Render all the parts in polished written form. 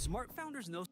Smart founders know.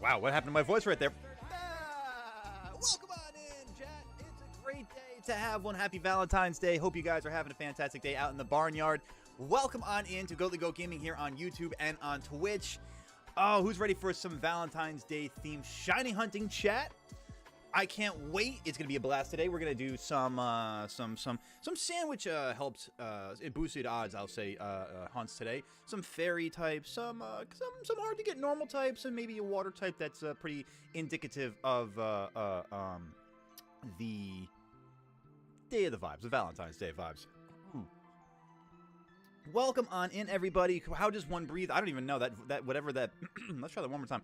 Wow, what happened to my voice right there? Welcome on in, chat. It's a great day to have one. Happy Valentine's Day. Hope you guys are having a fantastic day out in the barnyard. Welcome on in to Go Gaming here on YouTube and on Twitch. Oh, who's ready for some Valentine's Day themed shiny hunting chat? I can't wait. It's gonna be a blast today. We're gonna do some sandwich helps it boosted odds, I'll say, hunts today. Some fairy types, some hard to get normal types, and maybe a water type that's pretty indicative of the day of the vibes, the Valentine's Day vibes. Welcome on in, everybody. How does one breathe? I don't even know that whatever that. Let's try that one more time.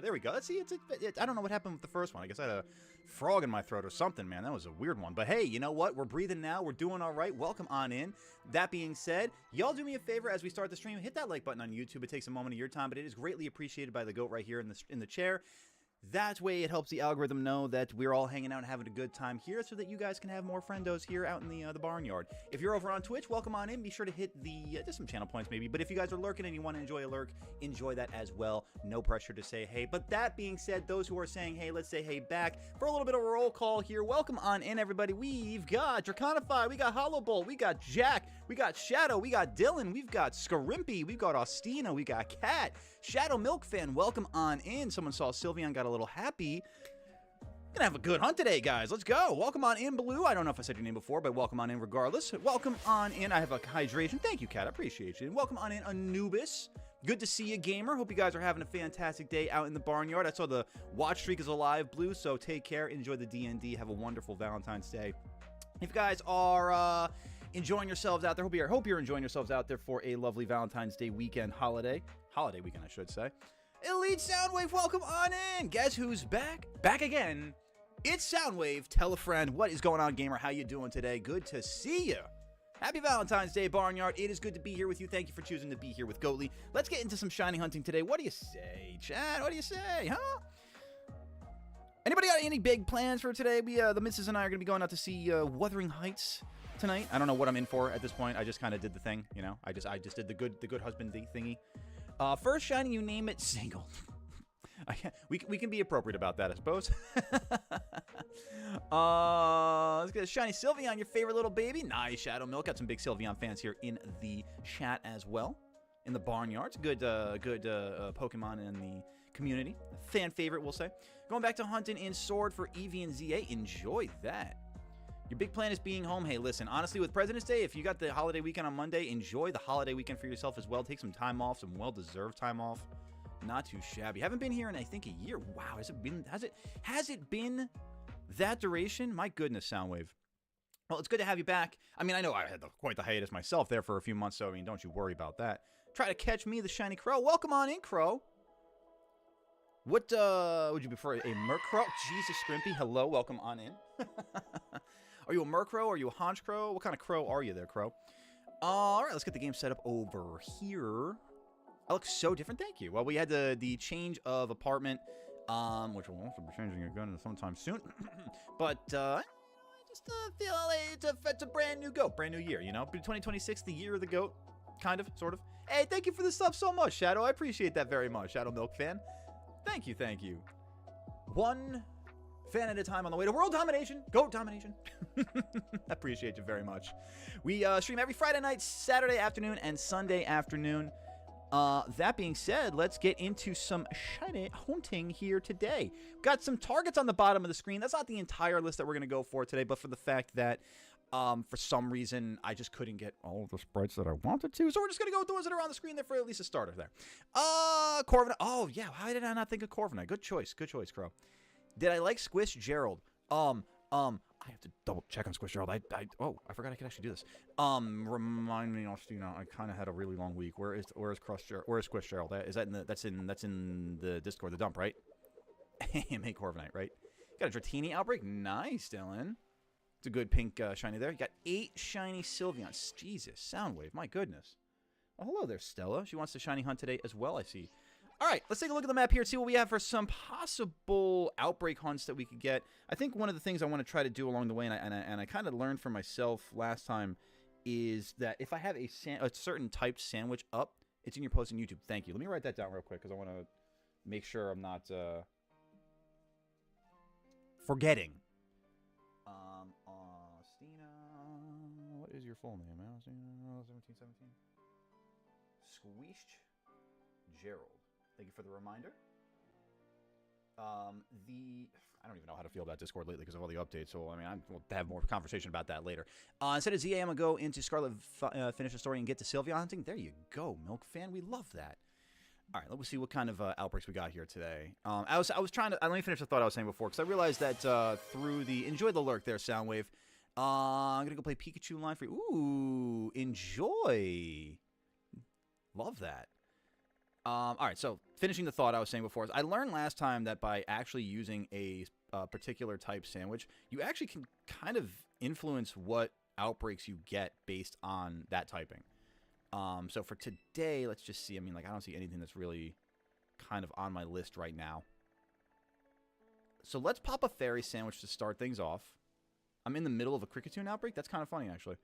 There we go. Let's see. I don't know what happened with the first one. I guess I had a frog in my throat or something, man. That was a weird one. But hey, you know what? We're breathing now. We're doing all right. Welcome on in. That being said, y'all do me a favor as we start the stream. Hit that like button on YouTube. It takes a moment of your time, but it is greatly appreciated by the goat right here in the chair. That way it helps the algorithm know that we're all hanging out and having a good time here so that you guys can have more friendos here out in the barnyard. If you're over on Twitch, welcome on in. Be sure to hit the, just some channel points maybe. But if you guys are lurking and you want to enjoy a lurk, enjoy that as well. No pressure to say hey. But that being said, those who are saying hey, let's say hey back for a little bit of a roll call here. Welcome on in, everybody. We've got Draconify, we got Hollow Bolt, we got Jack, we got Shadow, we got Dylan, we've got Scarimpy, we've got Austina, we got Cat, Shadow Milk Fan, welcome on in. Someone saw Sylveon got a little happy. Gonna have a good hunt today, guys. Let's go. Welcome on in, Blue. I don't know if I said your name before, but welcome on in regardless. Welcome on in. I have a hydration. Thank you, Cat. I appreciate you. And welcome on in, Anubis. Good to see you, gamer. Hope you guys are having a fantastic day out in the barnyard. I saw the watch streak is alive, Blue, so take care. Enjoy the D&D. Have a wonderful Valentine's Day. If you guys are enjoying yourselves out there, hope you're enjoying yourselves out there for a lovely Valentine's Day weekend holiday weekend, I should say. Elite Soundwave, welcome on in. Guess who's back? Back again. It's Soundwave. Tell a friend. What is going on, gamer? How you doing today? Good to see you. Happy Valentine's Day, Barnyard. It is good to be here with you. Thank you for choosing to be here with Goatly. Let's get into some shiny hunting today. What do you say, chat? What do you say, huh? Anybody got any big plans for today? The missus and I are going to be going out to see Wuthering Heights tonight. I don't know what I'm in for at this point. I just kind of did the thing, you know. I just did the good husband thingy. First shiny, you name it, single. We can be appropriate about that, I suppose. Let's get a shiny Sylveon, your favorite little baby. Nice, Shadow Milk. Got some big Sylveon fans here in the chat as well. In the barnyard. Good Pokemon in the community. A fan favorite, we'll say. Going back to hunting in Sword for Eevee and ZA. Enjoy that. Your big plan is being home. Hey, listen, honestly, with President's Day, if you got the holiday weekend on Monday, enjoy the holiday weekend for yourself as well. Take some time off, some well-deserved time off. Not too shabby. Haven't been here in, I think, a year. Wow, has it been that duration? My goodness, Soundwave. Well, it's good to have you back. I mean, I know I had quite the hiatus myself there for a few months, so, I mean, don't you worry about that. Try to catch me, the shiny Crow. Welcome on in, Crow. What, would you prefer, a Murkrow? Jesus, Scrimpy, hello, welcome on in. Are you a Murkrow? Are you a Haunch Crow? What kind of Crow are you there, Crow? All right, let's get the game set up over here. I look so different. Thank you. Well, we had the change of apartment, which will also be changing again sometime soon. But I just feel it's a brand new goat, brand new year. You know, 2026, the year of the goat, kind of, sort of. Hey, thank you for the sub so much, Shadow. I appreciate that very much, Shadow Milk Fan. Thank you, thank you. One fan at a time on the way to world domination, goat domination. Appreciate you very much. We stream every Friday night, Saturday afternoon, and Sunday afternoon. That being said, let's get into some shiny hunting here today. Got some targets on the bottom of the screen. That's not the entire list that we're going to go for today, but for the fact that for some reason I just couldn't get all of the sprites that I wanted to, so we're just going to go with the ones that are on the screen there for at least a starter there. Corviknight. Oh, yeah. How did I not think of Corviknight? Good choice, Crow. Did I like Squish Gerald? I have to double check on Squish Gerald. Oh, I forgot I could actually do this. Remind me, Austina, I kind of had a really long week. Where is Squish Gerald? Is that that's in the Discord, the dump, right? Make Corviknight, right? Got a Dratini outbreak. Nice, Dylan. It's a good pink shiny there. You got 8 shiny Sylveons. Jesus, Soundwave, my goodness. Oh, hello there, Stella. She wants to shiny hunt today as well, I see. All right, let's take a look at the map here and see what we have for some possible outbreak hunts that we could get. I think one of the things I want to try to do along the way, and I kind of learned for myself last time, is that if I have a certain typed sandwich up, it's in your post on YouTube. Thank you. Let me write that down real quick because I want to make sure I'm not forgetting. Austina, what is your full name? 1717. Squeeshed Gerald. Thank you for the reminder. I don't even know how to feel about Discord lately because of all the updates. So, I mean, we'll have more conversation about that later. Instead of ZA, I'm going to go into Scarlet, finish the story, and get to Sylveon hunting. There you go, Milk Fan. We love that. All right, let's see what kind of outbreaks we got here today. I was trying to... let me finish the thought I was saying before, because I realized that through the... Enjoy the lurk there, Soundwave. I'm going to go play Pikachu line for you. Ooh, enjoy. Love that. All right, so finishing the thought I was saying before, I learned last time that by actually using a particular type sandwich, you actually can kind of influence what outbreaks you get based on that typing. So for today, let's just see. I mean, like, I don't see anything that's really kind of on my list right now. So let's pop a fairy sandwich to start things off. I'm in the middle of a Cricketune outbreak. That's kind of funny, actually.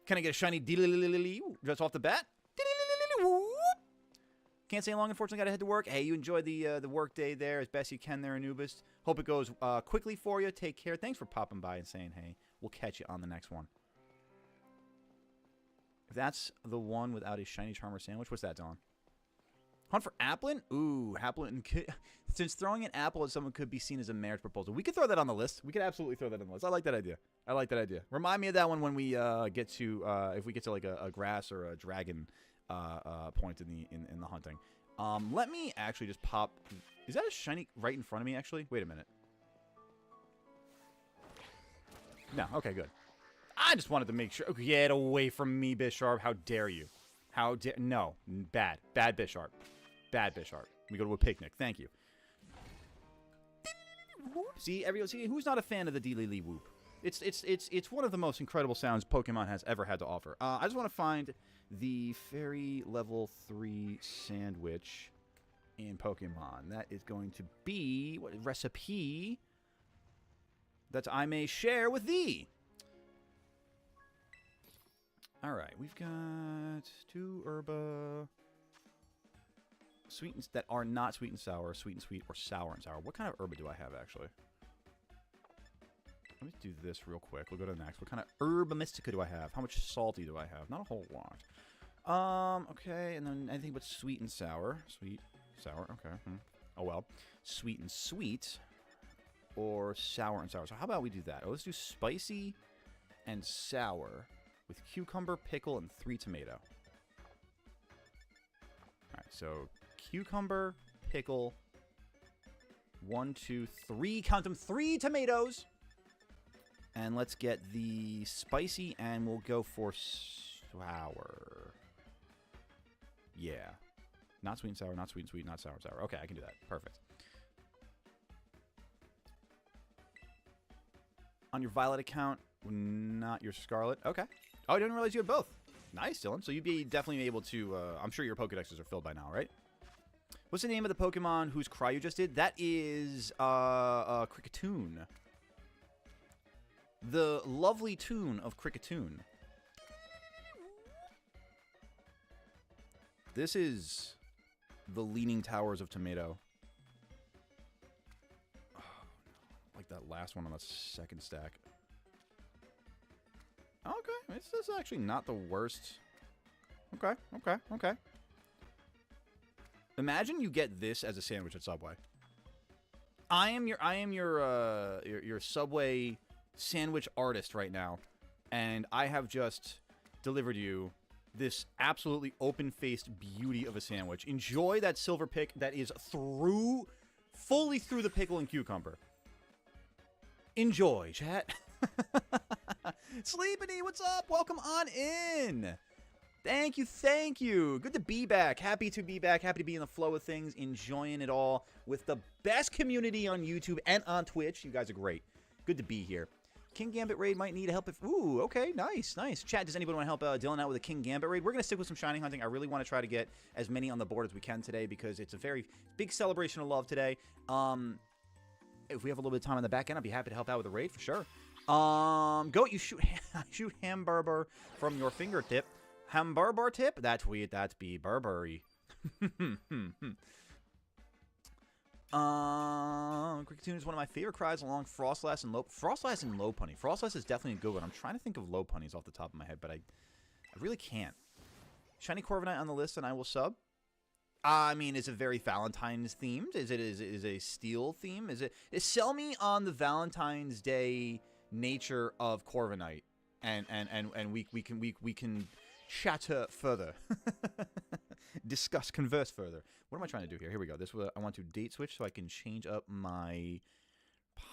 Can I get a shiny just off the bat? Can't stay long, unfortunately. Got to head to work. Hey, you enjoy the work day there as best you can there, Anubis. Hope it goes quickly for you. Take care. Thanks for popping by and saying, hey, we'll catch you on the next one. If that's the one without a shiny charmer sandwich, what's that, Dawn? Hunt for Applin? Ooh, Applin. Since throwing an apple at someone could be seen as a marriage proposal, we could throw that on the list. We could absolutely throw that on the list. I like that idea. I like that idea. Remind me of that one when we get to, if we get to like a grass or a dragon point in the hunting. Let me actually just pop. Is that a shiny right in front of me? Actually, wait a minute. No. Okay, good. I just wanted to make sure. Okay, get away from me, Bisharp. How dare you? How dare? No, bad Bisharp. Bad Bisharp. We go to a picnic. Thank you. See, everyone. See, who's not a fan of the Deely Whoop? It's one of the most incredible sounds Pokemon has ever had to offer. I just want to find the Fairy Level 3 sandwich in Pokemon. That is going to be what recipe that I may share with thee. All right, we've got 2 herba sweet that are not sweet and sour, sweet and sweet, or sour and sour. What kind of herba do I have actually? Let me do this real quick. We'll go to the next. What kind of herba mystica do I have? How much salty do I have? Not a whole lot. Okay, and then anything but sweet and sour. Sweet, sour, okay. Oh well. Sweet and sweet, or sour and sour. So how about we do that? Oh, let's do spicy and sour with cucumber, pickle, and 3 tomato. Alright, so cucumber, pickle, 1, 2, 3, count them, 3 tomatoes. And let's get the spicy, and we'll go for sour. Yeah. Not sweet and sour, not sweet and sweet, not sour and sour. Okay, I can do that. Perfect. On your Violet account, not your Scarlet. Okay. Oh, I didn't realize you had both. Nice, Dylan. So you'd be definitely able to... I'm sure your Pokedexes are filled by now, right? What's the name of the Pokemon whose cry you just did? That is Cricketune. The lovely tune of Cricketune. This is the Leaning Towers of Tomato. Oh, no. Like that last one on the second stack. Okay, this is actually not the worst. Okay. Imagine you get this as a sandwich at Subway. I am your Subway sandwich artist right now, and I have just delivered you this absolutely open-faced beauty of a sandwich. Enjoy that silver pick that is fully through the pickle and cucumber. Enjoy, chat. Sleepity, what's up? Welcome on in. Thank you. Good to be back. Happy to be back. Happy to be in the flow of things. Enjoying it all with the best community on YouTube and on Twitch. You guys are great. Good to be here. King Gambit raid might need help if... Ooh, okay, nice. Chat, does anybody want to help Dylan out with a King Gambit raid? We're going to stick with some Shining Hunting. I really want to try to get as many on the board as we can today because it's a very big celebration of love today. If we have a little bit of time on the back end, I'd be happy to help out with a raid for sure. Goat, you shoot Hamburger from your fingertip. Hamburger tip? That's weird. That's be Burberry. Kricketune is one of my favorite cries along Frostlass and Frostlass and Lopunny. Frostlass is definitely a good one. I'm trying to think of Lopunnies off the top of my head, but I really can't. Shiny Corviknight on the list, and I will sub. I mean, is it very Valentine's themed? Is it a steel theme? Sell me on the Valentine's Day nature of Corviknight, and we can chatter further, converse further. What am I trying to do here? Here we go. I want to date switch so I can change up my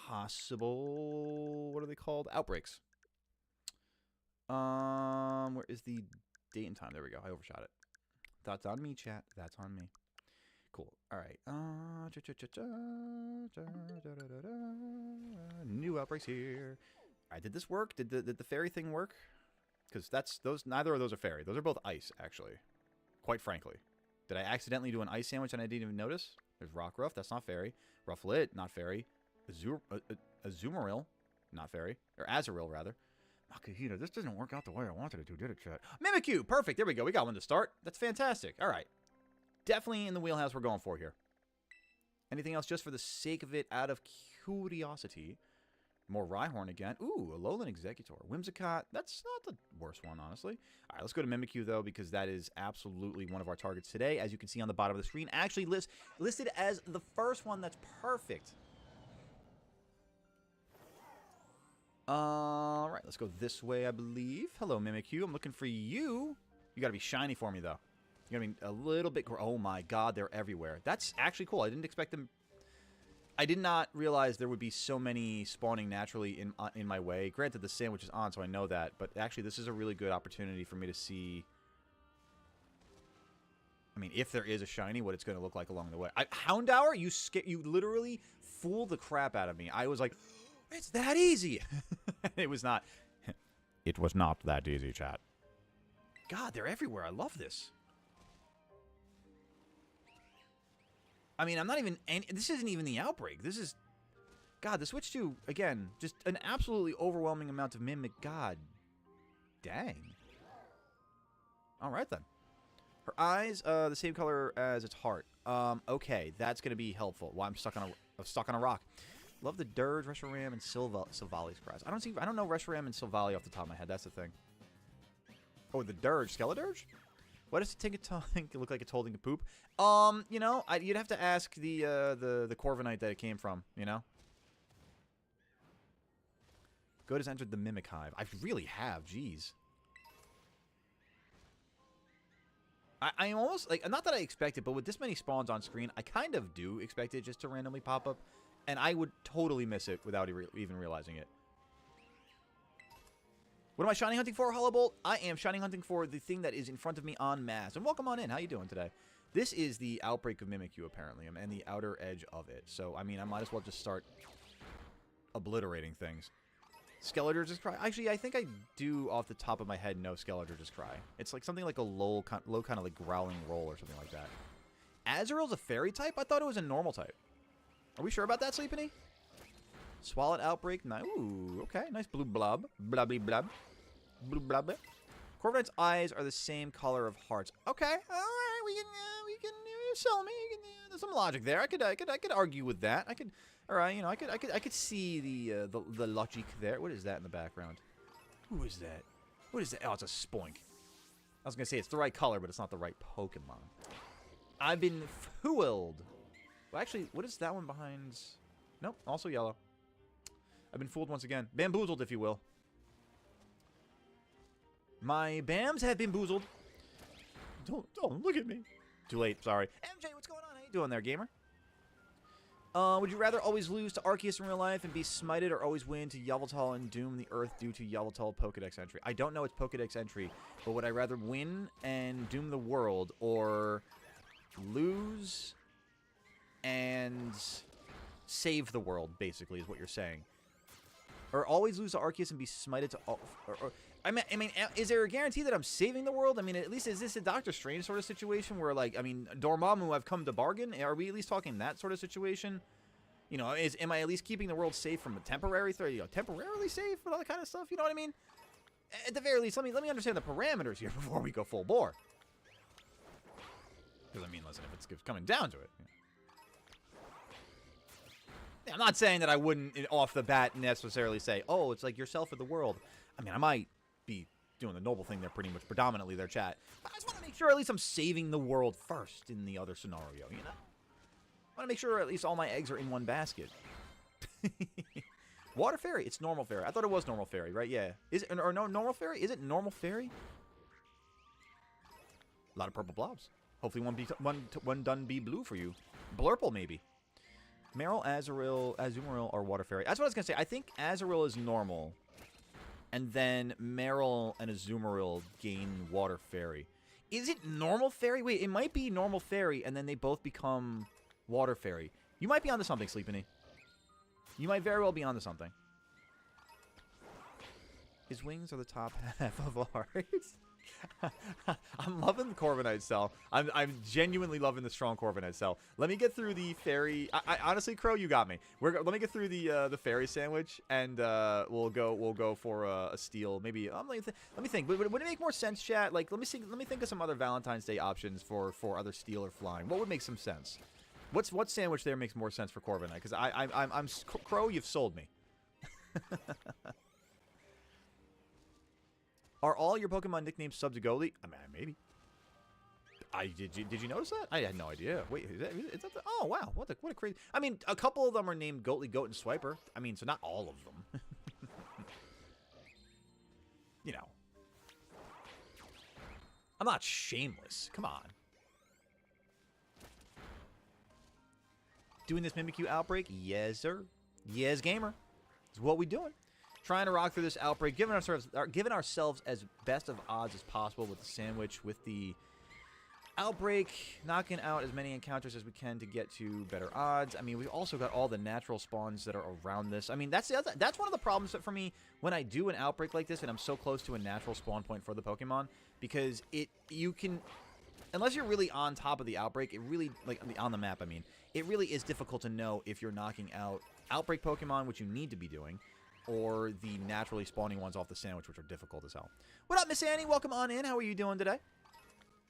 possible, what are they called? Outbreaks. Where is the date and time? There we go. I overshot it. That's on me, chat. That's on me. Cool. All right. New outbreaks here. All right. Did this work? Did the fairy thing work? Because neither of those are fairy. Those are both ice, actually. Quite frankly. Did I accidentally do an ice sandwich and I didn't even notice? There's Rockruff. That's not fairy. Rufflet. Not fairy. Azumarill. Not fairy. Or Azumarill, rather. Akahita, this doesn't work out the way I wanted it to, did it, chat? Mimikyu! Perfect! There we go. We got one to start. That's fantastic. All right. Definitely in the wheelhouse we're going for here. Anything else just for the sake of it out of curiosity? More Rhyhorn again. Ooh, Alolan Executor. Whimsicott. That's not the worst one, honestly. All right, let's go to Mimikyu, though, because that is absolutely one of our targets today. As you can see on the bottom of the screen, actually listed as the first one. That's perfect. All right, let's go this way, I believe. Hello, Mimikyu. I'm looking for you. You got to be shiny for me, though. You got to be a little bit... Oh, my God, they're everywhere. That's actually cool. I didn't expect them... I did not realize there would be so many spawning naturally in my way. Granted, the sandwich is on, so I know that. But actually, this is a really good opportunity for me to see... I mean, if there is a shiny, what it's going to look like along the way. Houndour, you literally fooled the crap out of me. I was like... It's that easy. It was not. It was not that easy, chat. God, they're everywhere. I love this. I mean, I'm not even... This isn't even the outbreak. This is... God, the switch to, again, just an absolutely overwhelming amount of Mimic. God. Dang. All right, then. Her eyes, the same color as its heart. Okay, that's going to be helpful. Well, I'm stuck on a rock. Love the Dirge, Reshiram, and Silvali's cries. I don't know Reshiram and Silvally off the top of my head. That's the thing. Oh, the Dirge. Skeledirge? Why does Tinkaton look like it's holding a poop? You know, you'd have to ask the Corviknight that it came from, you know? Good has entered the Mimic Hive. I really have, jeez. I am almost, like, not that I expect it, but with this many spawns on screen, I kind of do expect it just to randomly pop up. And I would totally miss it without even realizing it. What am I shiny hunting for, Hollowbolt? I am shiny hunting for the thing that is in front of me en masse. And welcome on in. How you doing today? This is the outbreak of Mimikyu, apparently, and the outer edge of it. So, I mean, I might as well just start obliterating things. Skeledirge's cry? Actually, I think I do, off the top of my head, know Skeledirge's cry. It's like something like a low kind of like growling roll or something like that. Azurill's a fairy type? I thought it was a normal type. Are we sure about that, Sleepany? Swallowed Outbreak. Ooh, okay. Nice blue blob. Blubby blub. Blue blub. Corviknight's eyes are the same color of hearts. Okay. All right. We can sell me. There's some logic there. I could argue with that. All right. You know, I could see the logic there. What is that in the background? Who is that? What is that? Oh, it's a Spoink. I was gonna say it's the right color, but it's not the right Pokemon. I've been fooled. Well, actually, what is that one behind? Nope, also yellow. I've been fooled once again. Bamboozled, if you will. My BAMs have been boozled. Don't look at me. Too late, sorry. MJ, what's going on? How you doing there, gamer? Would you rather always lose to Arceus in real life and be smited, or always win to Yveltal and doom the Earth due to Yveltal Pokedex entry? I don't know its Pokedex entry, but would I rather win and doom the world, or lose and save the world, basically, is what you're saying? Or always lose to Arceus and be smited to... I mean, is there a guarantee that I'm saving the world? I mean, at least is this a Doctor Strange sort of situation where, like, I mean, Dormammu, I've come to bargain? Are we at least talking that sort of situation? You know, am I at least keeping the world safe from a temporary threat? You know, temporarily safe with all that kind of stuff? You know what I mean? At the very least, let me understand the parameters here before we go full bore. Because, I mean, listen, if it's coming down to it... I'm not saying that I wouldn't off the bat necessarily say, oh, it's like yourself or the world. I mean, I might be doing the noble thing there pretty much predominantly their chat. But I just want to make sure at least I'm saving the world first in the other scenario, you know? I want to make sure at least all my eggs are in one basket. Water fairy? It's normal fairy. I thought it was normal fairy, right? Yeah. Is it, or no, normal fairy? Is it normal fairy? A lot of purple blobs. Hopefully one done be blue for you. Blurple, maybe. Marill, Azumarill, or water fairy. That's what I was going to say. I think Azumarill is normal. And then Marill and Azumarill gain water fairy. Is it normal fairy? Wait, it might be normal fairy, and then they both become water fairy. You might be onto something, Sleepany. You might very well be onto something. His wings are the top half of ours. I'm loving the Corviknight cell. I'm genuinely loving the strong Corviknight cell. Let me get through the fairy. I honestly, Crow, you got me. Let me get through the fairy sandwich, and we'll go for a steal. Maybe let me think. Would it make more sense, chat? Like, let me think of some other Valentine's Day options for other steal or flying. What would make some sense? What sandwich there makes more sense for Corviknight? Because I'm Crow, you've sold me. Are all your Pokemon nicknames sub to Goalie? I mean, maybe. Did you notice that? I had no idea. Wait, is that the, oh wow, what a crazy. I mean, a couple of them are named Goatly, Goat, and Swiper. I mean, so not all of them. You know, I'm not shameless. Come on. Doing this Mimikyu outbreak? Yes, sir. Yes, gamer. It's what we doing. Trying to rock through this outbreak, giving ourselves as best of odds as possible with the sandwich, with the outbreak, knocking out as many encounters as we can to get to better odds. I mean, we've also got all the natural spawns that are around this. I mean, that's one of the problems for me when I do an outbreak like this and I'm so close to a natural spawn point for the Pokemon, because you can, unless you're really on top of the outbreak, it really, like on the map, I mean, it really is difficult to know if you're knocking out outbreak Pokemon, which you need to be doing, or the naturally spawning ones off the sandwich, which are difficult as hell. What up, Miss Annie? Welcome on in. How are you doing today?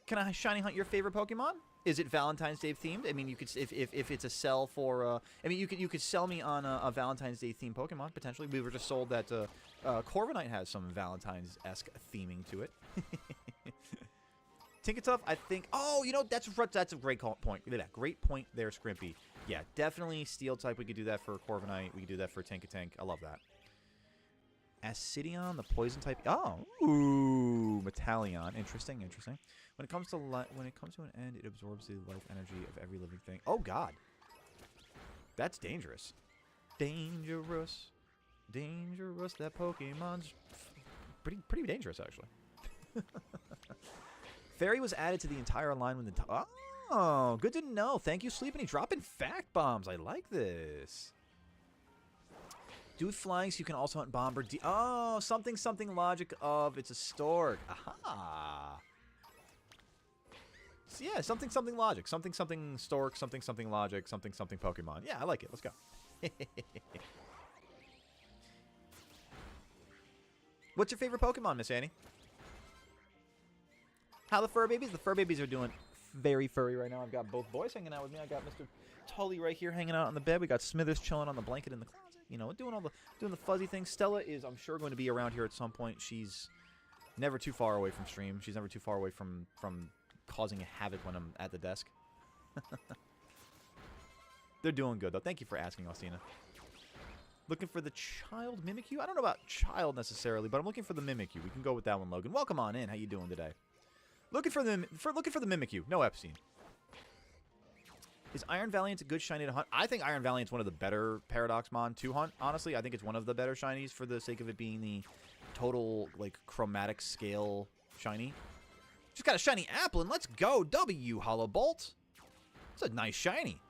Can I shiny hunt your favorite Pokemon? Is it Valentine's Day themed? I mean, you could, if it's a sell for, I mean, you could sell me on a Valentine's Day themed Pokemon potentially. We were just sold that Corviknight has some Valentine's-esque theming to it. Tinkaton, I think. Oh, you know, that's a great point. Look at that, great point there, Scrimpy. Yeah, definitely Steel type. We could do that for Corviknight. We could do that for Tinkaton. I love that. Acidion, the poison type. Oh, ooh, Metallion. Interesting. When it comes to an end, it absorbs the life energy of every living thing. Oh God, that's dangerous. Dangerous. That Pokemon's pretty dangerous actually. Fairy was added to the entire line when the oh, good to know. Thank you, Sleepany. Dropping fact bombs. I like this. Do flying so you can also hunt Bomber. Oh, something logic of it's a stork. Aha. So yeah, something logic. Something stork. Something logic. Something Pokemon. Yeah, I like it. Let's go. What's your favorite Pokemon, Miss Annie? How the fur babies? The fur babies are doing very furry right now. I've got both boys hanging out with me. I got Mr. Tully right here hanging out on the bed. We got Smithers chilling on the blanket in the closet. You know, doing the fuzzy things. Stella is, I'm sure, going to be around here at some point. She's never too far away from stream. She's never too far away from causing havoc when I'm at the desk. They're doing good, though. Thank you for asking, Austina. Looking for the child Mimikyu? I don't know about child necessarily, but I'm looking for the Mimikyu. We can go with that one, Logan. Welcome on in. How you doing today? Looking for the Mimikyu. No Epstein. Is Iron Valiant a good shiny to hunt? I think Iron Valiant's one of the better Paradoxmon to hunt. Honestly, I think it's one of the better shinies for the sake of it being the total, like, chromatic scale shiny. Just got a shiny Applin. Let's go. W, Hollow Bolt. It's a nice shiny.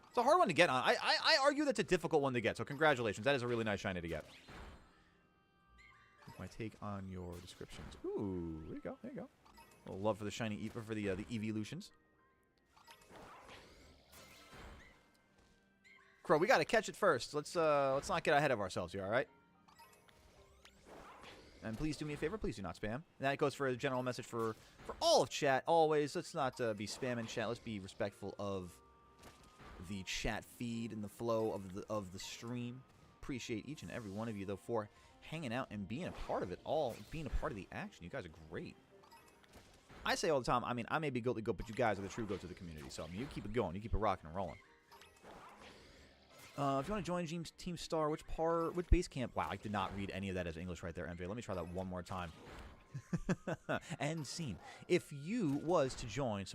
It's a hard one to get on. I argue that's a difficult one to get, so congratulations. That is a really nice shiny to get. My take on your descriptions. Ooh, there you go. There you go. A little love for the shiny, for the evolutions. Crow, we gotta catch it first. Let's not get ahead of ourselves here, all right? And please do me a favor. Please do not spam. And that goes for a general message for all of chat. Always, let's not be spamming chat. Let's be respectful of the chat feed and the flow of the stream. Appreciate each and every one of you, though, for hanging out and being a part of it all, being a part of the action. You guys are great. I say all the time, I mean, I may be goat to goat, but you guys are the true goats of the community. So, I mean, you keep it going. You keep it rocking and rolling. If you want to join Team Star, which base camp? Wow, I did not read any of that as English right there, MJ. Let me try that one more time. End scene. If you were to join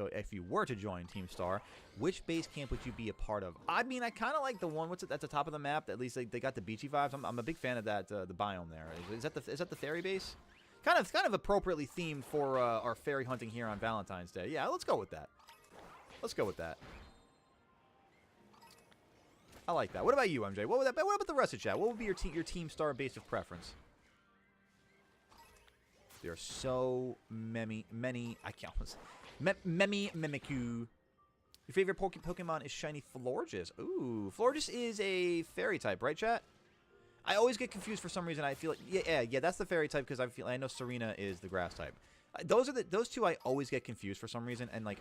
Team Star, which base camp would you be a part of? I mean, I kind of like the one at the top of the map. At least they got the beachy vibes. I'm a big fan of that. The biome there. Is that the fairy base? Kind of appropriately themed for our fairy hunting here on Valentine's Day. Yeah, let's go with that. Let's go with that. I like that. What about you, MJ? What about the rest of chat? What would be your Team Star base of preference? There are so many. I can't. Mimikyu. Your favorite Pokemon is Shiny Florges. Ooh, Florges is a fairy type, right, chat? I always get confused for some reason. I feel like yeah, that's the fairy type because I know Serena is the grass type. Those two I always get confused for some reason. And like,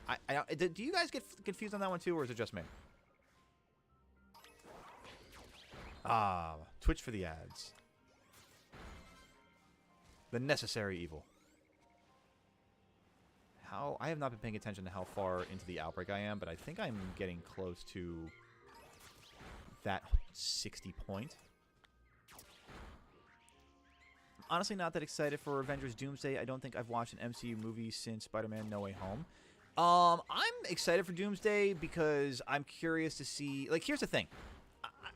do you guys get confused on that one too, or is it just me? Ah, Twitch for the ads. The necessary evil. I have not been paying attention to how far into the outbreak I am, but I think I'm getting close to that 60 point. I'm honestly not that excited for Avengers Doomsday. I don't think I've watched an MCU movie since Spider-Man No Way Home. I'm excited for Doomsday because I'm curious to see... Like, here's the thing.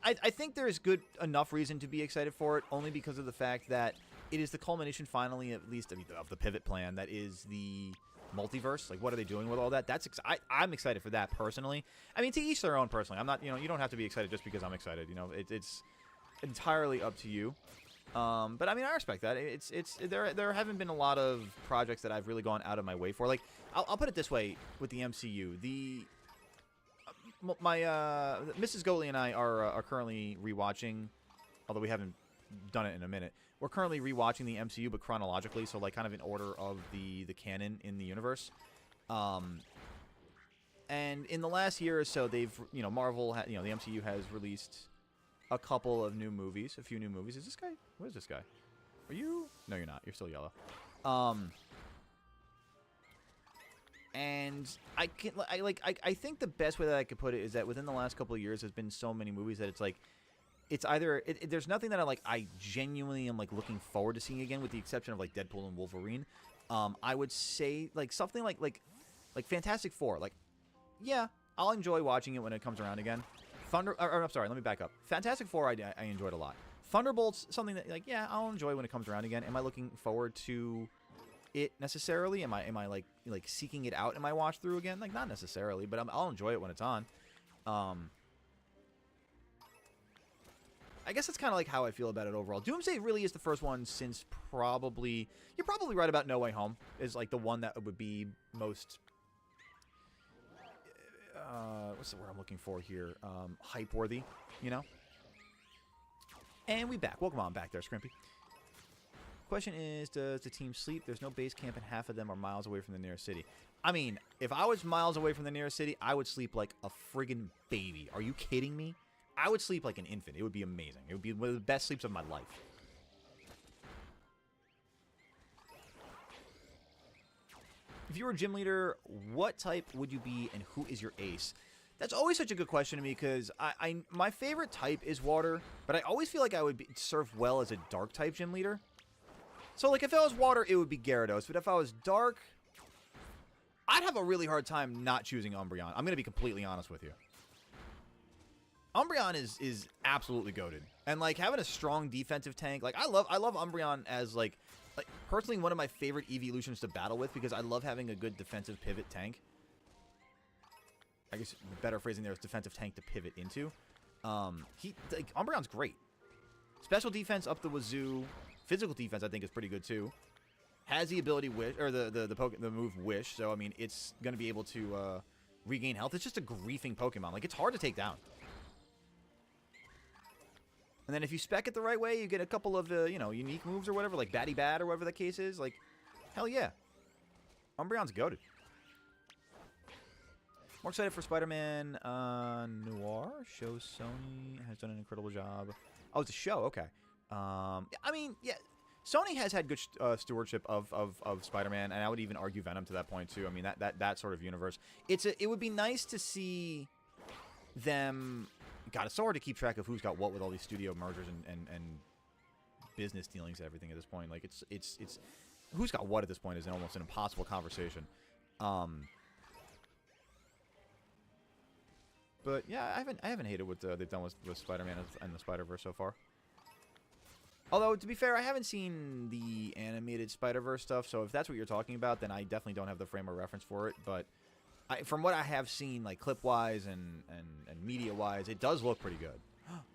I think there's good enough reason to be excited for it, only because of the fact that it is the culmination, finally, at least, of the pivot plan that is the multiverse. Like, what are they doing with all that? I'm excited for that personally. I mean, to each their own. Personally, I'm not. You don't have to be excited just because I'm excited. It's entirely up to you. But I mean, I respect that. There haven't been a lot of projects that I've really gone out of my way for. Like, I'll put it this way with the MCU. Mrs. Goatley and I are currently rewatching, although we haven't done it in a minute. We're currently rewatching the MCU, but chronologically, so like kind of in order of the canon in the universe. And in the last year or so, they've Marvel, the MCU has released a couple of new movies, a few new movies. Is this guy? What is this guy? Are you? No, you're not. You're still yellow. And I think the best way that I could put it is that within the last couple of years, there's been so many movies that it's like, it's either there's nothing that I genuinely am like looking forward to seeing again, with the exception of like Deadpool and Wolverine. I would say like something like Fantastic Four. Like, yeah, I'll enjoy watching it when it comes around again. I'm sorry, let me back up. Fantastic Four, I enjoyed a lot. Thunderbolts, something that like, yeah, I'll enjoy when it comes around again. Am I looking forward to it necessarily? Am I like seeking it out in my watch through again? Like, not necessarily, but I'll enjoy it when it's on. I guess that's kind of like how I feel about it overall. Doomsday really is the first one since probably... You're probably right about No Way Home is like the one that would be most... what's the word I'm looking for here? Hype-worthy, And we back. Welcome on back there, Scrimpy. Question is, does the team sleep? There's no base camp and half of them are miles away from the nearest city. I mean, if I was miles away from the nearest city, I would sleep like a friggin' baby. Are you kidding me? I would sleep like an infant. It would be amazing. It would be one of the best sleeps of my life. If you were a gym leader, what type would you be and who is your ace? That's always such a good question to me because my favorite type is water, but I always feel like I would serve well as a dark type gym leader. So like if I was water, it would be Gyarados, but if I was dark, I'd have a really hard time not choosing Umbreon. I'm going to be completely honest with you. Umbreon is absolutely goated. And like having a strong defensive tank, like I love Umbreon as like personally one of my favorite evolutions to battle with because I love having a good defensive pivot tank. I guess the better phrasing there is defensive tank to pivot into. Umbreon's great. Special defense up the wazoo. Physical defense I think is pretty good too. Has the ability Wish, or the move Wish, so I mean it's gonna be able to regain health. It's just a griefing Pokemon. Like it's hard to take down. And then if you spec it the right way, you get a couple of unique moves or whatever, like Batty Bat or whatever the case is. Like, hell yeah, Umbreon's goated. More excited for Spider-Man Noir. Show Sony has done an incredible job. Oh, it's a show. Okay. I mean, yeah. Sony has had good stewardship of Spider-Man, and I would even argue Venom to that point too. I mean, that sort of universe. It would be nice to see them. God, it's so hard to keep track of who's got what with all these studio mergers and business dealings and everything at this point. Like it's who's got what at this point is almost an impossible conversation. But yeah, I haven't hated what they've done with Spider-Man and the Spider-Verse so far. Although, to be fair, I haven't seen the animated Spider-Verse stuff, so if that's what you're talking about, then I definitely don't have the frame of reference for it. But from what I have seen, like clip-wise and media-wise, it does look pretty good.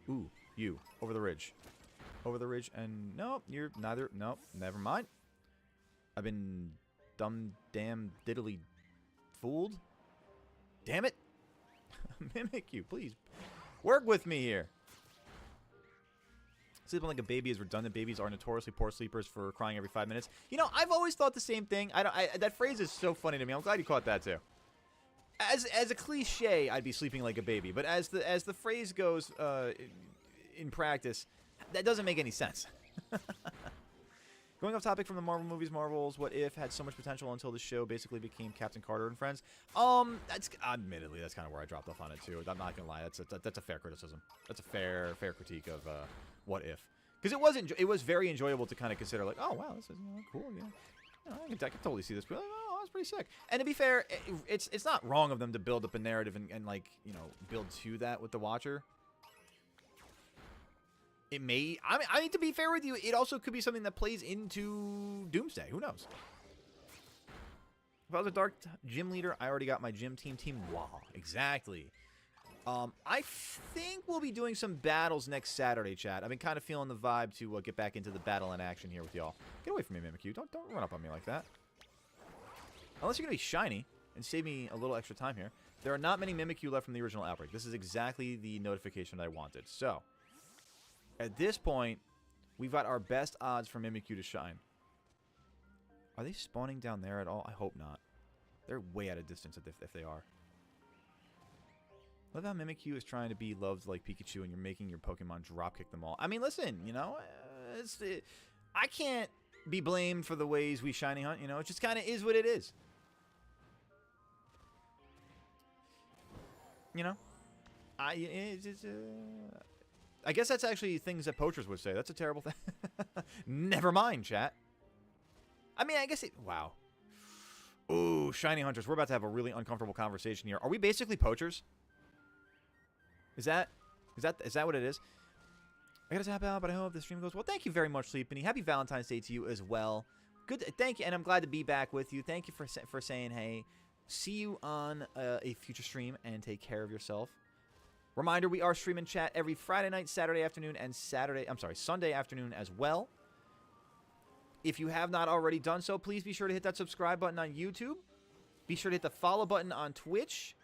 Ooh, you, over the ridge. Over the ridge, and nope, you're neither. Nope, never mind. I've been damn, diddly fooled. Damn it. Mimikyu, please. Work with me here. Sleeping like a baby is redundant. Babies are notoriously poor sleepers for crying every 5 minutes. You know, I've always thought the same thing. That phrase is so funny to me. I'm glad you caught that too. As a cliche, I'd be sleeping like a baby, but as the phrase goes in practice, that doesn't make any sense. Going off topic from the Marvel movies, Marvel's What If had so much potential until the show basically became Captain Carter and Friends. That's admittedly that's kind of where I dropped off on it too. I'm not gonna lie, that's a fair criticism. That's a fair critique of What If, because it was very enjoyable to kind of consider, like, oh wow, this is cool, yeah. I can totally see this. Like, oh, that's pretty sick. And to be fair, it's not wrong of them to build up a narrative and like build to that with the watcher. It may. I mean, to be fair with you, it also could be something that plays into Doomsday. Who knows? If I was a Dark Gym leader, I already got my gym team. Wow, exactly. I think we'll be doing some battles next Saturday, chat. I've been kind of feeling the vibe to get back into the battle in action here with y'all. Get away from me, Mimikyu. Don't run up on me like that. Unless you're gonna be shiny and save me a little extra time here. There are not many Mimikyu left from the original outbreak. This is exactly the notification that I wanted. So. At this point, we've got our best odds for Mimikyu to shine. Are they spawning down there at all? I hope not. They're way out of distance if they are. Love how Mimikyu is trying to be loved like Pikachu and you're making your Pokemon dropkick them all. I mean, listen, I can't be blamed for the ways we shiny hunt, It just kind of is what it is. I guess that's actually things that poachers would say. That's a terrible thing. Never mind, chat. I mean, I guess it... Wow. Ooh, shiny hunters. We're about to have a really uncomfortable conversation here. Are we basically poachers? Is that what it is? I gotta tap out, but I hope the stream goes well. Thank you very much, Sleepany. Happy Valentine's Day to you as well. Good. Thank you, and I'm glad to be back with you. Thank you for saying hey. See you on a future stream, and take care of yourself. Reminder, we are streaming chat every Friday night, Saturday afternoon, and Sunday afternoon as well. If you have not already done so, please be sure to hit that subscribe button on YouTube. Be sure to hit the follow button on Twitch.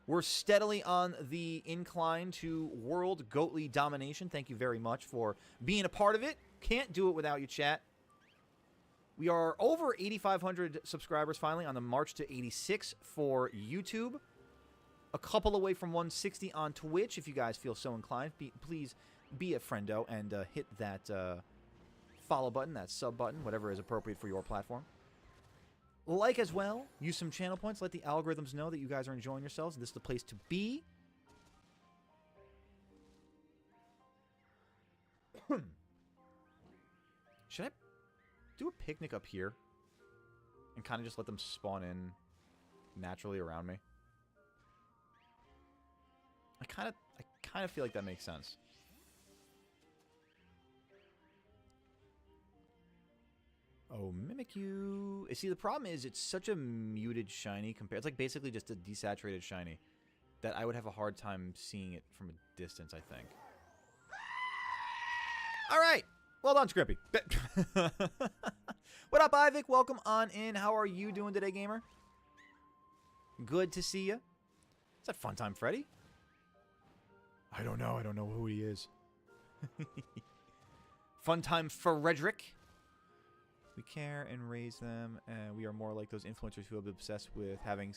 We're steadily on the incline to world Goatly domination. Thank you very much for being a part of it. Can't do it without you, chat. We are over 8,500 subscribers finally on the march to 86 for YouTube. A couple away from 160 on Twitch. If you guys feel so inclined, please be a friendo and hit that follow button, that sub button, whatever is appropriate for your platform. Like as well. Use some channel points. Let the algorithms know that you guys are enjoying yourselves. This is the place to be. Should I do a picnic up here and kind of just let them spawn in naturally around me? I kind of feel like that makes sense. Oh, Mimikyu. See, the problem is it's such a muted shiny compared. It's like basically just a desaturated shiny that I would have a hard time seeing it from a distance, I think. All right. Well done, Scrimpy. What up, Ivik? Welcome on in. How are you doing today, gamer? Good to see you. Is that Funtime Freddy? I don't know. I don't know who he is. Funtime Frederick. We care and raise them, and we are more like those influencers who have been obsessed with having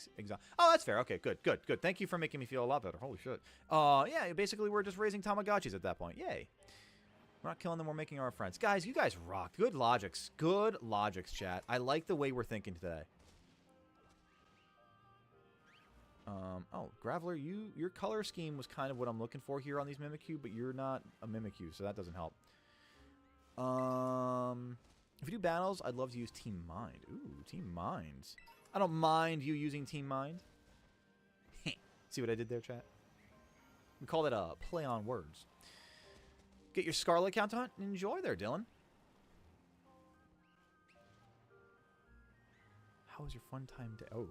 Oh, that's fair. Okay, good, good, good. Thank you for making me feel a lot better. Holy shit. Yeah, basically we're just raising Tamagotchis at that point. Yay. We're not killing them, we're making our friends. Guys, you guys rock. Good logics. Good logics, chat. I like the way we're thinking today. Oh, Graveler, your color scheme was kind of what I'm looking for here on these Mimikyu, but you're not a Mimikyu, so that doesn't help. If you do battles, I'd love to use Team Mind. Ooh, Team Minds. I don't mind you using Team Mind. See what I did there, chat? We call that a play on words. Get your Scarlet account on. Enjoy there, Dylan. How was your fun time day? Oh.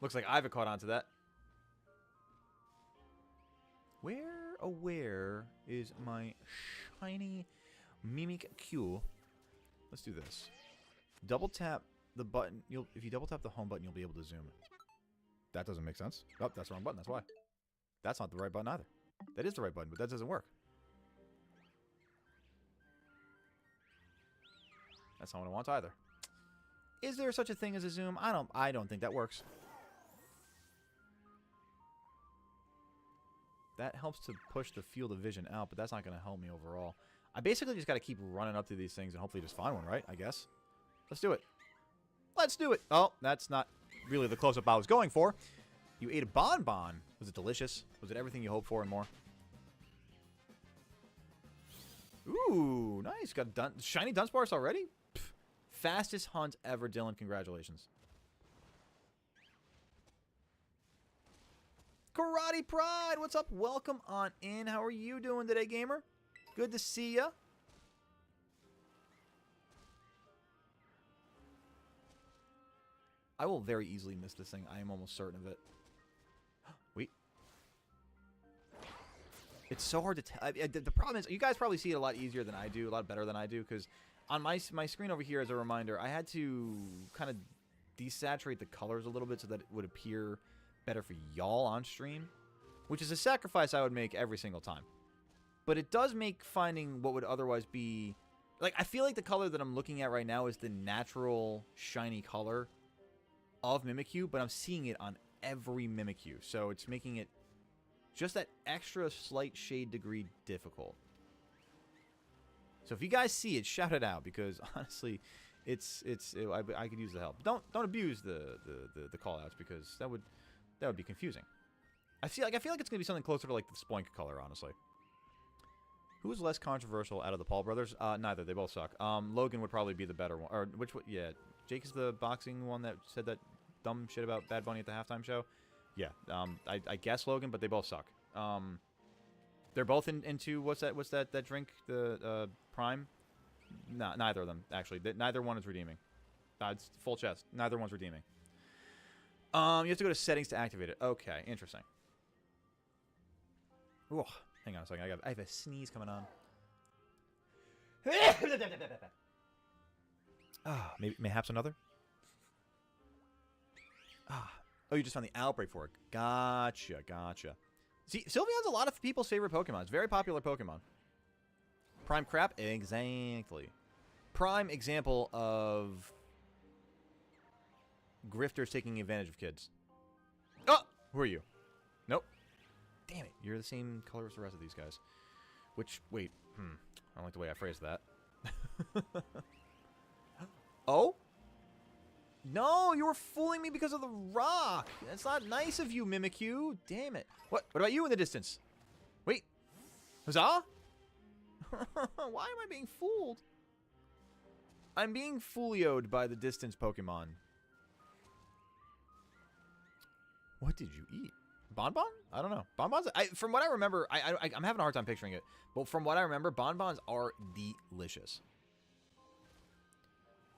Looks like I've caught on to that. Where is my shiny Mimikyu? Let's do this. Double tap the button. If you double tap the home button, you'll be able to zoom. That doesn't make sense. Oh, that's the wrong button. That's why. That's not the right button either. That is the right button, but that doesn't work. That's not what I want either. Is there such a thing as a zoom? I don't think that works. That helps to push the field of vision out, but that's not going to help me overall. I basically just got to keep running up to these things and hopefully just find one, right? I guess. Let's do it. Let's do it. Oh, that's not really the close-up I was going for. You ate a bonbon. Was it delicious? Was it everything you hoped for and more? Ooh, nice. Got shiny Dunsparce already? Pff, fastest hunt ever, Dylan. Congratulations. Karate Pride, what's up? Welcome on in. How are you doing today, gamer? Good to see ya. I will very easily miss this thing. I am almost certain of it. Wait. It's so hard to tell. The problem is, you guys probably see it a lot easier than I do, a lot better than I do, because on my screen over here, as a reminder, I had to kind of desaturate the colors a little bit so that it would appear better for y'all on stream, which is a sacrifice I would make every single time. But it does make finding what would otherwise be... Like, I feel like the color that I'm looking at right now is the natural shiny color of Mimikyu, but I'm seeing it on every Mimikyu, so it's making it just that extra slight shade degree difficult. So if you guys see it, shout it out, because honestly, I could use the help. Don't abuse the call outs, because that would be confusing. I feel like it's gonna be something closer to like the Spoink color, honestly. Who is less controversial out of the Paul brothers? Neither. They both suck. Logan would probably be the better one. Or which one? Yeah, Jake is the boxing one that said that dumb shit about Bad Bunny at the halftime show. Yeah. I guess Logan, but they both suck. They're both into what's that drink? The Prime. No, neither of them actually. Neither one is redeeming. It's full chest. Neither one's redeeming. You have to go to settings to activate it. Okay, interesting. Ooh, hang on a second. I have a sneeze coming on. Mayhaps another? Oh, you just found the outbreak for it. Gotcha. See, Sylveon's a lot of people's favorite Pokemon. It's a very popular Pokemon. Prime crap? Exactly. Prime example of grifters taking advantage of kids. Oh! Who are you? Nope. Damn it. You're the same color as the rest of these guys. Which, wait. I don't like the way I phrased that. Oh? No, you were fooling me because of the rock. That's not nice of you, Mimikyu. Damn it. What about you in the distance? Wait. Huzzah? Why am I being fooled? I'm being foolioed by the distance Pokemon. What did you eat? Bonbon? I don't know. Bonbons? From what I remember, I'm having a hard time picturing it. But from what I remember, bonbons are delicious.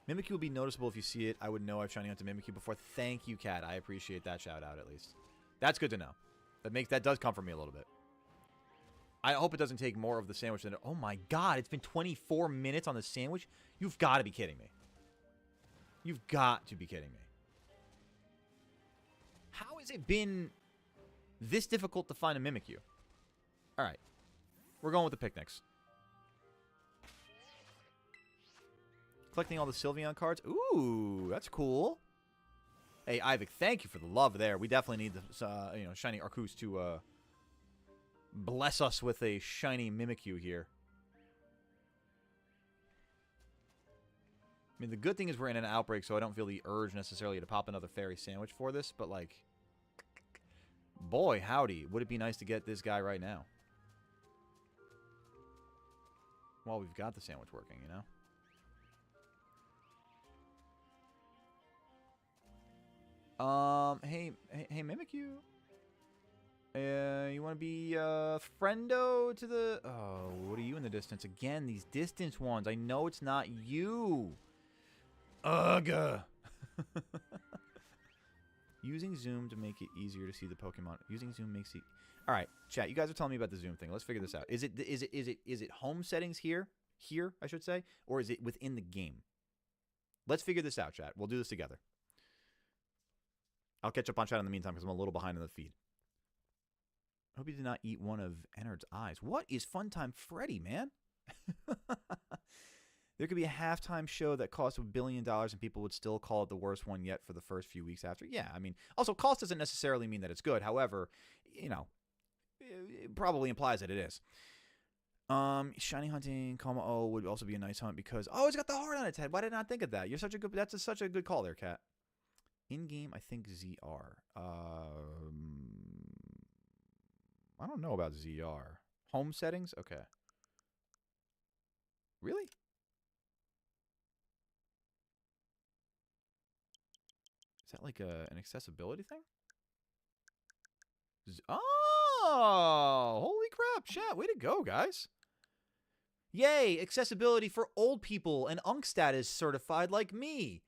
Mimikyu will be noticeable if you see it. I would know I've shiny onto Mimikyu before. Thank you, Kat. I appreciate that shout out at least. That's good to know. That does comfort me a little bit. I hope it doesn't take more of the sandwich than... Oh my god, it's been 24 minutes on the sandwich? You've got to be kidding me. You've got to be kidding me. How has it been this difficult to find a Mimikyu? Alright. We're going with the picnics. Collecting all the Sylveon cards. Ooh, that's cool. Hey, Ivik, thank you for the love there. We definitely need the shiny Arceus to bless us with a shiny Mimikyu here. I mean, the good thing is we're in an outbreak, so I don't feel the urge necessarily to pop another fairy sandwich for this, but, like, boy, howdy, would it be nice to get this guy right now. Well, we've got the sandwich working, you know? Hey, Mimikyu. You want to be, friendo to the... Oh, what are you in the distance? Again, these distance ones. I know it's not you. Ugh. Using zoom to make it easier to see the Pokemon. Using zoom makes it... Alright, chat, you guys are telling me about the zoom thing. Let's figure this out. Is it home settings here? Here, I should say? Or is it within the game? Let's figure this out, chat. We'll do this together. I'll catch up on chat in the meantime because I'm a little behind in the feed. I hope you did not eat one of Ennard's eyes. What is Funtime Freddy, man? There could be a halftime show that cost $1 billion and people would still call it the worst one yet for the first few weeks after. Yeah, I mean, also, cost doesn't necessarily mean that it's good. However, you know, it probably implies that it is. Shiny hunting, O would also be a nice hunt because, oh, it's got the heart on its head. Why did I not think of that? You're such a good, that's such a good call there, Cat. In-game, I think ZR. I don't know about ZR. Home settings? Okay. Really? Is that like an accessibility thing? Oh! Holy crap, chat. Way to go, guys. Yay! Accessibility for old people and Unk status certified like me.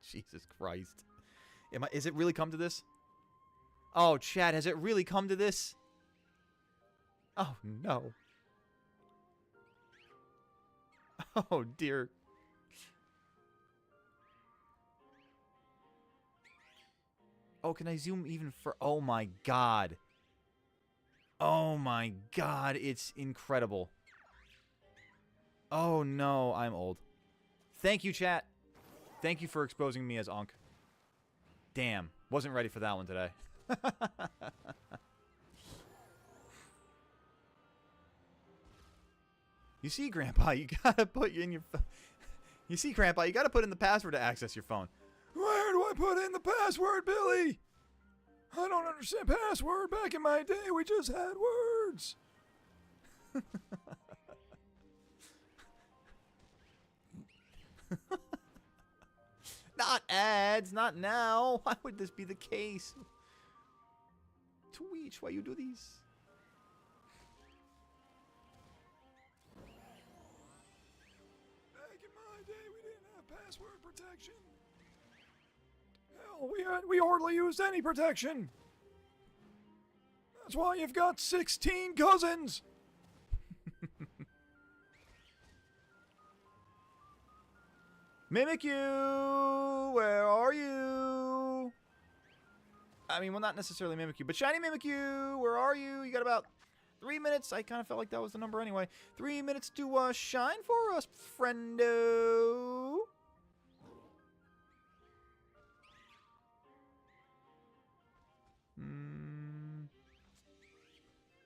Jesus Christ. Is it really come to this? Oh, chat, has it really come to this? Oh, no. Oh, dear. Oh, can I zoom even for... Oh, my God. Oh, my God. It's incredible. Oh, no. I'm old. Thank you, chat. Thank you for exposing me as Unk. Damn. Wasn't ready for that one today. You see, Grandpa, you gotta put in your... You see, Grandpa, you gotta put in the password to access your phone. Where do I put in the password, Billy? I don't understand password. Back in my day, we just had words. Not ads, not now. Why would this be the case? Twitch, why you do these? Back in my day, we didn't have password protection. Hell, we hardly used any protection. That's why you've got 16 cousins. Mimikyu, where are you? I mean, well, not necessarily Mimikyu, but Shiny Mimikyu, where are you? You got about 3 minutes. I kind of felt like that was the number anyway. 3 minutes to shine for us, friendo.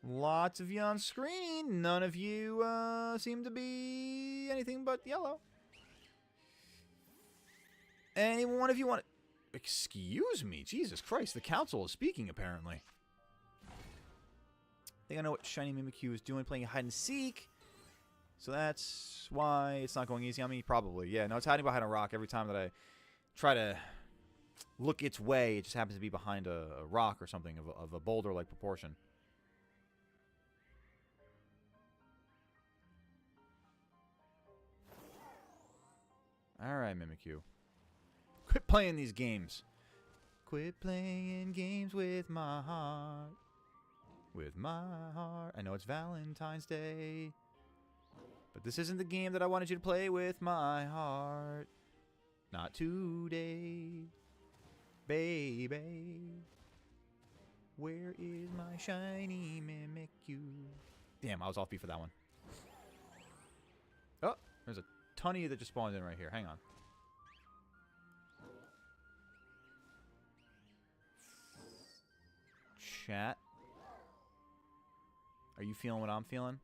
Lots of you on screen. None of you seem to be anything but yellow. Any one of you want to... Excuse me. Jesus Christ. The council is speaking, apparently. I think I know what Shiny Mimikyu is doing, playing hide and seek. So that's why it's not going easy on me. Probably. Yeah, no, it's hiding behind a rock every time that I try to look its way. It just happens to be behind a rock or something of a boulder-like proportion. Alright, Mimikyu. Quit playing these games. Quit playing games with my heart. With my heart. I know it's Valentine's Day. But this isn't the game that I wanted you to play with my heart. Not today. Baby. Where is my shiny Mimikyu? Damn, I was off beat for that one. There's a ton of you that just spawned in right here. Hang on. Chat. Are you feeling what I'm feeling?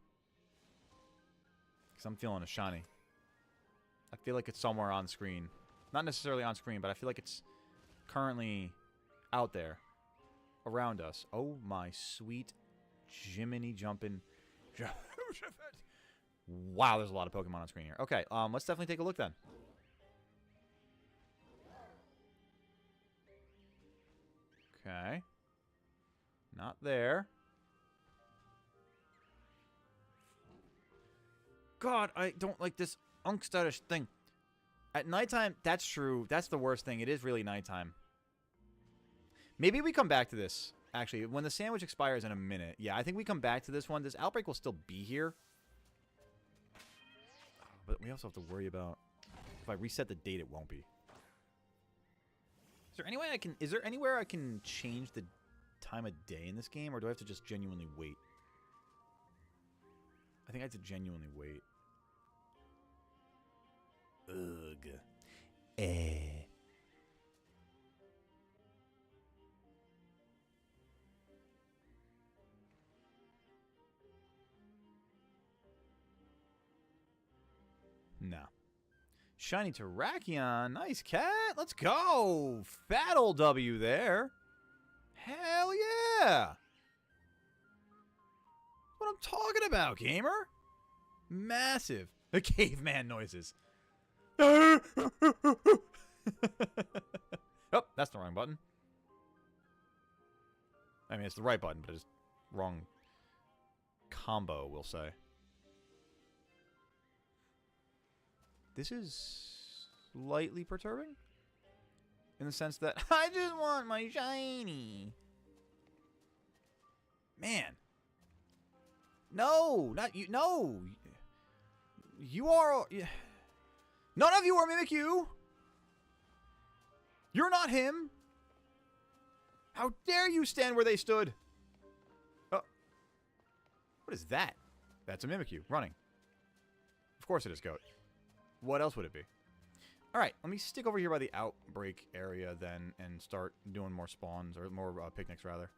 Because I'm feeling a shiny. I feel like it's somewhere on screen. Not necessarily on screen, but I feel like it's currently out there. Around us. Oh my sweet Jiminy jumping. Wow, there's a lot of Pokemon on screen here. Okay, let's definitely take a look then. Okay. Not there. God, I don't like this unkstatish thing. At nighttime, that's true. That's the worst thing. It is really nighttime. Maybe we come back to this. Actually, when the sandwich expires in a minute. Yeah, I think we come back to this one. This outbreak will still be here. But we also have to worry about... If I reset the date, it won't be. Is there any way I can... Is there anywhere I can change the time of day in this game? Or do I have to just genuinely wait? I think I have to genuinely wait. Ugh. No. Shiny Terrakion. Nice cat. Let's go. Fat old W there. Hell yeah. What I'm talking about, gamer. Massive. The caveman noises. Oh, that's the wrong button. I mean, it's the right button, but it's wrong combo, we'll say. This is slightly perturbing. In the sense that I just want my shiny. Man. No, not you. No. You are... None of you are Mimikyu. You're not him. How dare you stand where they stood? Oh. What is that? That's a Mimikyu running. Of course it is, Goat. What else would it be? Alright, let me stick over here by the outbreak area then and start doing more spawns, or more picnics rather.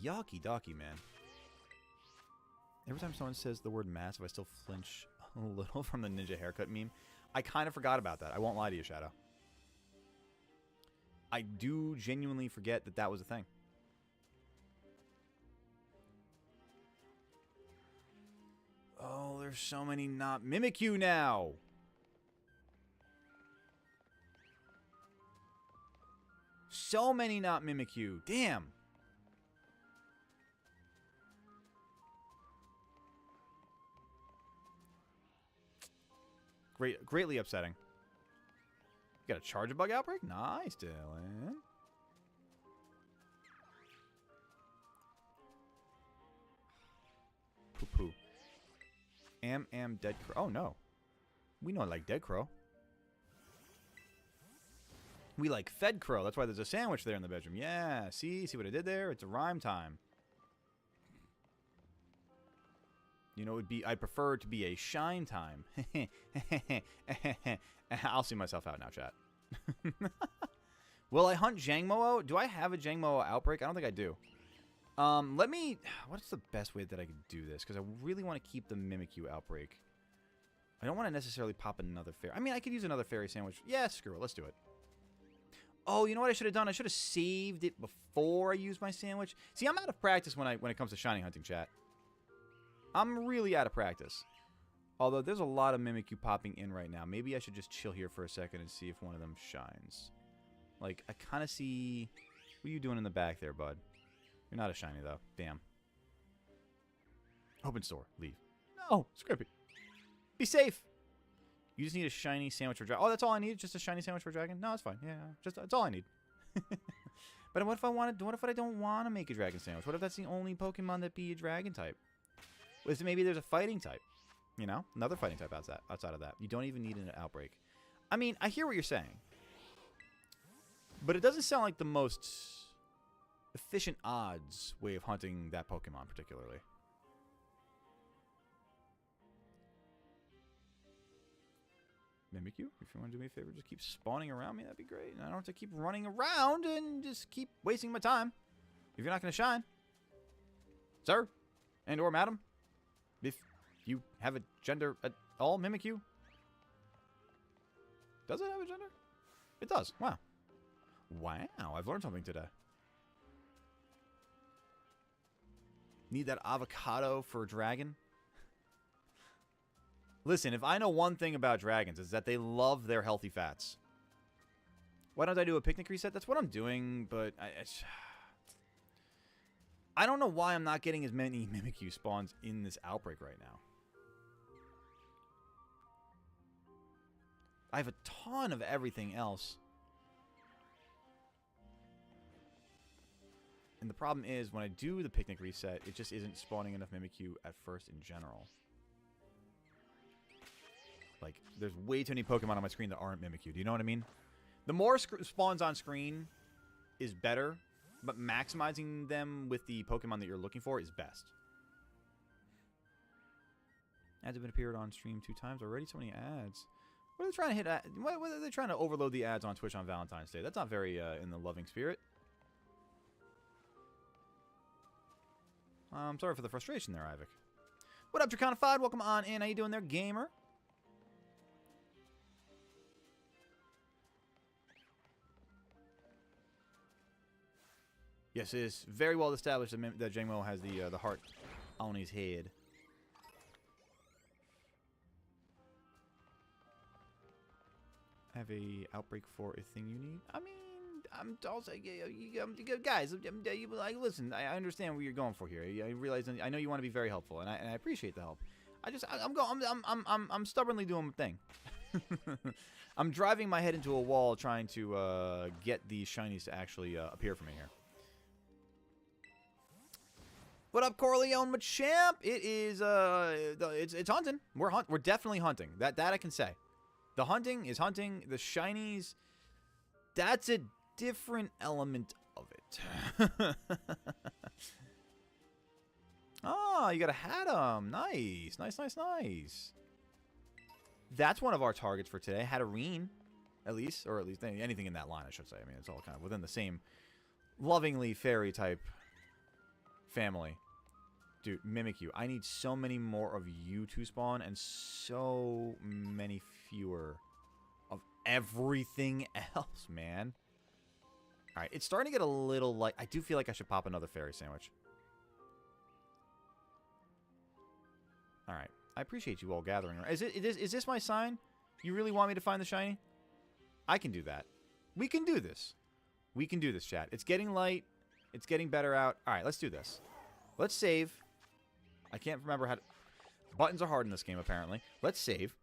Yucky docky, man. Every time someone says the word massive, I still flinch a little from the ninja haircut meme. I kind of forgot about that. I won't lie to you, Shadow. I do genuinely forget that that was a thing. Oh, there's so many not Mimikyu now. So many not Mimikyu. Damn. Greatly upsetting. You got a charge bug outbreak? Nice, Dylan. Poo-poo. Am dead crow. Oh, no. We don't like dead crow. We like fed crow. That's why there's a sandwich there in the bedroom. Yeah, see what I did there? It's a rhyme time. You know, I'd prefer it to be a shine time. I'll see myself out now, chat. Will I hunt Jangmo-o? Do I have a Jangmo-o outbreak? I don't think I do. What's the best way that I could do this? Because I really want to keep the Mimikyu outbreak. I don't want to necessarily pop another fairy. I mean, I could use another fairy sandwich. Yeah, screw it. Let's do it. Oh, you know what I should have done? I should have saved it before I used my sandwich. See, I'm out of practice when it comes to shiny hunting, chat. I'm really out of practice. Although there's a lot of Mimikyu popping in right now. Maybe I should just chill here for a second and see if one of them shines. Like, I kind of see... What are you doing in the back there, bud? You're not a shiny, though. Damn. Open store. Leave. No, Scrippy. Be safe. You just need a shiny sandwich for dragon. Oh, that's all I need? Just a shiny sandwich for dragon? No, it's fine. Yeah, that's all I need. But what if I don't want to make a dragon sandwich? What if that's the only Pokemon that be a dragon type? Maybe there's a fighting type. You know? Another fighting type outside of that. You don't even need an outbreak. I mean, I hear what you're saying. But it doesn't sound like the most efficient odds way of hunting that Pokemon particularly. Mimikyu, if you want to do me a favor, just keep spawning around me. That'd be great. And I don't have to keep running around and just keep wasting my time. If you're not going to shine. Sir, and or madam, if you have a gender at all, Mimikyu. Does it have a gender? It does. Wow. Wow, I've learned something today. Need that avocado for a dragon? Listen, if I know one thing about dragons, is that they love their healthy fats. Why don't I do a picnic reset? That's what I'm doing, but I don't know why I'm not getting as many Mimikyu spawns in this outbreak right now. I have a ton of everything else. And the problem is, when I do the picnic reset, it just isn't spawning enough Mimikyu at first in general. Like, there's way too many Pokemon on my screen that aren't Mimikyu. Do you know what I mean? The more spawns on screen is better, but maximizing them with the Pokemon that you're looking for is best. Ads have been appeared on stream 2 times already. So many ads. What are they trying to hit? What are they trying to overload the ads on Twitch on Valentine's Day? That's not very in the loving spirit. I'm sorry for the frustration there, Ivik. What up, Draconified? Welcome on in. How you doing there, gamer? Yes, it is very well established that Jangmo has the heart on his head. Have a outbreak for a thing you need? I mean, I'm also guys. Like, listen, I understand what you're going for here. I realize, I know you want to be very helpful, and I appreciate the help. I'm stubbornly doing my thing. I'm driving my head into a wall trying to get these shinies to actually appear for me here. What up, Corleone Machamp? It is it's hunting. We're definitely hunting. That I can say. The hunting is hunting. The shinies, that's a different element of it. Oh, you got a Hatterene. Nice, nice, nice, nice. That's one of our targets for today. Hatterene, at least, or at least anything in that line, I should say. I mean, it's all kind of within the same lovingly fairy type family. Dude, Mimikyu. I need so many more of you to spawn and so many fewer of everything else, man. Alright, it's starting to get a little light. I do feel like I should pop another fairy sandwich. Alright. I appreciate you all gathering. Is this my sign? You really want me to find the shiny? I can do that. We can do this. We can do this, chat. It's getting light. It's getting better out. Alright, let's do this. Let's save. I can't remember how to... Buttons are hard in this game, apparently. Let's save.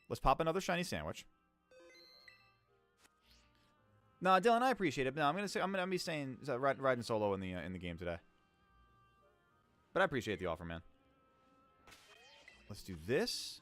Let's pop another shiny sandwich. No, Dylan, I appreciate it. No, I'm gonna be staying riding solo in the game today. But I appreciate the offer, man. Let's do this.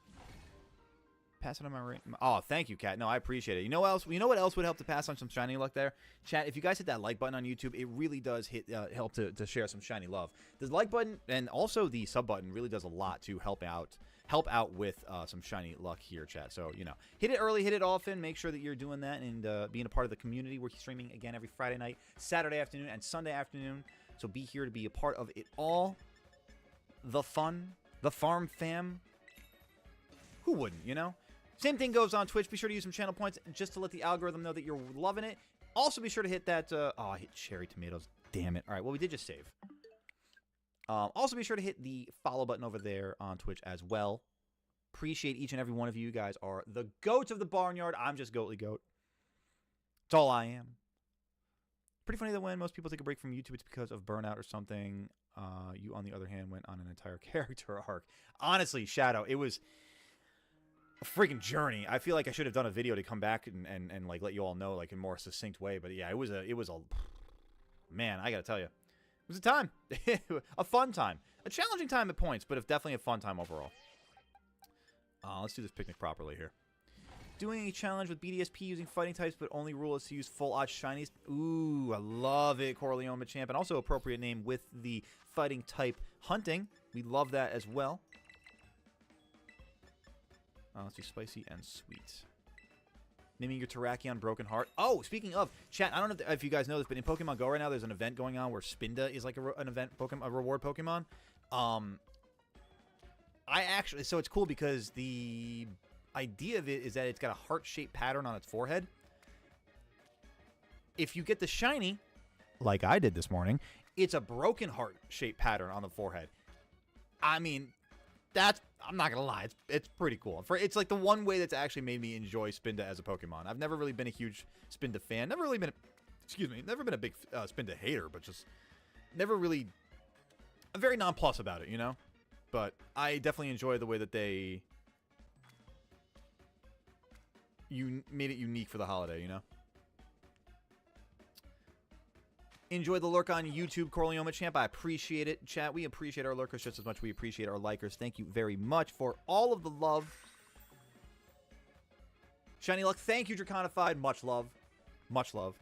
Pass it on my right. Oh, thank you, Kat. No, I appreciate it. You know what else? You know what else would help to pass on some shiny luck there? Chat, if you guys hit that like button on YouTube, it really does help to share some shiny love. The like button and also the sub button really does a lot to help out with some shiny luck here, chat. So, you know, hit it early, hit it often. Make sure that you're doing that and being a part of the community. We're streaming again every Friday night, Saturday afternoon, and Sunday afternoon. So be here to be a part of it all. The fun, the farm fam. Who wouldn't, you know? Same thing goes on Twitch. Be sure to use some channel points just to let the algorithm know that you're loving it. Also, be sure to hit that... oh, I hit cherry tomatoes. Damn it. All right, well, we did just save. Also, be sure to hit the follow button over there on Twitch as well. Appreciate each and every one of you. You guys are the goats of the barnyard. I'm just Goatly Goat. It's all I am. Pretty funny that when most people take a break from YouTube, it's because of burnout or something. You, on the other hand, went on an entire character arc. Honestly, Shadow, it was... a freaking journey. I feel like I should have done a video to come back and like let you all know like in a more succinct way. But yeah, it was a man, I gotta tell you, it was a time. A fun time. A challenging time at points, but definitely a fun time overall. Let's do this picnic properly here. Doing a challenge with BDSP using fighting types, but only rule is to use full odds shinies. Ooh, I love it, Corleone Machamp. And also appropriate name with the fighting type hunting. We love that as well. Let's do spicy and sweet. Mimi, your Terrakion Broken Heart. Oh, speaking of, chat, I don't know if you guys know this, but in Pokemon Go right now, there's an event going on where Spinda is like an event Pokemon, a reward Pokemon. So it's cool because the idea of it is that it's got a heart-shaped pattern on its forehead. If you get the shiny, like I did this morning, it's a broken heart-shaped pattern on the forehead. I mean, I'm not gonna lie, it's pretty cool. It's like the one way that's actually made me enjoy Spinda as a Pokemon. I've never really been a huge Spinda fan. Never been a big Spinda hater, but just never really. I'm very nonplussed about it, you know. But I definitely enjoy the way that they made it unique for the holiday, you know. Enjoy the lurk on YouTube, Corleoma Champ. I appreciate it. Chat, we appreciate our lurkers just as much as we appreciate our likers. Thank you very much for all of the love. Shiny Luck, thank you, Draconified. Much love. Much love.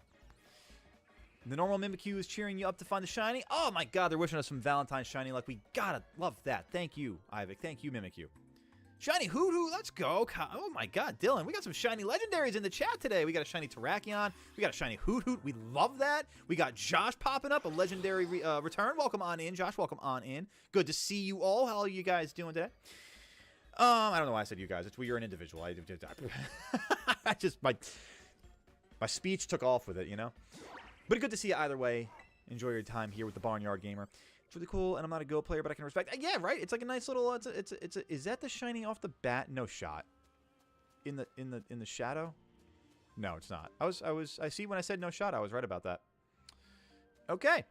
The normal Mimikyu is cheering you up to find the shiny. Oh my god, they're wishing us some Valentine Shiny Luck. We gotta love that. Thank you, Ivik. Thank you, Mimikyu. Shiny Hoodoo, let's go. Oh my god, Dylan, we got some shiny legendaries in the chat today. We got a shiny Terrakion. We got a shiny Hoot. We love that. We got Josh popping up, a legendary return. Welcome on in, Josh. Welcome on in. Good to see you all. How are you guys doing today? I don't know why I said you guys. It's you're an individual. I just, my speech took off with it, you know? But good to see you either way. Enjoy your time here with the Barnyard Gamer. It's really cool, and I'm not a Go player, but I can respect. Yeah, right. It's like a nice little. Is that the shiny off the bat? No shot. In the shadow. No, it's not. I see when I said no shot. I was right about that. Okay.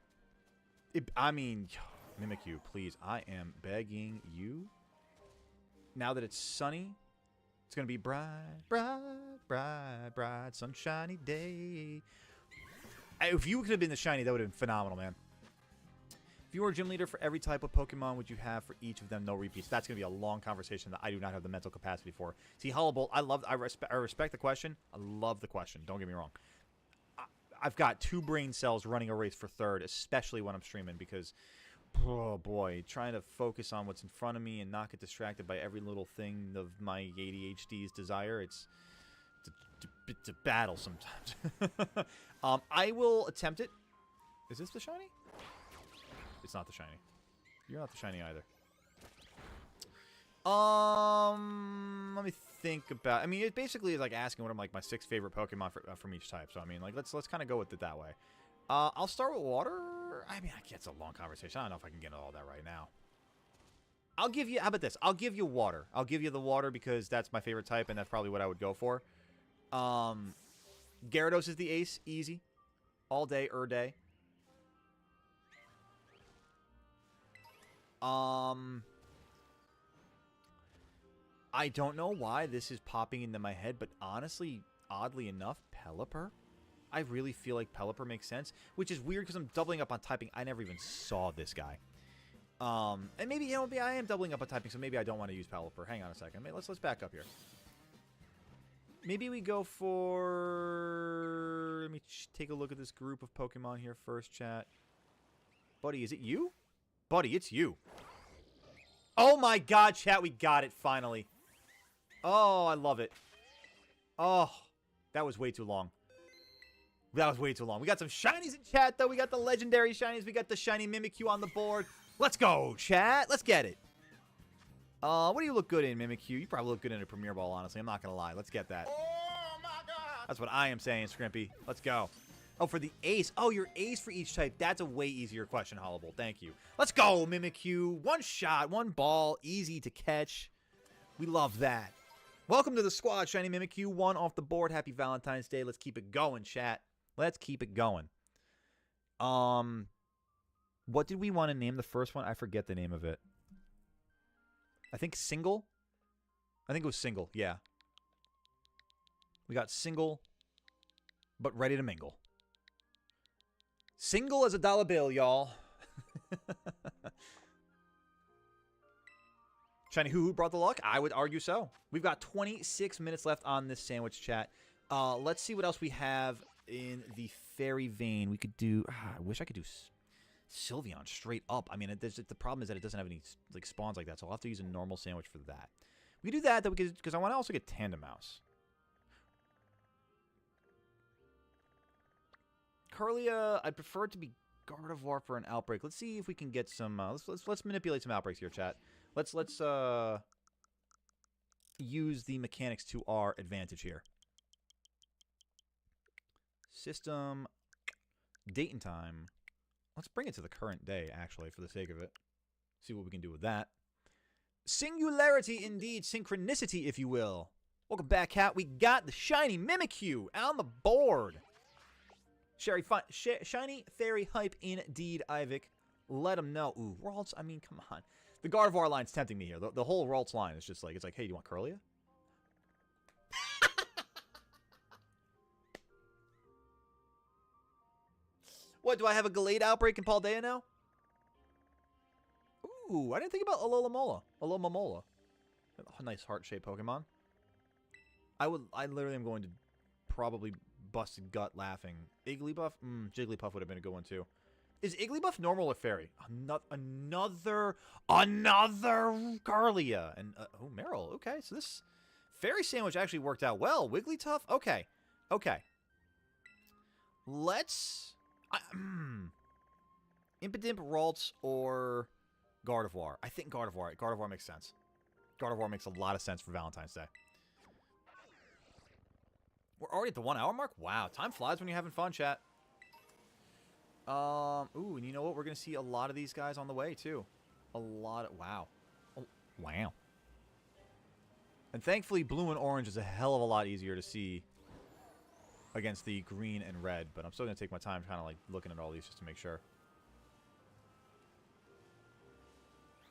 I mean, Mimikyu, please. I am begging you. Now that it's sunny, it's gonna be bright, sunshiny day. If you could have been the shiny, that would have been phenomenal, man. If you were a gym leader for every type of Pokemon, would you have for each of them no repeats? That's going to be a long conversation that I do not have the mental capacity for. See, Hullable, I respect the question. I love the question. Don't get me wrong. I've got 2 brain cells running a race for third, especially when I'm streaming, because, oh boy, trying to focus on what's in front of me and not get distracted by every little thing of my ADHD's desire, it's a battle sometimes. I will attempt it. Is this the shiny? It's not the shiny. You're not the shiny either. Let me think about. I mean, it basically is like asking what are like my 6 favorite Pokemon from each type. So I mean, like let's kind of go with it that way. I'll start with water. I mean, it's a long conversation. I don't know if I can get into all that right now. I'll give you. How about this? I'll give you water. I'll give you the water because that's my favorite type, and that's probably what I would go for. Gyarados is the ace. Easy. All day, day. I don't know why this is popping into my head, but honestly, oddly enough, Pelipper. I really feel like Pelipper makes sense, which is weird because I'm doubling up on typing. I never even saw this guy. And maybe, you know, maybe I am doubling up on typing, so maybe I don't want to use Pelipper. Hang on a second. Let's back up here. Maybe we go for... Let me take a look at this group of Pokemon here first, chat. Buddy, is it you? Buddy, it's you. Oh my god, chat, we got it finally. Oh, I love it. Oh, that was way too long. That was way too long. We got some shinies in chat, though. We got the legendary shinies. We got the shiny Mimikyu on the board. Let's go, chat. Let's get it. What do you look good in, Mimikyu? You probably look good in a Premier Ball, honestly. I'm not going to lie. Let's get that. Oh, my God. That's what I am saying, Scrimpy. Let's go. Oh, for the ace. Oh, your ace for each type. That's a way easier question, Hullable. Thank you. Let's go, Mimikyu. One shot, one ball. Easy to catch. We love that. Welcome to the squad, shiny Mimikyu. 1 off the board. Happy Valentine's Day. Let's keep it going, chat. Let's keep it going. What did we want to name the first one? I forget the name of it. I think Single? I think it was Single, yeah. We got Single, but ready to mingle. Single as a dollar bill, y'all. Shiny Who brought the luck? I would argue so. We've got 26 minutes left on this sandwich chat. Let's see what else we have in the fairy vein. We could do... I wish I could do Sylveon straight up. I mean, the problem is that it doesn't have any like spawns like that, so I'll have to use a normal sandwich for that. We can do that, though, because I want to also get Tandemaus. Kirlia, I'd prefer it to be Gardevoir for an outbreak. Let's see if we can get some. Let's manipulate some outbreaks here, chat. Let's use the mechanics to our advantage here. System, date and time. Let's bring it to the current day, actually, for the sake of it. See what we can do with that. Singularity, indeed. Synchronicity, if you will. Welcome back, Cat. We got the shiny Mimikyu on the board. Shiny fairy hype, indeed, Ivik. Let them know. Ooh, Ralts, I mean, come on. The Gardevoir line's tempting me here. The whole Ralts line is just like, it's like, hey, do you want Kirlia? What, do I have a Gallade outbreak in Paldea now? Ooh, I didn't think about Alomomola. Alomomola. A nice heart-shaped Pokemon. I literally am going to probably bust a gut laughing. Igglybuff? Jigglypuff would have been a good one, too. Is Igglybuff normal or fairy? Another Garlia. And, oh, Marill. Okay, so this fairy sandwich actually worked out well. Wigglytuff? Okay. Okay. Let's... Impidimp, Ralts, or Gardevoir. I think Gardevoir. Gardevoir makes sense. Gardevoir makes a lot of sense for Valentine's Day. We're already at the 1 hour mark? Wow, time flies when you're having fun, chat. Ooh, and you know what? We're going to see a lot of these guys on the way, too. A lot of... Wow. Oh, wow. And thankfully, blue and orange is a hell of a lot easier to see against the green and red, but I'm still going to take my time kind of like looking at all these just to make sure.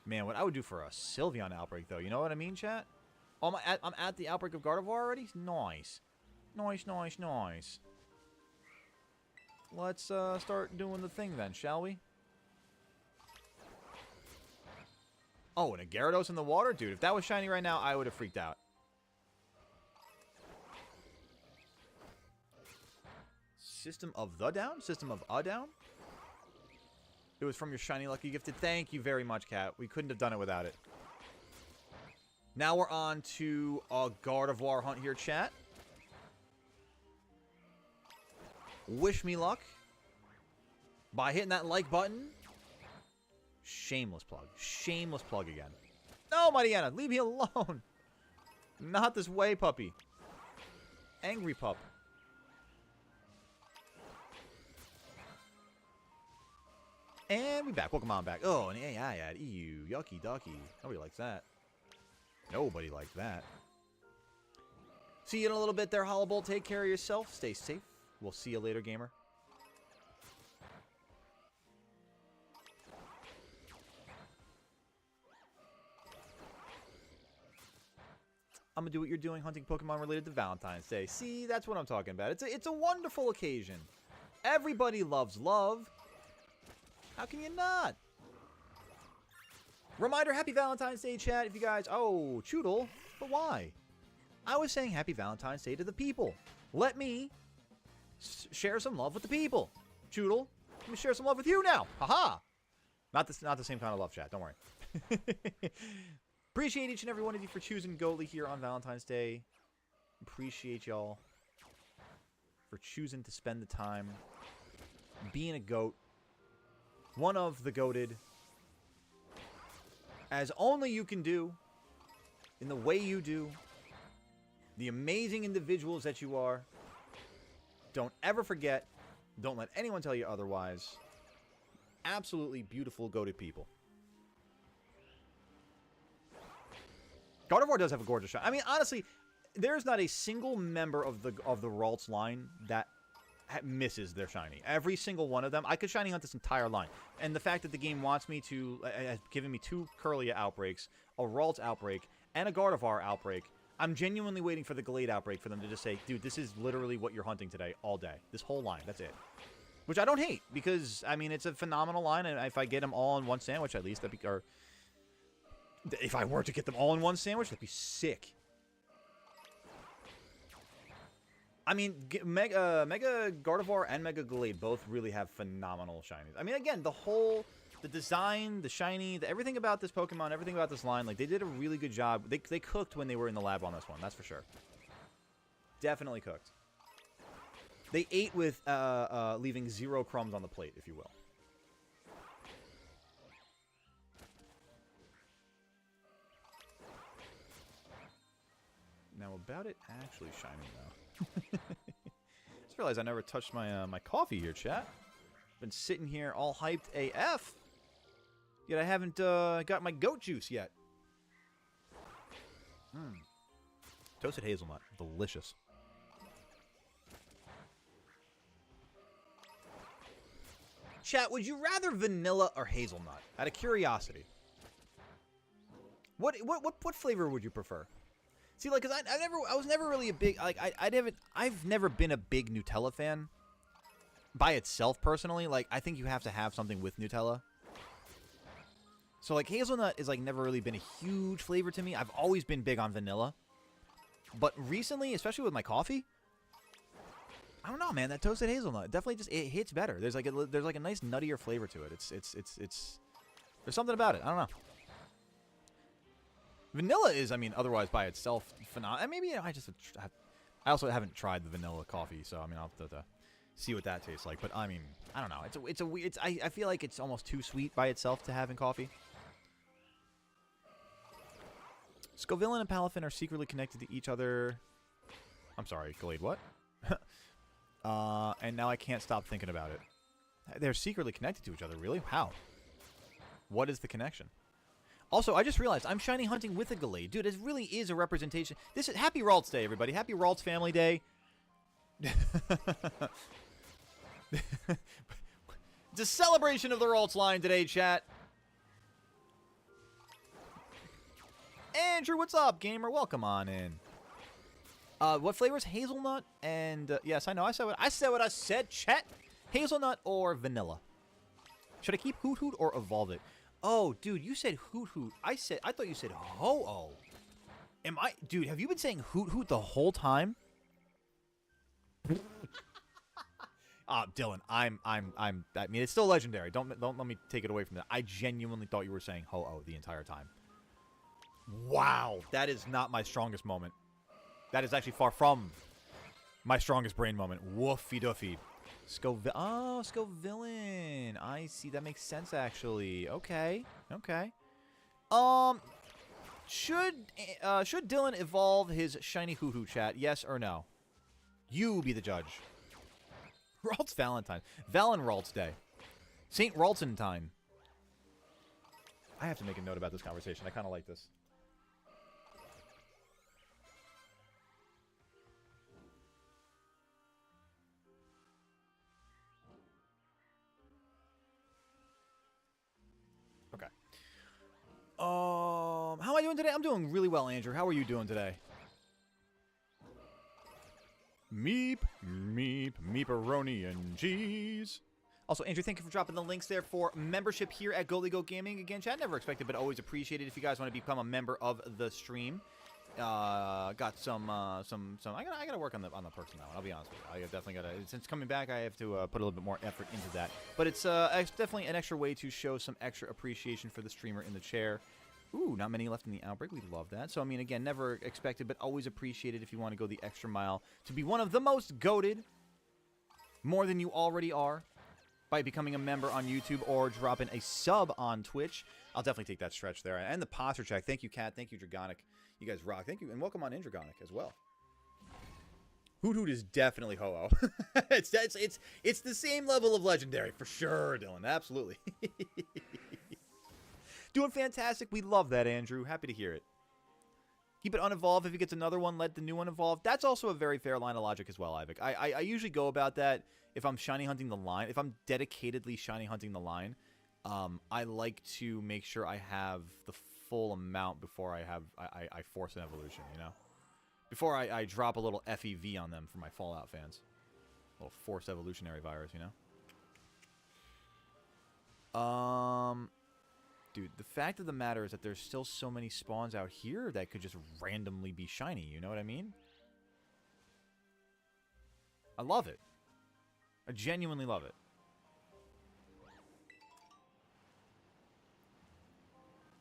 Man, what I would do for a Sylveon outbreak, though, you know what I mean, chat? Oh, I'm at the outbreak of Gardevoir already? Nice. Nice, nice, nice. Let's start doing the thing then, shall we? Oh, and a Gyarados in the water? Dude, if that was shiny right now, I would have freaked out. System of the Down? System of a Down? It was from your shiny lucky gifted. Thank you very much, Cat. We couldn't have done it without it. Now we're on to a Gardevoir hunt here, chat. Wish me luck by hitting that like button. Shameless plug. Shameless plug again. No, Mariana, leave me alone. Not this way, puppy. Angry pup. And we back. Welcome on back. Oh, an AI ad. Ew. Yucky ducky. Nobody likes that. Nobody likes that. See you in a little bit there, Hollowbolt. Take care of yourself. Stay safe. We'll see you later, gamer. I'm gonna do what you're doing, hunting Pokemon related to Valentine's Day. See, that's what I'm talking about. It's a wonderful occasion. Everybody loves love. How can you not? Reminder, happy Valentine's Day, chat, if you guys... Oh, Choodle. But why? I was saying happy Valentine's Day to the people. Let me share some love with the people. Choodle, let me share some love with you now. Haha. Not the same kind of love, chat. Don't worry. Appreciate each and every one of you for choosing Goatly here on Valentine's Day. Appreciate y'all for choosing to spend the time being a goat. One of the goated. As only you can do. In the way you do. The amazing individuals that you are. Don't ever forget. Don't let anyone tell you otherwise. Absolutely beautiful goated people. Gardevoir does have a gorgeous shot. I mean, honestly, there's not a single member of the Ralts line that misses their shiny. Every single one of them. I could shiny hunt this entire line. And the fact that the game wants me to, has given me 2 Kirlia outbreaks, a Ralts outbreak, and a Gardevoir outbreak. I'm genuinely waiting for the Gallade outbreak for them to just say, dude, this is literally what you're hunting today, all day. This whole line, that's it. Which I don't hate, because, I mean, it's a phenomenal line, and if I get them all in one sandwich, at least, that'd be, or if I were to get them all in one sandwich, that'd be sick. I mean, Mega Gardevoir and Mega Gallade both really have phenomenal shinies. I mean, again, the design, the shiny, everything about this Pokemon, everything about this line, like, they did a really good job. They cooked when they were in the lab on this one, that's for sure. Definitely cooked. They ate with leaving 0 crumbs on the plate, if you will. Now about it actually shining though. Just realized I never touched my my coffee here, chat. Been sitting here all hyped AF. Yet I haven't got my goat juice yet. Toasted hazelnut, delicious. Chat, would you rather vanilla or hazelnut? Out of curiosity. What flavor would you prefer? See, like, cause I was never really a big, like, I've never been a big Nutella fan. By itself, personally, like, I think you have to have something with Nutella. So, like, hazelnut is, like, never really been a huge flavor to me. I've always been big on vanilla. But recently, especially with my coffee, I don't know, man. That toasted hazelnut definitely just it hits better. There's like a nice nuttier flavor to it. It's there's something about it. I don't know. Vanilla is, I mean, otherwise by itself phenomenal. Maybe I also haven't tried the vanilla coffee, so I mean I'll have to see what that tastes like. But I mean, I don't know. I feel like it's almost too sweet by itself to have in coffee. Scovillain and Palafin are secretly connected to each other. I'm sorry, Glade, what? And now I can't stop thinking about it. They're secretly connected to each other, really? How? What is the connection? Also, I just realized I'm shiny hunting with a Glade. Dude, it really is a representation. This is Happy Ralts Day, everybody. Happy Ralts Family Day. It's a celebration of the Ralts line today, chat. Andrew, what's up, gamer? Welcome on in. What flavors? Hazelnut and yes, I know. I said what I said. Chat. Hazelnut or vanilla? Should I keep Hoot Hoot or evolve it? Oh, dude, you said Hoot Hoot. I thought you said Ho-Oh. Dude? Have you been saying Hoot Hoot the whole time? Dylan, I mean, it's still legendary. Don't let me take it away from that. I genuinely thought you were saying Ho-Oh the entire time. Wow, that is not my strongest moment. That is actually far from my strongest brain moment. Woofy doofy. Scovillain. I see. That makes sense, actually. Okay. Okay. Should Dylan evolve his shiny Hoot Hoot, chat? Yes or no? You be the judge. Ralts Valentine. Valen Ralts Day. St. Raltentine. I have to make a note about this conversation. I kind of like this. Okay. How am I doing today? I'm doing really well, Andrew. How are you doing today? Meep, meep, meeparoni and cheese. Also, Andrew, thank you for dropping the links there for membership here at Goalie Goat Gaming. Again, chat, never expected, but always appreciated if you guys want to become a member of the stream. Got some. I gotta work on the perks now. I'll be honest with you. I definitely gotta. Since coming back, I have to put a little bit more effort into that. But it's definitely an extra way to show some extra appreciation for the streamer in the chair. Ooh, not many left in the outbreak. We love that. So I mean, again, never expected, but always appreciated if you want to go the extra mile to be one of the most goated, more than you already are, by becoming a member on YouTube or dropping a sub on Twitch. I'll definitely take that stretch there. And the posture check. Thank you, Kat. Thank you, Dragonic. You guys rock. Thank you. And welcome on in, Dragonic, as well. Hoot Hoot is definitely Ho-Oh. it's the same level of legendary, for sure, Dylan. Absolutely. Doing fantastic. We love that, Andrew. Happy to hear it. Keep it unevolved. If he gets another one, let the new one evolve. That's also a very fair line of logic as well, Ivik. I usually go about that if I'm shiny hunting the line. If I'm dedicatedly shiny hunting the line, I like to make sure I have the full amount before I force an evolution, you know? Before I drop a little FEV on them for my Fallout fans. A little forced evolutionary virus, you know? Dude, the fact of the matter is that there's still so many spawns out here that could just randomly be shiny, you know what I mean? I love it. I genuinely love it.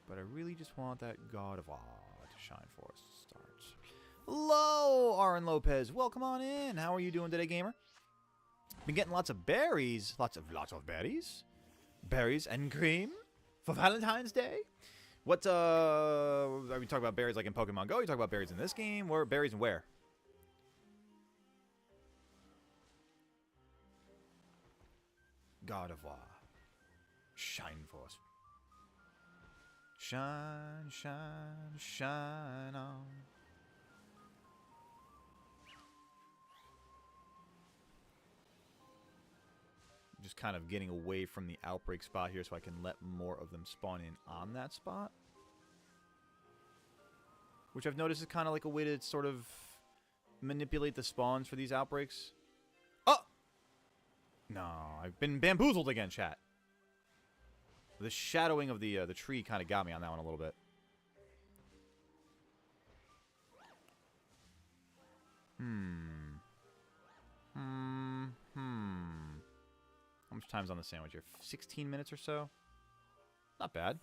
But I really just want that God of Awe to shine for us to start. Hello, Aaron Lopez. Welcome on in. How are you doing today, gamer? Been getting lots of berries. Lots of berries. Berries and cream for Valentine's Day. What, are we talking about berries like in Pokemon Go? Are you talking about berries in this game? Where berries and where? Gardevoir. Shine Force. Shine, shine, shine on. Just kind of getting away from the outbreak spot here so I can let more of them spawn in on that spot. Which I've noticed is kind of like a way to sort of manipulate the spawns for these outbreaks. Oh! No, I've been bamboozled again, chat. The shadowing of the tree kind of got me on that one a little bit. How much time's on the sandwich here? 16 minutes or so? Not bad.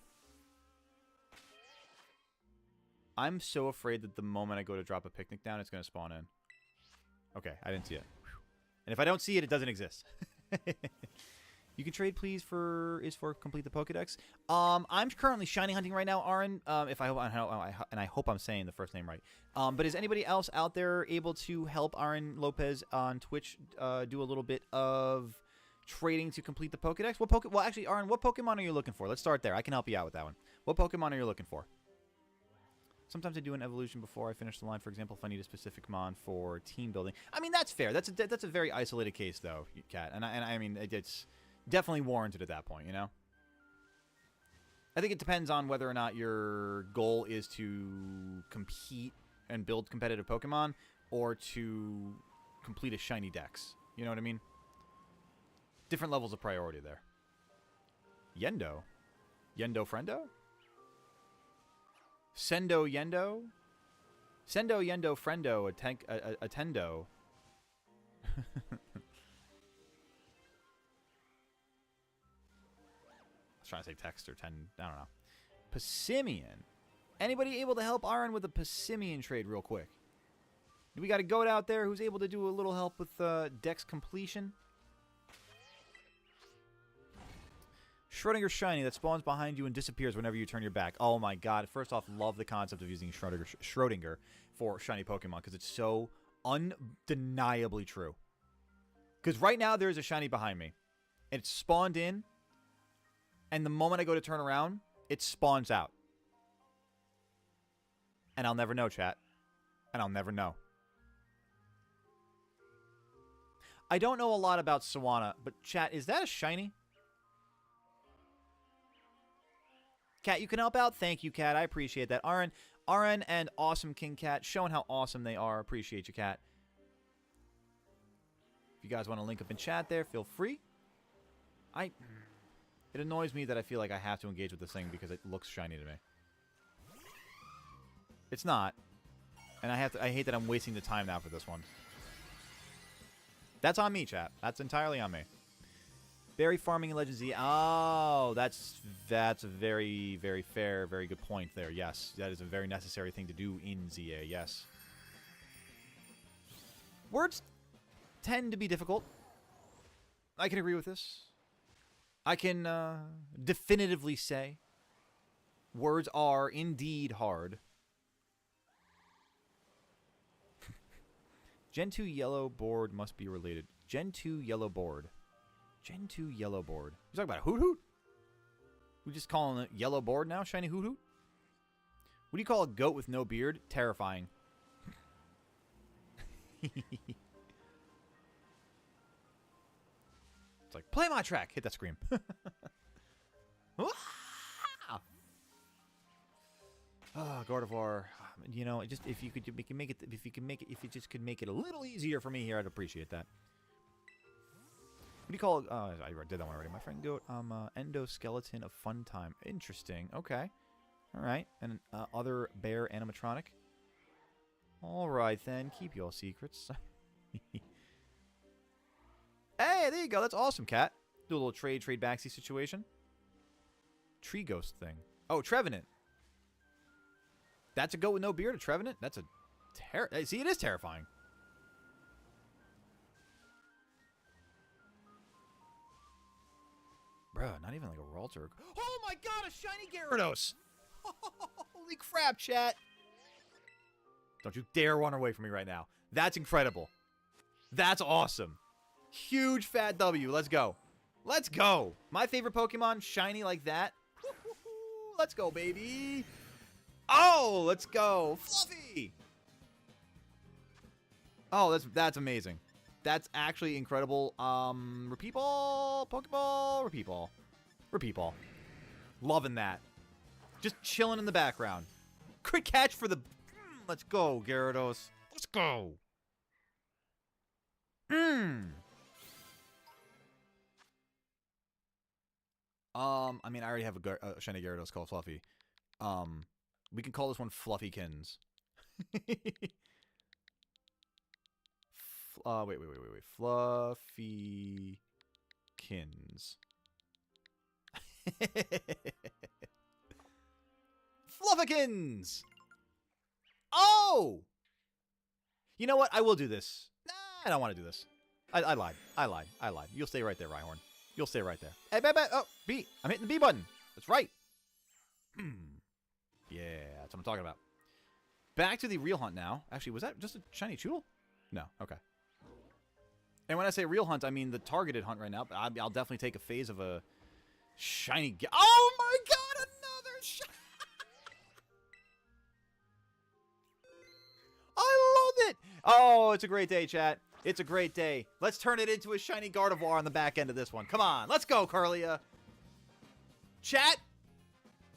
I'm so afraid that the moment I go to drop a picnic down, it's going to spawn in. Okay, I didn't see it. And if I don't see it, it doesn't exist. You can trade, please, for complete the Pokedex. I'm currently shiny hunting right now, Aaron. And I hope I'm saying the first name right. But is anybody else out there able to help Aaron Lopez on Twitch do a little bit of trading to complete the Pokedex? Well, actually, Aaron, what Pokemon are you looking for? Let's start there. I can help you out with that one. What Pokemon are you looking for? Sometimes I do an evolution before I finish the line. For example, if I need a specific mon for team building. I mean, that's fair. That's a very isolated case, though, Kat. And I mean, it's definitely warranted at that point, you know? I think it depends on whether or not your goal is to compete and build competitive Pokemon or to complete a shiny dex. You know what I mean? Different levels of priority there. Yendo. Yendo Friendo? Sendo Yendo? Sendo Yendo Friendo Attendo. I was trying to say text or 10. I don't know. Passimian. Anybody able to help Aaron with a Passimian trade real quick? Do we got a goat out there who's able to do a little help with dex completion? Schrodinger Shiny that spawns behind you and disappears whenever you turn your back. Oh my god. First off, love the concept of using Schrodinger for shiny Pokemon because it's so undeniably true. Because right now there is a shiny behind me. And it's spawned in. And the moment I go to turn around, it spawns out. And I'll never know, chat. And I'll never know. I don't know a lot about Sawana, but chat, is that a shiny? Cat, you can help out? Thank you, Cat. I appreciate that. Aaron and Awesome King Cat showing how awesome they are. Appreciate you, Cat. If you guys want to link up in chat there, feel free. It annoys me that I feel like I have to engage with this thing because it looks shiny to me. It's not. And I hate that I'm wasting the time now for this one. That's on me, chat. That's entirely on me. Berry farming in Legend Z. Oh, that's a very, very fair, very good point there. Yes, that is a very necessary thing to do in ZA. Yes. Words tend to be difficult. I can agree with this. I can definitively say words are indeed hard. Gen 2 yellow board must be related. Gen 2 yellow board. Gen 2 yellow board. You talking about a Hoot Hoot? We just calling it yellow board now? Shiny Hoot Hoot? What do you call a goat with no beard? Terrifying. It's like, play my track. Hit that scream. Gardevoir. You know, just if you could make it, if you just could make it a little easier for me here, I'd appreciate that. What do you call it? I did that one already. My friend Goat. Endoskeleton of Fun Time. Interesting. Okay. All right. And other bear animatronic. All right, then. Keep your secrets. Hey, there you go. That's awesome, Cat. Do a little trade backsy situation. Tree ghost thing. Oh, Trevenant. That's a goat with no beard, a Trevenant? That's a see, it is terrifying. Bruh, not even like a Ralter. Oh my god, a shiny Gyarados! Holy crap, chat! Don't you dare run away from me right now. That's incredible. That's awesome. Huge fat W. Let's go. Let's go. My favorite Pokemon, shiny like that. Let's go, baby. Oh, let's go. Fluffy. Oh, that's amazing. That's actually incredible. Repeat ball, Pokeball, repeat ball. Repeat ball. Loving that. Just chilling in the background. Quick catch for the... Let's go, Gyarados. Let's go. I mean, I already have a shiny Gyarados called Fluffy. We can call this one Fluffykins. Wait. Fluffykins. Fluffykins! Oh! You know what? I will do this. Nah, I don't want to do this. I lied. I lied. You'll stay right there, Rhyhorn. You'll stay right there. Hey, oh, B. I'm hitting the B button. That's right. Yeah, that's what I'm talking about. Back to the real hunt now. Actually, was that just a shiny Choodle? No. Okay. And when I say real hunt, I mean the targeted hunt right now. But I'll definitely take a phase of a shiny... Oh my god, another shiny... I love it! Oh, it's a great day, chat. It's a great day. Let's turn it into a shiny Gardevoir on the back end of this one. Come on, let's go, Curlia. Chat,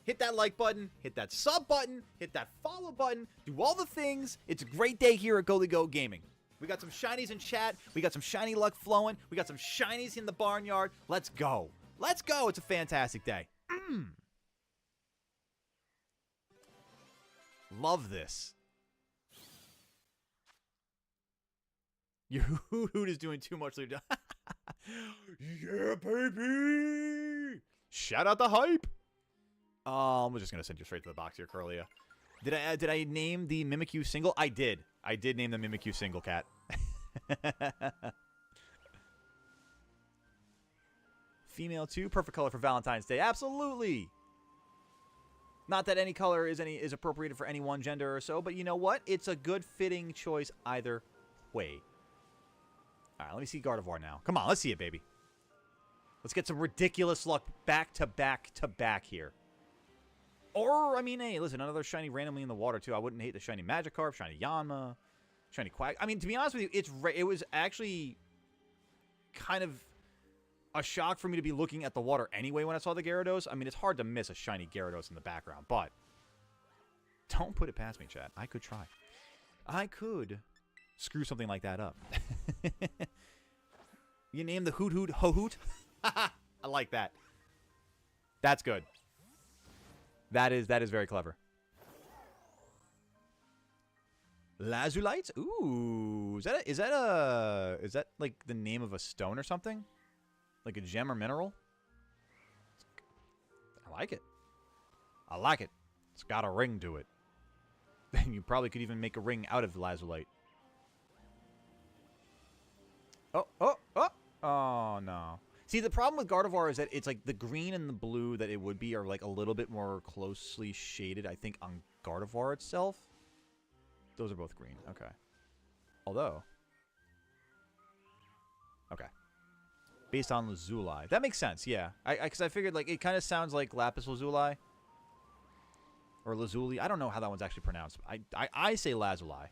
hit that like button, hit that sub button, hit that follow button, do all the things. It's a great day here at Go Gaming. We got some shinies in chat. We got some shiny luck flowing. We got some shinies in the barnyard. Let's go. Let's go. It's a fantastic day. Love this. Your hoot is doing too much. Yeah, baby. Shout out the hype. I'm just gonna send you straight to the box here, Curlia. Did I name the Mimikyu single? I did. I did name the Mimikyu single, cat. Female too, perfect color for Valentine's Day. Absolutely. Not that any color is appropriated for any one gender or so, but you know what? It's a good fitting choice either way. All right, let me see Gardevoir now. Come on, let's see it, baby. Let's get some ridiculous luck back to back to back here. Or, I mean, hey, listen, another shiny randomly in the water, too. I wouldn't hate the shiny Magikarp, shiny Yanma, shiny Quack. I mean, to be honest with you, it was actually kind of a shock for me to be looking at the water anyway when I saw the Gyarados. I mean, it's hard to miss a shiny Gyarados in the background, but don't put it past me, chat. I could try. I could screw something like that up. You name the Hoot Hoot Ho Hoot? I like that. That's good. That is very clever. Lazulite? Ooh, is that like the name of a stone or something? Like a gem or mineral? I like it. I like it. It's got a ring to it. And you probably could even make a ring out of Lazulite. Oh, no. See, the problem with Gardevoir is that it's like the green and the blue that it would be are like a little bit more closely shaded, I think, on Gardevoir itself. Those are both green. Okay. Although. Okay. Based on Lazuli. That makes sense, yeah. Because I figured, like, it kind of sounds like Lapis Lazuli. Or Lazuli. I don't know how that one's actually pronounced. I say Lazuli.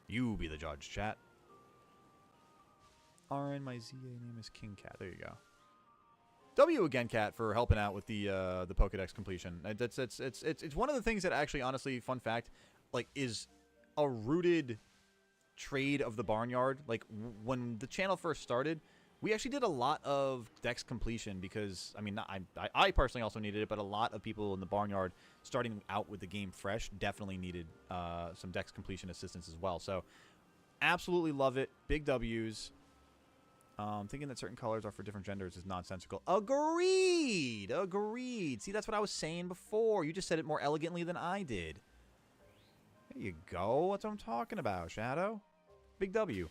You be the judge, chat. RN, my ZA name is King Cat. There you go. W again, Cat, for helping out with the Pokédex completion. It's one of the things that actually, honestly, fun fact, like, is a rooted trade of the Barnyard. Like, when the channel first started, we actually did a lot of Dex completion because, I mean, I personally also needed it, but a lot of people in the Barnyard starting out with the game fresh definitely needed some Dex completion assistance as well. So, absolutely love it. Big W's. Thinking that certain colors are for different genders is nonsensical. Agreed! Agreed. See, that's what I was saying before. You just said it more elegantly than I did. There you go. That's what I'm talking about, Shadow. Big W.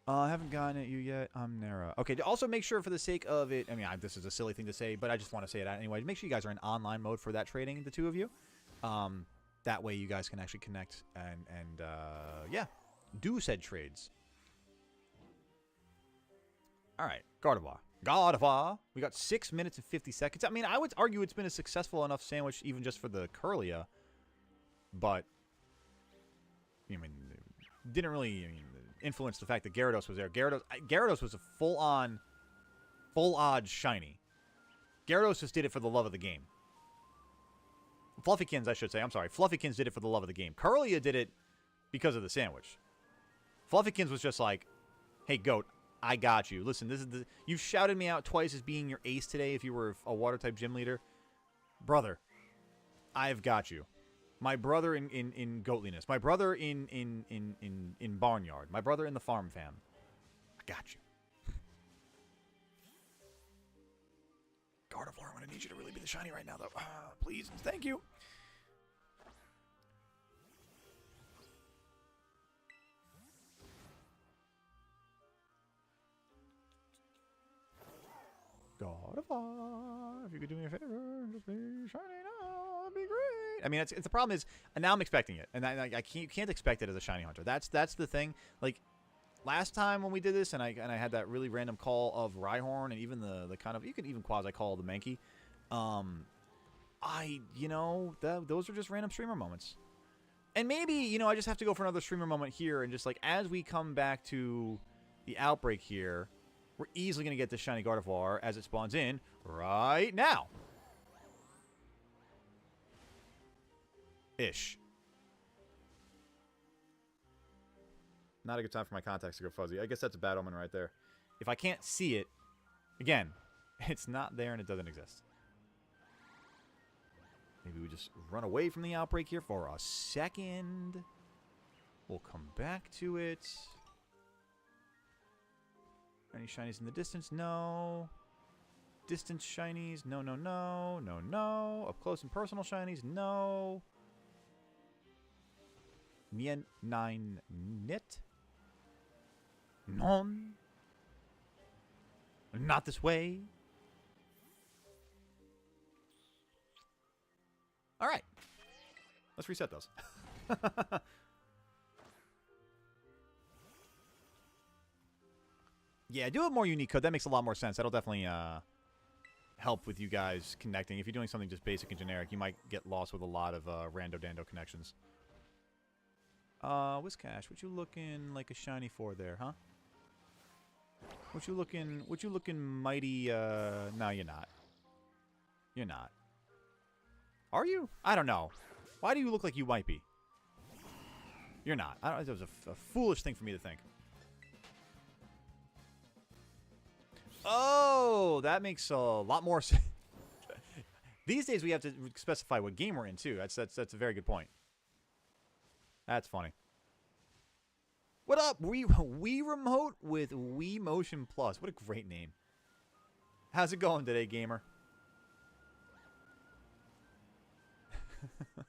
I haven't gotten it you yet. I'm Nara. Okay, also make sure for the sake of it, I mean, this is a silly thing to say, but I just want to say it anyway. Make sure you guys are in online mode for that trading, the two of you. That way you guys can actually connect and yeah, do said trades. All right, Gardevoir. Gardevoir. We got 6 minutes and 50 seconds. I mean, I would argue it's been a successful enough sandwich even just for the Curlia, but I mean, didn't really influence the fact that Gyarados was there. Gyarados was a full-on, full odds shiny. Gyarados just did it for the love of the game. Fluffykins, I should say. I'm sorry. Fluffykins did it for the love of the game. Curlia did it because of the sandwich. Fluffykins was just like, hey, Goat, I got you. Listen, this is the... You've shouted me out twice as being your ace today if you were a water-type gym leader. Brother, I've got you. My brother in goatliness. My brother in barnyard. My brother in the farm fam. I got you. Gardevoir, I'm going to need you to really be the shiny right now, though. Please. Thank you. Gardevoir, if you could do me a favor, just be shiny now, that'd be great. I mean, it's the problem is, and now I'm expecting it, and I can't expect it as a shiny hunter. That's the thing. Like last time when we did this, and I had that really random call of Rhyhorn, and even the kind of, you could even quasi call the Mankey. Those are just random streamer moments, and maybe I just have to go for another streamer moment here, and just like as we come back to the outbreak here. We're easily going to get this shiny Gardevoir as it spawns in right now. Ish. Not a good time for my contacts to go fuzzy. I guess that's a bad omen right there. If I can't see it, again, it's not there and it doesn't exist. Maybe we just run away from the outbreak here for a second. We'll come back to it. Any shinies in the distance? No. Distance shinies? No, no, no. No, no. Up close and personal shinies? No. Nien 9 knit? Non. Not this way. All right. Let's reset those. Yeah, do a more unique code. That makes a lot more sense. That'll definitely help with you guys connecting. If you're doing something just basic and generic, you might get lost with a lot of rando-dando connections. Whiscash, what you looking like a shiny for there, huh? What you looking mighty, no, you're not. You're not. Are you? I don't know. Why do you look like you might be? You're not. That was a foolish thing for me to think. Oh, that makes a lot more sense. These days we have to specify what game we're in too. That's a very good point. That's funny. What up? Wii Remote with Wii Motion Plus. What a great name. How's it going today, gamer? Oh,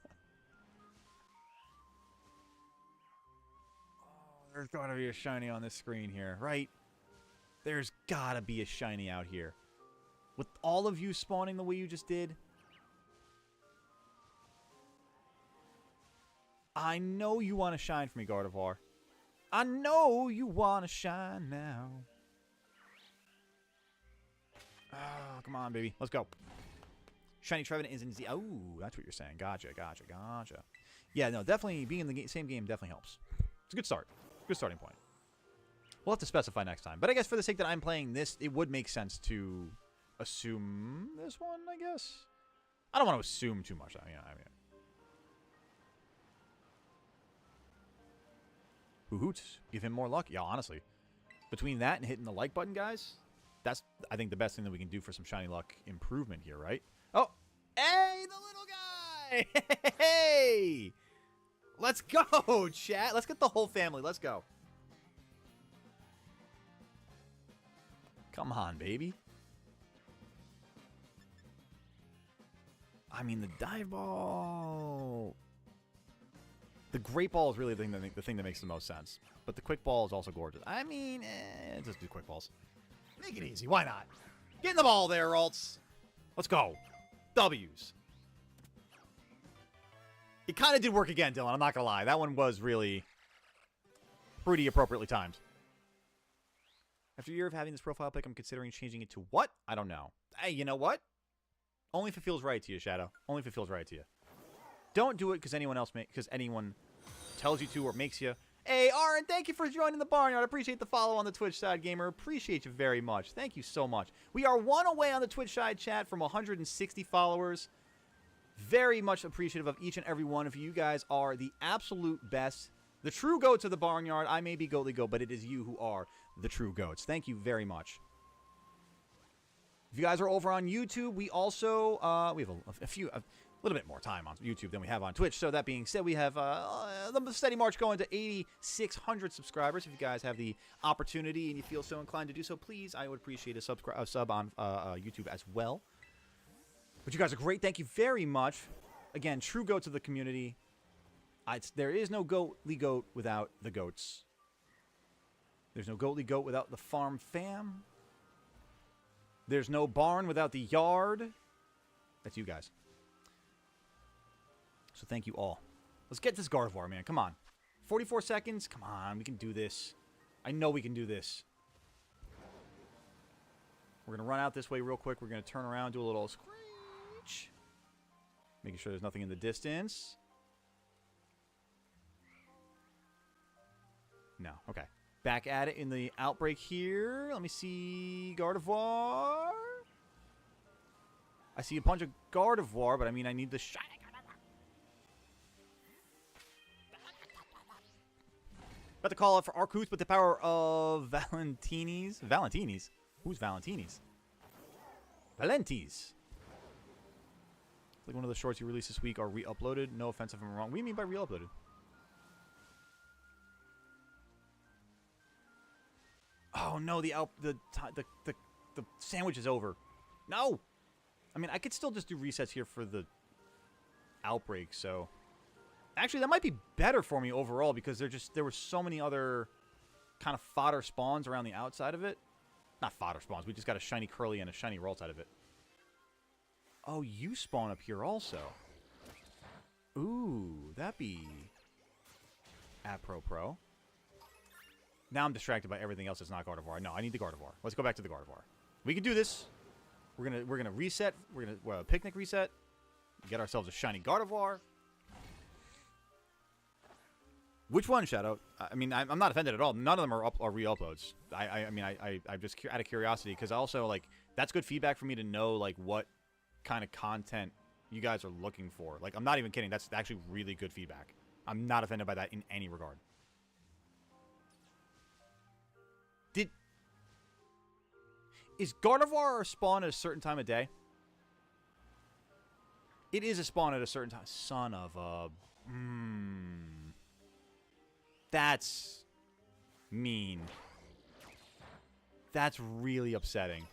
there's gotta be a shiny on this screen here, right? There's gotta be a shiny out here. With all of you spawning the way you just did. I know you want to shine for me, Gardevoir. I know you want to shine now. Oh, come on, baby. Let's go. Shiny Trevenant is in Z. Oh, that's what you're saying. Gotcha, gotcha, gotcha. Yeah, no, definitely being in the same game definitely helps. It's a good start. Good starting point. We'll have to specify next time. But I guess for the sake that I'm playing this, it would make sense to assume this one, I guess. I don't want to assume too much. I mean. Hoots, give him more luck. Yeah, honestly. Between that and hitting the like button, guys, that's, I think, the best thing that we can do for some shiny luck improvement here, right? Oh, hey, the little guy! Hey! Let's go, chat. Let's get the whole family. Let's go. Come on, baby. I mean, the dive ball. The Great Ball is really the thing that makes the most sense. But the Quick Ball is also gorgeous. I mean, just do Quick Balls. Make it easy. Why not? Get in the ball there, Alts. Let's go. W's. It kind of did work again, Dylan. I'm not going to lie. That one was really pretty appropriately timed. After a year of having this profile pic, I'm considering changing it to what? I don't know. Hey, you know what? Only if it feels right to you, Shadow. Only if it feels right to you. Don't do it because anyone tells you to or makes you. Hey, Aaron, thank you for joining the Barnyard. I appreciate the follow on the Twitch side, gamer. Appreciate you very much. Thank you so much. We are one away on the Twitch side chat from 160 followers. Very much appreciative of each and every one of you. You guys are the absolute best. The true goats of the Barnyard. I may be Goatly Goat, but it is you who are the true goats. Thank you very much. If you guys are over on YouTube, we also we have a little bit more time on YouTube than we have on Twitch. So that being said, we have the steady march going to 8,600 subscribers. If you guys have the opportunity and you feel so inclined to do so, please, I would appreciate a sub on YouTube as well. But you guys are great. Thank you very much. Again, true goats of the community. There is no Goatly Goat without the goats. There's no Goatly Goat without the farm fam. There's no barn without the yard. That's you guys. So thank you all. Let's get this Gardevoir, man. Come on. 44 seconds. Come on. We can do this. I know we can do this. We're going to run out this way real quick. We're going to turn around, do a little screech. Making sure there's nothing in the distance. No. Okay. Back at it in the outbreak here. Let me see. Gardevoir. I see a bunch of Gardevoir, but I mean, I need the shiny Gardevoir. About to call out for Arcus with the power of Valentines. Valentines? Who's Valentines? Valentes. Like one of the shorts you released this week are re-uploaded. No offense if I'm wrong. What do you mean by re-uploaded? Oh no, the sandwich is over. No! I mean, I could still just do resets here for the outbreak, so... Actually, that might be better for me overall, because there were so many other kind of fodder spawns around the outside of it. Not fodder spawns, we just got a shiny Curly and a shiny Ralts out of it. Oh, you spawn up here also. Ooh, that'd be... Pro. Now I'm distracted by everything else that's not Gardevoir. No, I need the Gardevoir. Let's go back to the Gardevoir. We can do this. We're gonna reset. We're gonna picnic reset. Get ourselves a shiny Gardevoir. Which one, Shadow? I mean, I'm not offended at all. None of them are re-uploads. I mean, I'm just out of curiosity, because also, like, that's good feedback for me to know, like, what kind of content you guys are looking for. Like, I'm not even kidding. That's actually really good feedback. I'm not offended by that in any regard. Is Gardevoir a spawn at a certain time of day? It is a spawn at a certain time. Son of a... That's mean. That's really upsetting.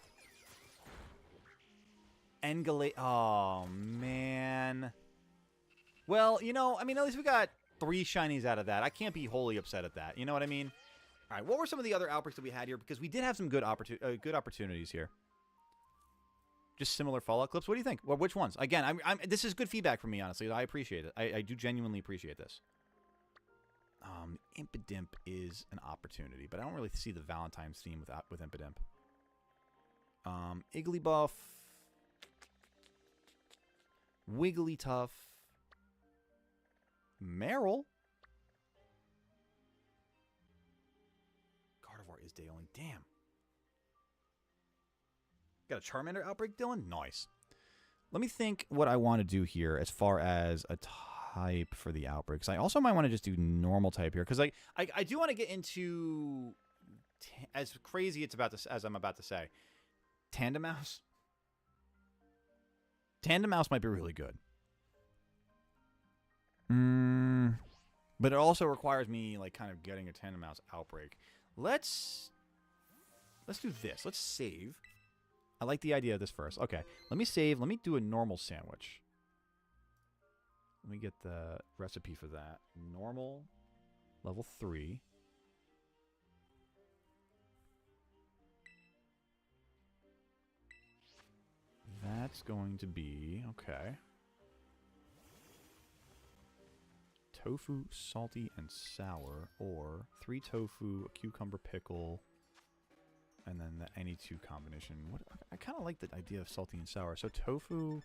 Engala... Oh, man. Well, you know, I mean, at least we got 3 shinies out of that. I can't be wholly upset at that. You know what I mean? All right, what were some of the other outbreaks that we had here? Because we did have some good opportunities here. Just similar Fallout clips. What do you think? Well, which ones? Again, this is good feedback for me, honestly. I appreciate it. I do genuinely appreciate this. Impidimp is an opportunity, but I don't really see the Valentine's theme with Impidimp. Igglybuff. Wigglytuff. Marill. Is day only. Damn. Got a Charmander outbreak, Dylan? Nice. Let me think what I want to do here as far as a type for the outbreaks. I also might want to just do normal type here, because I do want to get into as crazy as I'm about to say. Tandemaus. Tandemaus might be really good. But it also requires me like kind of getting a Tandemaus outbreak. Let's do this. Let's save. I like the idea of this first. Okay, let me save. Let me do a normal sandwich. Let me get the recipe for that. Normal, level 3. That's going to be, okay. Tofu, salty, and sour, or 3 tofu, a cucumber pickle, and then the any 2 combination. What I kind of like the idea of salty and sour. So tofu,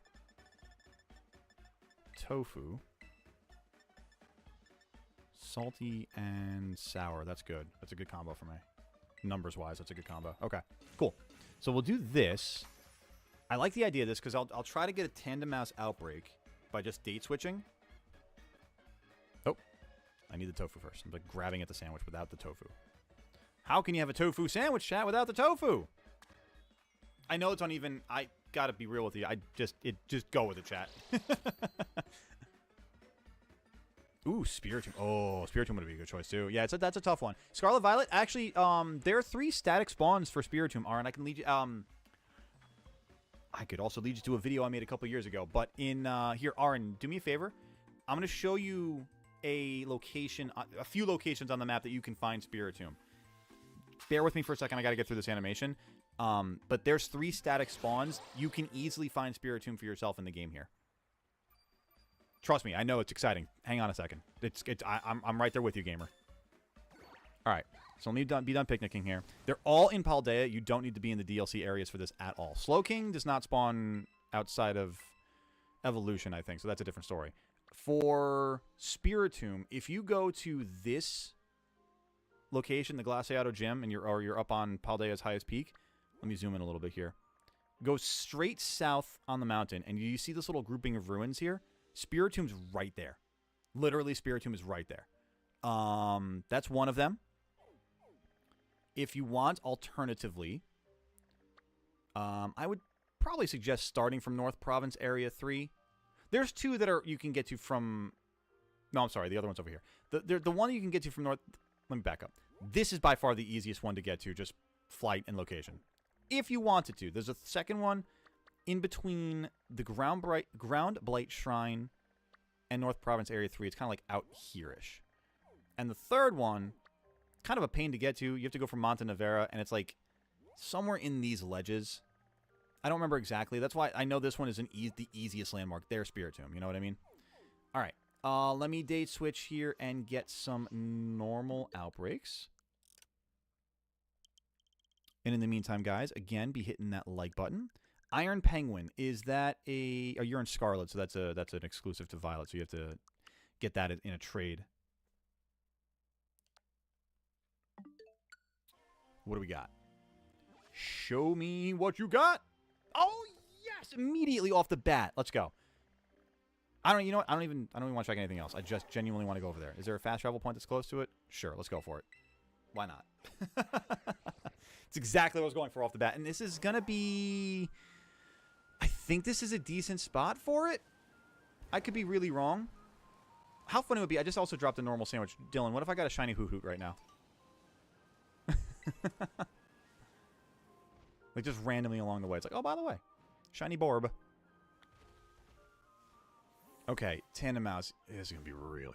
salty, and sour. That's good. That's a good combo for me. Numbers-wise, that's a good combo. Okay, cool. So we'll do this. I like the idea of this because I'll try to get a Tandemaus outbreak by just date switching. Oh, I need the tofu first. I'm like grabbing at the sandwich without the tofu. How can you have a tofu sandwich, chat, without the tofu? I know it's uneven. I gotta be real with you. Just go with it, chat. Ooh, Spiritomb. Oh, Spiritomb would be a good choice too. Yeah, that's a tough one. Scarlet Violet. Actually, there are 3 static spawns for Spiritomb. Aaron, I can lead you. I could also lead you to a video I made a couple years ago. But in here, Aaron, do me a favor. I'm gonna show you a location, a few locations on the map that you can find Spiritomb. Bear with me for a second. I gotta get through this animation. But there's 3 static spawns. You can easily find Spiritomb for yourself in the game here. Trust me, I know it's exciting. Hang on a second. I'm right there with you, gamer. All right, so let me be done picnicking here. They're all in Paldea. You don't need to be in the DLC areas for this at all. Slowking does not spawn outside of Evolution, I think, so that's a different story. For Spiritomb, if you go to this location, the Glaciato Gym, and you're up on Paldea's highest peak. Let me zoom in a little bit here. Go straight south on the mountain, and you see this little grouping of ruins here? Spiritomb's right there. Literally, Spiritomb is right there. That's one of them. If you want, alternatively, I would probably suggest starting from North Province Area 3. There's 2 that you can get to from... No, I'm sorry. The other one's over here. The one you can get to from North... Let me back up. This is by far the easiest one to get to, just flight and location. If you wanted to. There's a second one in between the Ground Blight Shrine and North Province Area 3. It's kind of like out here-ish. And the third one, kind of a pain to get to. You have to go from Monte Nevera, and it's like somewhere in these ledges. I don't remember exactly. That's why I know this one is the easiest landmark. There's Spiritomb. You know what I mean? All right. Let me date switch here and get some normal outbreaks. And in the meantime, guys, again, be hitting that like button. Iron Penguin, is that a... Oh, you're in Scarlet, so that's an exclusive to Violet, so you have to get that in a trade. What do we got? Show me what you got. Oh, yes! Immediately off the bat. Let's go. You know what? I don't even want to check anything else. I just genuinely want to go over there. Is there a fast travel point that's close to it? Sure, let's go for it. Why not? It's exactly what I was going for off the bat. And this is going to be... I think this is a decent spot for it. I could be really wrong. How funny it would be... I just also dropped a normal sandwich. Dylan, what if I got a shiny Hoot right now? Like, just randomly along the way. It's like, oh, by the way. Shiny Borb. Okay, Tandemaus is going to be really annoying.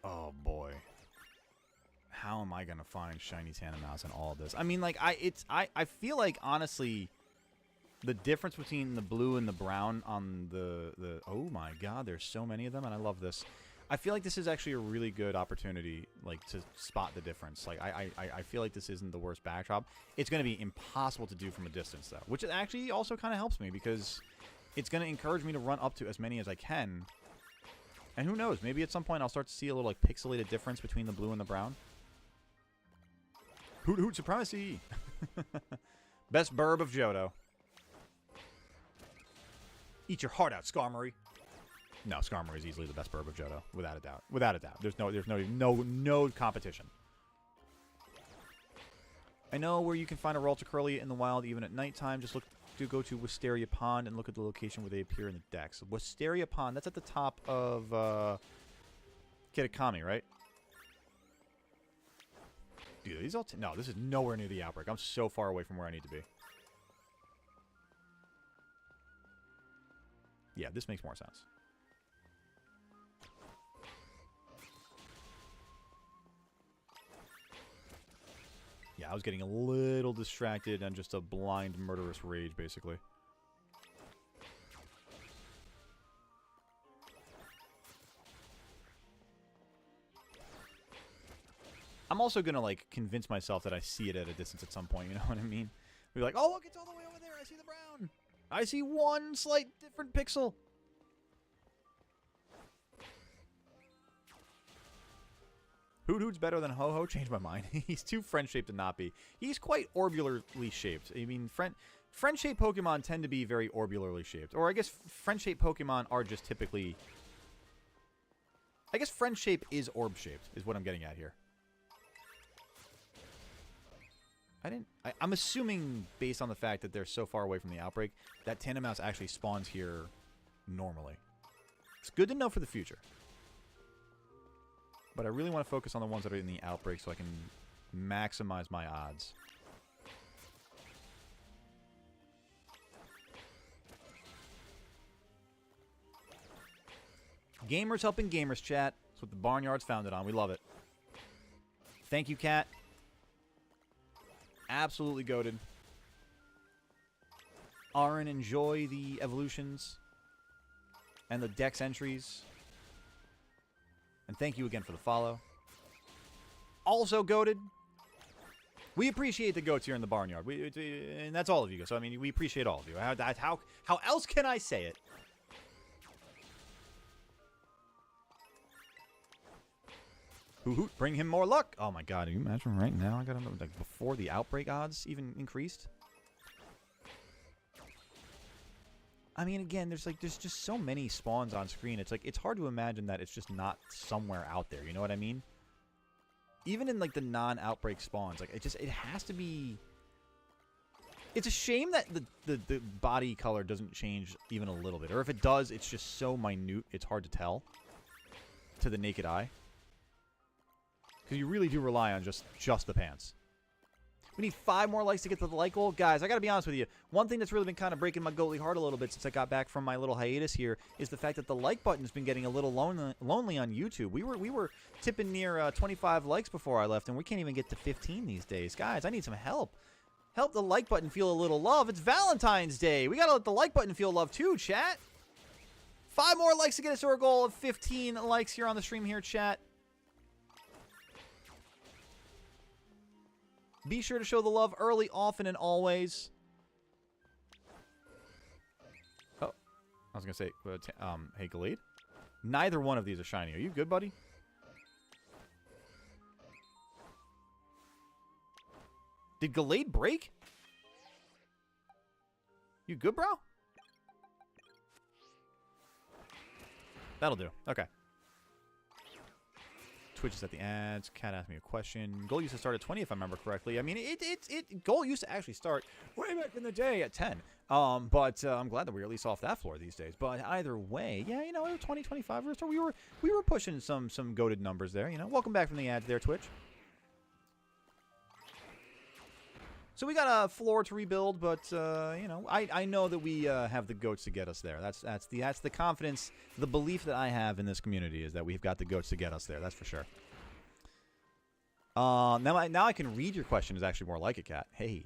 Oh, boy. How am I going to find shiny Tandemaus in all of this? I mean, like, I feel like, honestly, the difference between the blue and the brown on the... Oh, my God, there's so many of them, and I love this. I feel like this is actually a really good opportunity, like, to spot the difference. Like, I feel like this isn't the worst backdrop. It's going to be impossible to do from a distance, though, which actually also kind of helps me, because it's going to encourage me to run up to as many as I can. And who knows, maybe at some point I'll start to see a little, like, pixelated difference between the blue and the brown. Hoot Hoot Supremacy! Best burb of Johto. Eat your heart out, Skarmory. No, Skarmory is easily the best burb of Johto, without a doubt. Without a doubt. There's no competition. I know where you can find a Ralticurlia in the wild even at nighttime. Just go to Wisteria Pond and look at the location where they appear in the decks. Wisteria Pond, that's at the top of Kitakami, right? Dude, these all... No, this is nowhere near the outbreak. I'm so far away from where I need to be. Yeah, this makes more sense. Yeah, I was getting a little distracted and just a blind murderous rage, basically. I'm also gonna, like, convince myself that I see it at a distance at some point, you know what I mean? Be like, oh, look, it's all the way over there. I see the brown. I see one slight different pixel. Hoot Hoot's better than Ho Ho? Changed my mind. He's too friend-shaped to not be. He's quite orbularly shaped. I mean, friend-shaped Pokemon tend to be very orbularly shaped. Or I guess friend-shaped Pokemon are just typically... I guess friend-shape is orb-shaped, is what I'm getting at here. I'm assuming, based on the fact that they're so far away from the outbreak, that Tandemaus actually spawns here normally. It's good to know for the future. But I really want to focus on the ones that are in the outbreak so I can maximize my odds. Gamers helping gamers, chat. That's what the Barnyard's founded on. We love it. Thank you, Cat. Absolutely goated. Aaron, enjoy the evolutions and the dex entries. And thank you again for the follow. Also goated. We appreciate the goats here in the Barnyard. And that's all of you guys. So, I mean, we appreciate all of you. How else can I say it? Hoot, bring him more luck. Oh my god, can you imagine right now? I got him like before the outbreak odds even increased. I mean, again, there's just so many spawns on screen. It's like it's hard to imagine that it's just not somewhere out there. You know what I mean? Even in like the non-outbreak spawns, like it has to be. It's a shame that the body color doesn't change even a little bit, or if it does, it's just so minute. It's hard to tell to the naked eye. Because you really do rely on just the pants. We need 5 more likes to get to the like goal. Guys, I got to be honest with you. One thing that's really been kind of breaking my goalie heart a little bit since I got back from my little hiatus here is the fact that the like button's been getting a little lonely on YouTube. We were tipping near 25 likes before I left, and we can't even get to 15 these days. Guys, I need some help. Help the like button feel a little love. It's Valentine's Day. We got to let the like button feel love too, chat. 5 more likes to get us to our goal of 15 likes here on the stream here, chat. Be sure to show the love early, often, and always. Oh, I was going to say, hey, Gallade. Neither one of these are shiny. Are you good, buddy? Did Gallade break? You good, bro? That'll do. Okay. Twitch is at the ads. Cat asked me a question. Goal used to start at 20, if I remember correctly. I mean, goal used to actually start way back in the day at 10. But I'm glad that we're at least off that floor these days. But either way, yeah, you know, 20, 25. So we were pushing some goated numbers there. You know, welcome back from the ads there, Twitch. So we got a floor to rebuild, but you know, I know that we have the goats to get us there. That's the confidence, the belief that I have in this community is that we've got the goats to get us there. That's for sure. Now I can read your question. Is actually more like it, Cat. Hey.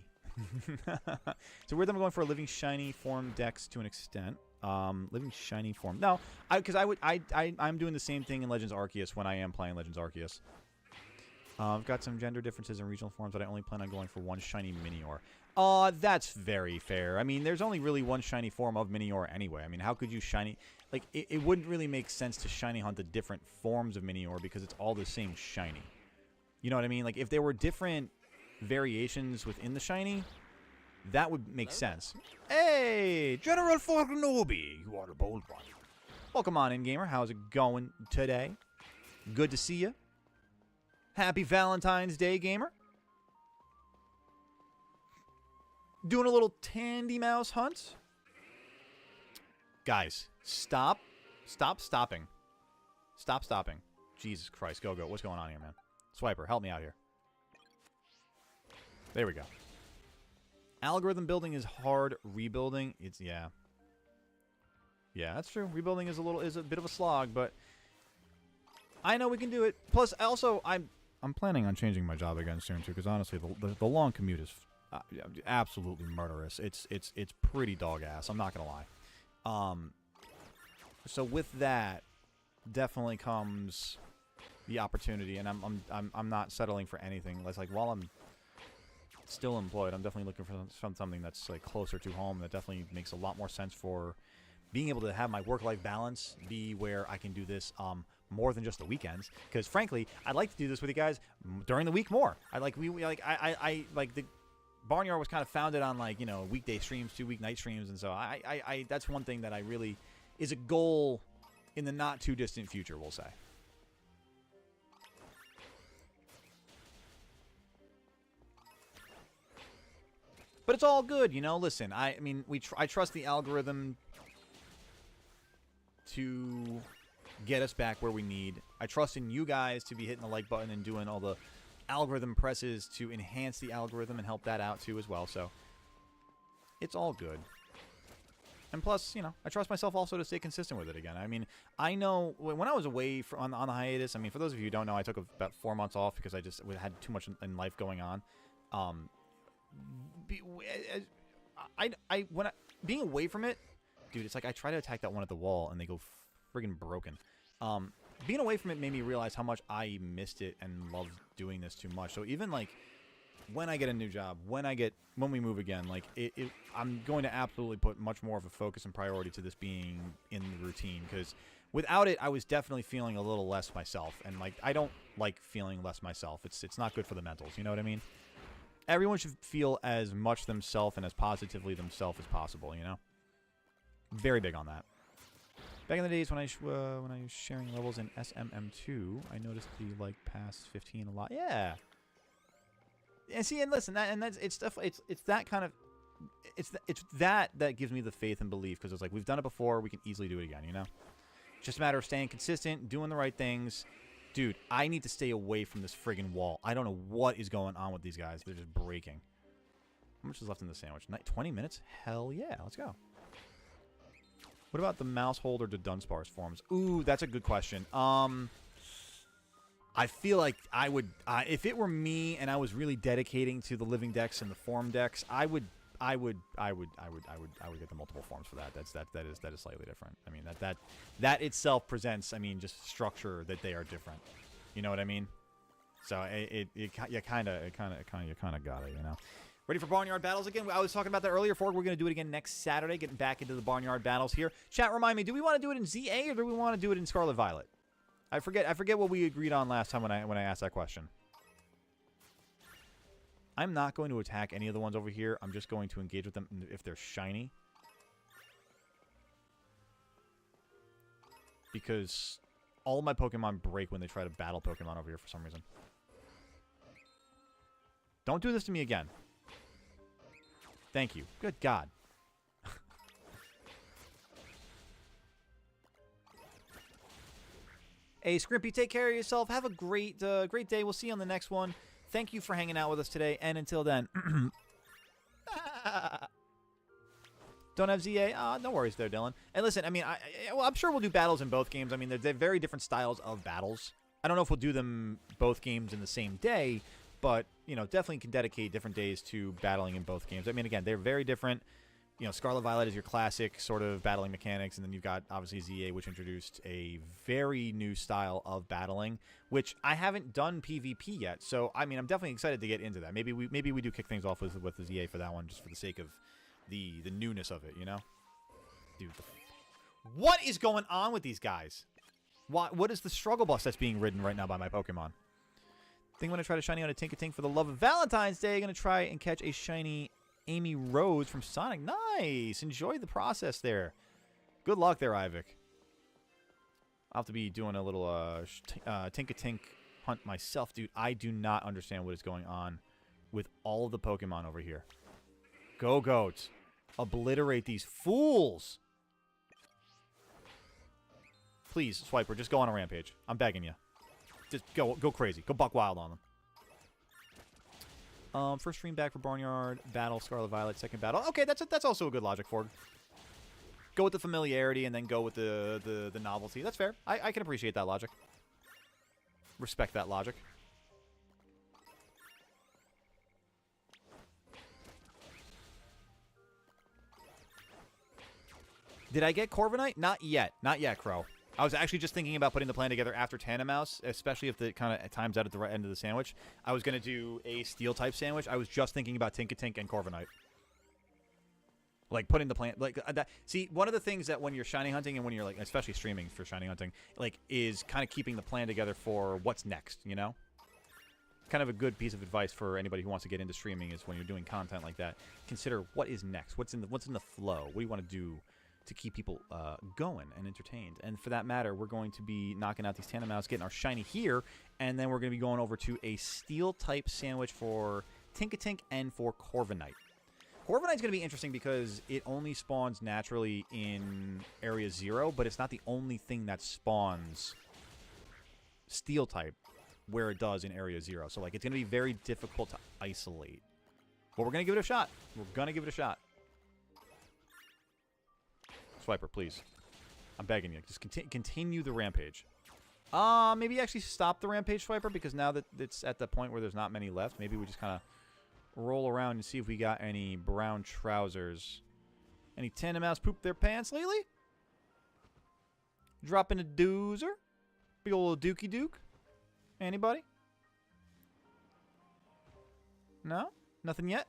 So weird that I'm going for a living shiny form dex to an extent. Living shiny form. No, because I'm doing the same thing in Legends Arceus when I am playing Legends Arceus. I've got some gender differences in regional forms, but I only plan on going for one shiny Minior. That's very fair. I mean, there's only really one shiny form of Minior anyway. I mean, how could you shiny... Like, it wouldn't really make sense to shiny hunt the different forms of Minior because it's all the same shiny. You know what I mean? Like, if there were different variations within the shiny, that would make sense. Hey! General Forknobi! You are a bold one. Welcome on in, gamer. How's it going today? Good to see you. Happy Valentine's Day, gamer. Doing a little Tandemaus hunt. Guys, stop. Stop stopping. Stop stopping. Jesus Christ. Go. What's going on here, man? Swiper, help me out here. There we go. Algorithm building is hard. Rebuilding, yeah. Yeah, that's true. Rebuilding is a bit of a slog, but I know we can do it. Plus, also, I'm planning on changing my job again soon too, because honestly, the long commute is absolutely murderous. It's pretty dog ass. I'm not gonna lie. So with that, definitely comes the opportunity, and I'm not settling for anything. It's like while I'm still employed, I'm definitely looking for something that's like closer to home. That definitely makes a lot more sense for being able to have my work-life balance be where I can do this more than just the weekends. Because frankly, I'd like to do this with you guys during the week more. I like the Barnyard was kind of founded on like, you know, weekday streams, 2 weeknight streams, and so I that's one thing that I really is a goal in the not too distant future, we'll say. But it's all good, you know. Listen, I mean, I trust the algorithm to get us back where we need. I trust in you guys to be hitting the like button and doing all the algorithm presses to enhance the algorithm and help that out too as well. So it's all good. And plus, you know, I trust myself also to stay consistent with it again. I mean, I know when I was away on the hiatus, I mean, for those of you who don't know, I took about 4 months off because I just had too much in life going on. Being away from it, dude, it's like I try to attack that one at the wall and they go friggin' broken. Being away from it made me realize how much I missed it and loved doing this too much. So even like when I get a new job, when we move again, like I'm going to absolutely put much more of a focus and priority to this being in the routine, because without it, I was definitely feeling a little less myself, and like I don't like feeling less myself. It's not good for the mentals. You know what I mean? Everyone should feel as much themselves and as positively themselves as possible. You know, very big on that. Back in the days when I was sharing levels in SMM2, I noticed the like past 15 a lot. Yeah. And see, and listen, it's that kind of, it's that gives me the faith and belief, because it's like we've done it before, we can easily do it again, you know. It's just a matter of staying consistent, doing the right things. Dude, I need to stay away from this friggin' wall. I don't know what is going on with these guys. They're just breaking. How much is left in the sandwich? 20 minutes? Hell yeah, let's go. What about the mouse holder to Dunsparce forms? Ooh, that's a good question. I feel like I would, if it were me and I was really dedicating to the living decks and the form decks, I would get the multiple forms for that. That is slightly different. I mean, that itself presents, I mean, just structure that they are different. You know what I mean? So you kind of got it, you know. Ready for Barnyard Battles again? I was talking about that earlier, Fork. We're going to do it again next Saturday, getting back into the Barnyard Battles here. Chat, remind me, do we want to do it in ZA or do we want to do it in Scarlet Violet? I forget what we agreed on last time when I asked that question. I'm not going to attack any of the ones over here. I'm just going to engage with them if they're shiny. Because all of my Pokemon break when they try to battle Pokemon over here for some reason. Don't do this to me again. Thank you. Good God. Hey, Scrimpy, take care of yourself. Have a great day. We'll see you on the next one. Thank you for hanging out with us today. And until then, don't have ZA? No worries there, Dylan. And listen, I mean, I'm sure we'll do battles in both games. I mean, they're very different styles of battles. I don't know if we'll do them both games in the same day, but, you know, definitely can dedicate different days to battling in both games. I mean, again, they're very different. You know, Scarlet Violet is your classic sort of battling mechanics, and then you've got, obviously, ZA, which introduced a very new style of battling, which I haven't done PvP yet. So, I mean, I'm definitely excited to get into that. Maybe we do kick things off with the ZA for that one, just for the sake of the newness of it, you know? Dude, what is going on with these guys? What is the struggle bus that's being ridden right now by my Pokemon? I think I'm going to try to shiny on a Tinkaton for the love of Valentine's Day. I'm going to try and catch a shiny Amy Rose from Sonic. Nice. Enjoy the process there. Good luck there, Ivik. I'll have to be doing a little Tinkatink hunt myself, dude. I do not understand what is going on with all of the Pokemon over here. Go, Goats. Obliterate these fools. Please, Swiper, just go on a rampage. I'm begging you. Just go crazy. Go buck wild on them. First stream back for Barnyard Battle, Scarlet Violet, second battle. Okay, that's also a good logic for it. go with the familiarity and then go with the novelty. That's fair. I can appreciate that logic. Respect that logic. Did I get Corviknight? Not yet. Not yet, Crow. I was actually just thinking about putting the plan together after Tandemaus, especially if the kind of times out at the right end of the sandwich. I was going to do a Steel-type sandwich. I was just thinking about Tinkatink and Corviknight. Like, putting the plan... Like, that. See, one of the things that when you're shiny hunting and when you're, like, especially streaming for shiny hunting, like, is kind of keeping the plan together for what's next, you know? Kind of a good piece of advice for anybody who wants to get into streaming is when you're doing content like that, consider what is next. What's in the flow? What do you want to do to keep people going and entertained? And for that matter, we're going to be knocking out these Tandemaus, getting our shiny here, and then we're going to be going over to a Steel-type sandwich for Tinkatink and for Corviknight. Corviknight's going to be interesting because it only spawns naturally in Area 0, but it's not the only thing that spawns Steel-type where it does in Area 0. So, like, it's going to be very difficult to isolate. But we're going to give it a shot. We're going to give it a shot. Swiper, please. I'm begging you. Just continue the rampage. Maybe actually stop the rampage, Swiper, because now that it's at the point where there's not many left, maybe we just kind of roll around and see if we got any brown trousers. Any Tandemaus poop their pants lately? Dropping a doozer? Big old dookie duke? Anybody? No? Nothing yet?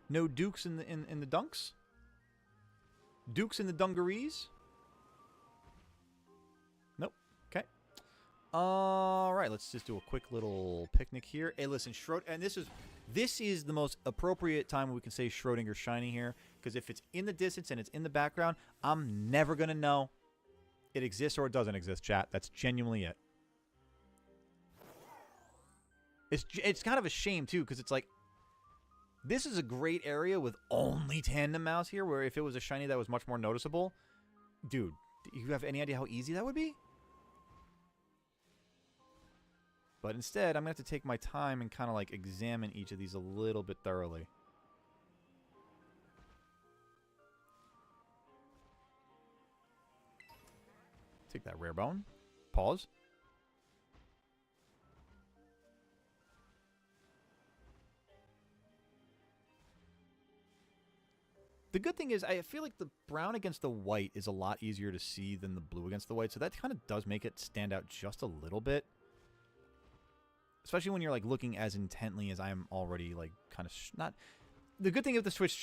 No dukes in the dunks? Dukes in the dungarees? Nope. Okay. All right, let's just do a quick little picnic here. Hey, listen, and this is the most appropriate time we can say Schrodinger's shiny here, because if it's in the distance and it's in the background, I'm never gonna know it exists or it doesn't exist, chat. That's genuinely it. It's kind of a shame too, because it's like, this is a great area with only Tandemaus here, where if it was a shiny that was much more noticeable, dude, do you have any idea how easy that would be? But instead, I'm going to have to take my time and kind of like examine each of these a little bit thoroughly. Take that rare bone. Pause. The good thing is, I feel like the brown against the white is a lot easier to see than the blue against the white, so that kind of does make it stand out just a little bit. Especially when you're like looking as intently as I'm already, like, kind of not. The good thing with the Switch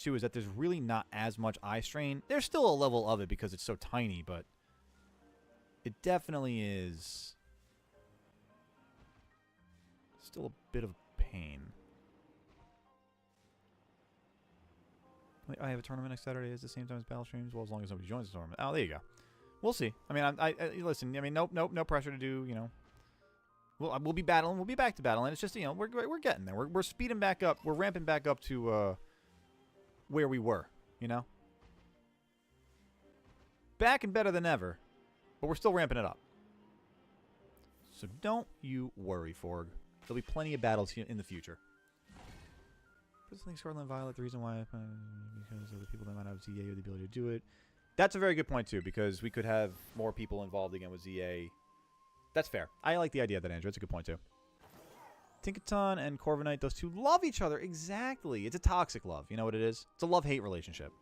2 is that there's really not as much eye strain. There's still a level of it because it's so tiny, but it definitely is still a bit of pain. Wait, I have a tournament next Saturday. It's the same time as battle streams. Well, as long as nobody joins the tournament. Oh, there you go. We'll see. I mean, I listen. I mean, no pressure to do. You know, we'll be battling. We'll be back to battling. It's just, you know, we're getting there. We're speeding back up. We're ramping back up to where we were. You know, back and better than ever. But we're still ramping it up. So don't you worry, Forg. There'll be plenty of battles here in the future. Scarlet Violet, the reason why because of the people that might have ZA or the ability to do it. That's a very good point too, because we could have more people involved again with ZA. That's fair. I like the idea of that, Andrew. It's a good point too. Tinkaton and Corviknight, those two love each other. Exactly. It's a toxic love. You know what it is? It's a love-hate relationship.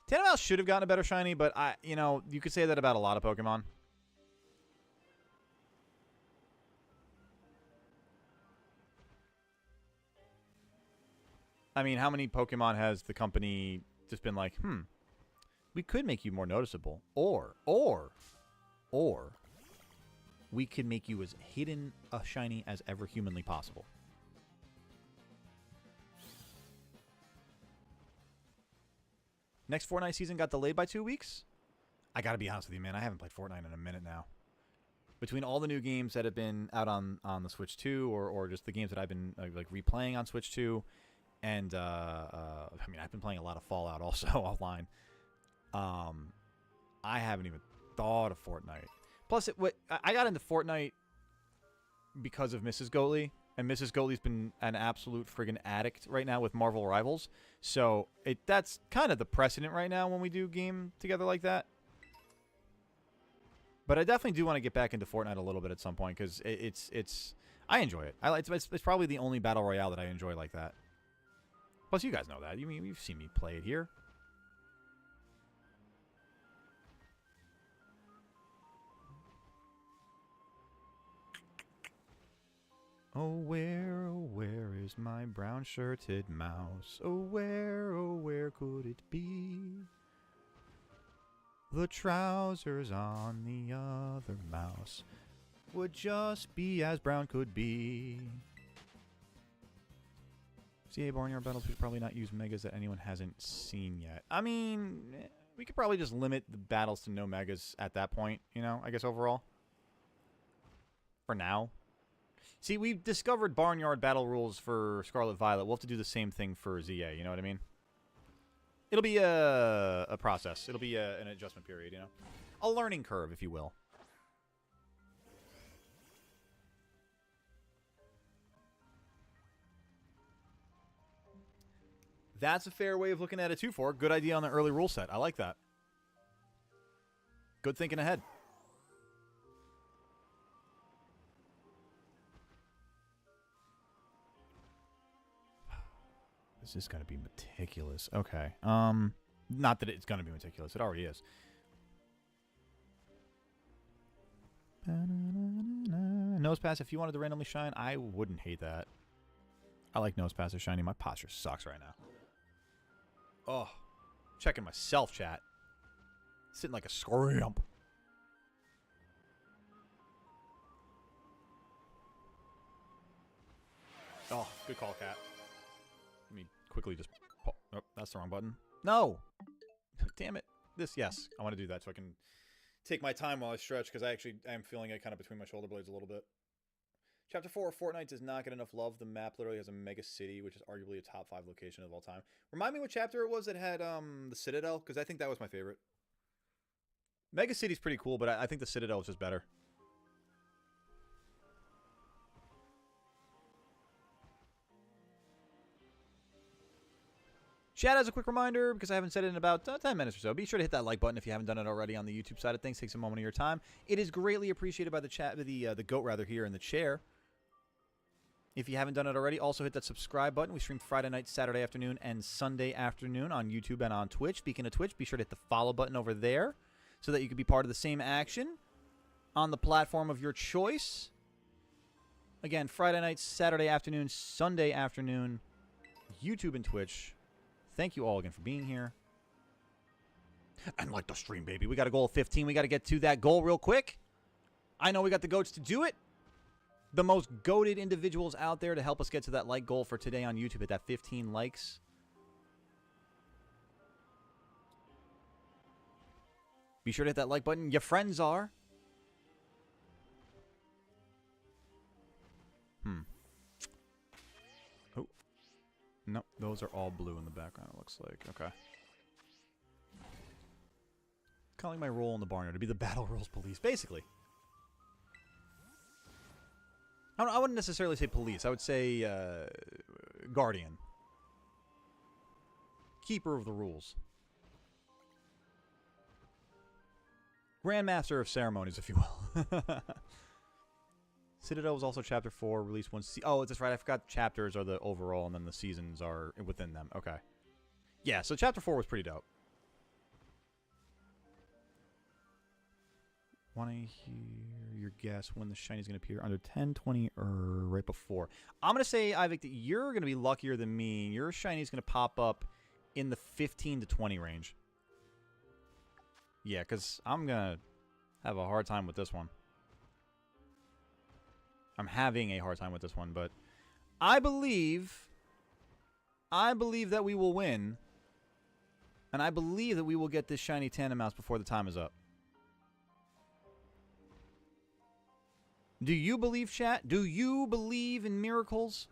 Tandemaus should have gotten a better shiny, but you know, you could say that about a lot of Pokemon. I mean, how many Pokemon has the company just been like, we could make you more noticeable, or we could make you as hidden a shiny as ever humanly possible. Next Fortnite season got delayed by 2 weeks. I gotta be honest with you, man. I haven't played Fortnite in a minute now. Between all the new games that have been out on the Switch 2, or just the games that I've been like replaying on Switch 2. And, I mean, I've been playing a lot of Fallout also offline. I haven't even thought of Fortnite. Plus, I got into Fortnite because of Mrs. Goatley. And Mrs. Goatley's been an absolute friggin' addict right now with Marvel Rivals. So that's kind of the precedent right now when we do game together like that. But I definitely do want to get back into Fortnite a little bit at some point because I enjoy it. It's probably the only battle royale that I enjoy like that. Plus, you guys know that. You've seen me play it here. Oh, where is my brown-shirted mouse? Oh, where could it be? The trousers on the other mouse would just be as brown could be. CA Barnyard Battles, we should probably not use megas that anyone hasn't seen yet. I mean, we could probably just limit the battles to no megas at that point, you know, I guess overall. For now. See, we've discovered Barnyard battle rules for Scarlet Violet. We'll have to do the same thing for ZA, you know what I mean? It'll be a process. It'll be an adjustment period, you know? A learning curve, if you will. That's a fair way of looking at it, too, for. Good idea on the early rule set. I like that. Good thinking ahead. This is going to be meticulous. Okay. Not that it's going to be meticulous. It already is. Nose pass, if you wanted to randomly shine, I wouldn't hate that. I like nose pass or shiny. My posture sucks right now. Oh. Checking myself, chat. Sitting like a scrimp. Oh, good call, cat. Let me quickly just... Oh, that's the wrong button. No! Damn it. Yes. I want to do that so I can take my time while I stretch, because I am feeling it kind of between my shoulder blades a little bit. Chapter 4 of Fortnite does not get enough love. The map literally has a mega city, which is arguably a top 5 location of all time. Remind me what chapter it was that had the Citadel, because I think that was my favorite. Mega City's pretty cool, but I think the Citadel is just better. Chat, as a quick reminder, because I haven't said it in about 10 minutes or so, be sure to hit that like button if you haven't done it already on the YouTube side of things. Takes a moment of your time. It is greatly appreciated by the chat, the goat rather here in the chair. If you haven't done it already, also hit that subscribe button. We stream Friday night, Saturday afternoon, and Sunday afternoon on YouTube and on Twitch. Speaking of Twitch, be sure to hit the follow button over there so that you can be part of the same action on the platform of your choice. Again, Friday night, Saturday afternoon, Sunday afternoon, YouTube and Twitch. Thank you all again for being here. And like the stream, baby. We got a goal of 15. We got to get to that goal real quick. I know we got the goats to do it. The most goated individuals out there to help us get to that like goal for today on YouTube at that 15 likes. Be sure to hit that like button. Your friends are. Oh. Nope, those are all blue in the background, it looks like. Okay. Calling my role in the barnyard to be the battle rules police, basically. I wouldn't necessarily say police. I would say guardian. Keeper of the rules. Grandmaster of ceremonies, if you will. Citadel was also Chapter 4, released one... Oh, that's right. I forgot chapters are the overall, and then the seasons are within them. Okay. Yeah, so Chapter 4 was pretty dope. Want to hear your guess when the shiny is going to appear? Under 10, 20, or right before? I'm going to say, Ivik, that you're going to be luckier than me. Your shiny is going to pop up in the 15 to 20 range. Yeah, because I'm going to have a hard time with this one. I'm having a hard time with this one, but I believe that we will win, and I believe that we will get this shiny Tandemaus before the time is up. Do you believe, chat? Do you believe in miracles?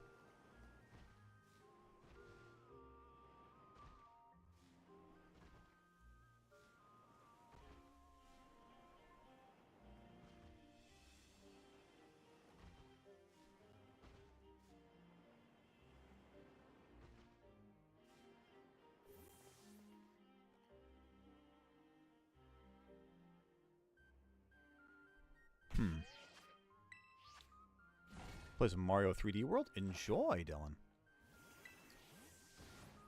Play some Mario 3D World. Enjoy, Dylan.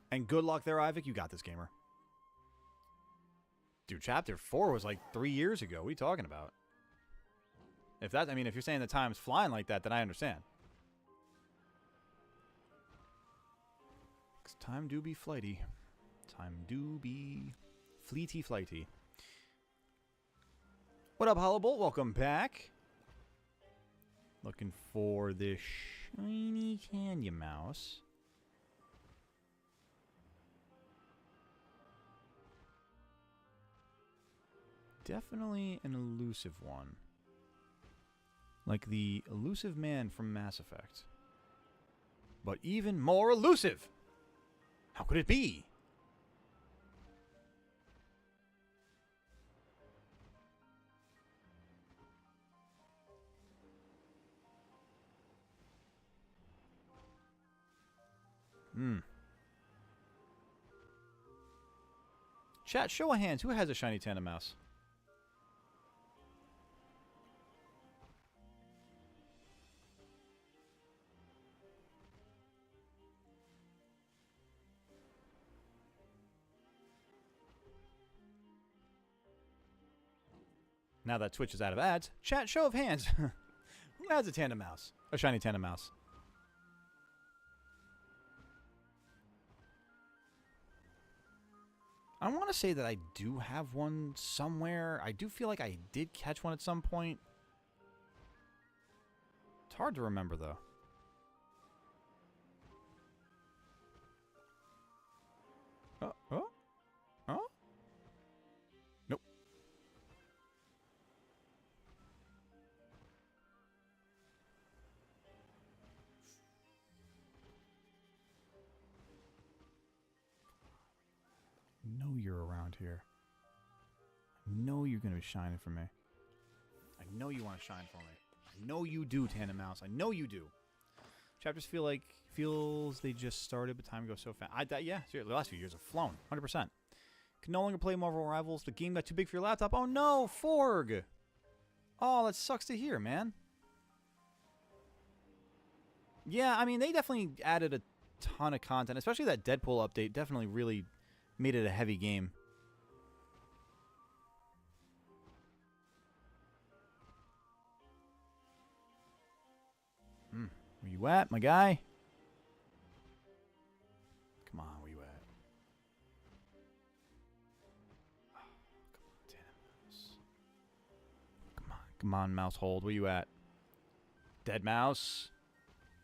And good luck there, Ivik. You got this, gamer. Dude, Chapter 4 was like 3 years ago. What are you talking about? If that, I mean, if you're saying the time's flying like that, then I understand. 'Cause time do be flighty. Time do be fleety flighty. What up, Hollowbolt? Welcome back. Looking for this shiny Tandemaus. Definitely an elusive one. Like the elusive man from Mass Effect. But even more elusive! How could it be? Chat, show of hands. Who has a shiny Tandemaus? Now that Twitch is out of ads, chat, show of hands. Who has a Tandemaus? A shiny Tandemaus? I want to say that I do have one somewhere. I do feel like I did catch one at some point. It's hard to remember, though. Oh? Nope. I know you're around here. I know you're going to be shining for me. I know you want to shine for me. I know you do, Tandemaus. I know you do. Chapters feels they just started, but time goes so fast. Yeah, seriously, the last few years have flown. 100%. Can no longer play Marvel Rivals. The game got too big for your laptop. Oh no, Forg! Oh, that sucks to hear, man. Yeah, I mean, they definitely added a ton of content, especially that Deadpool update. Definitely really made it a heavy game. Where you at, my guy? Come on, where you at? Oh, come on, Tandemaus. Come on, mouse hold. Where you at? Dead mouse.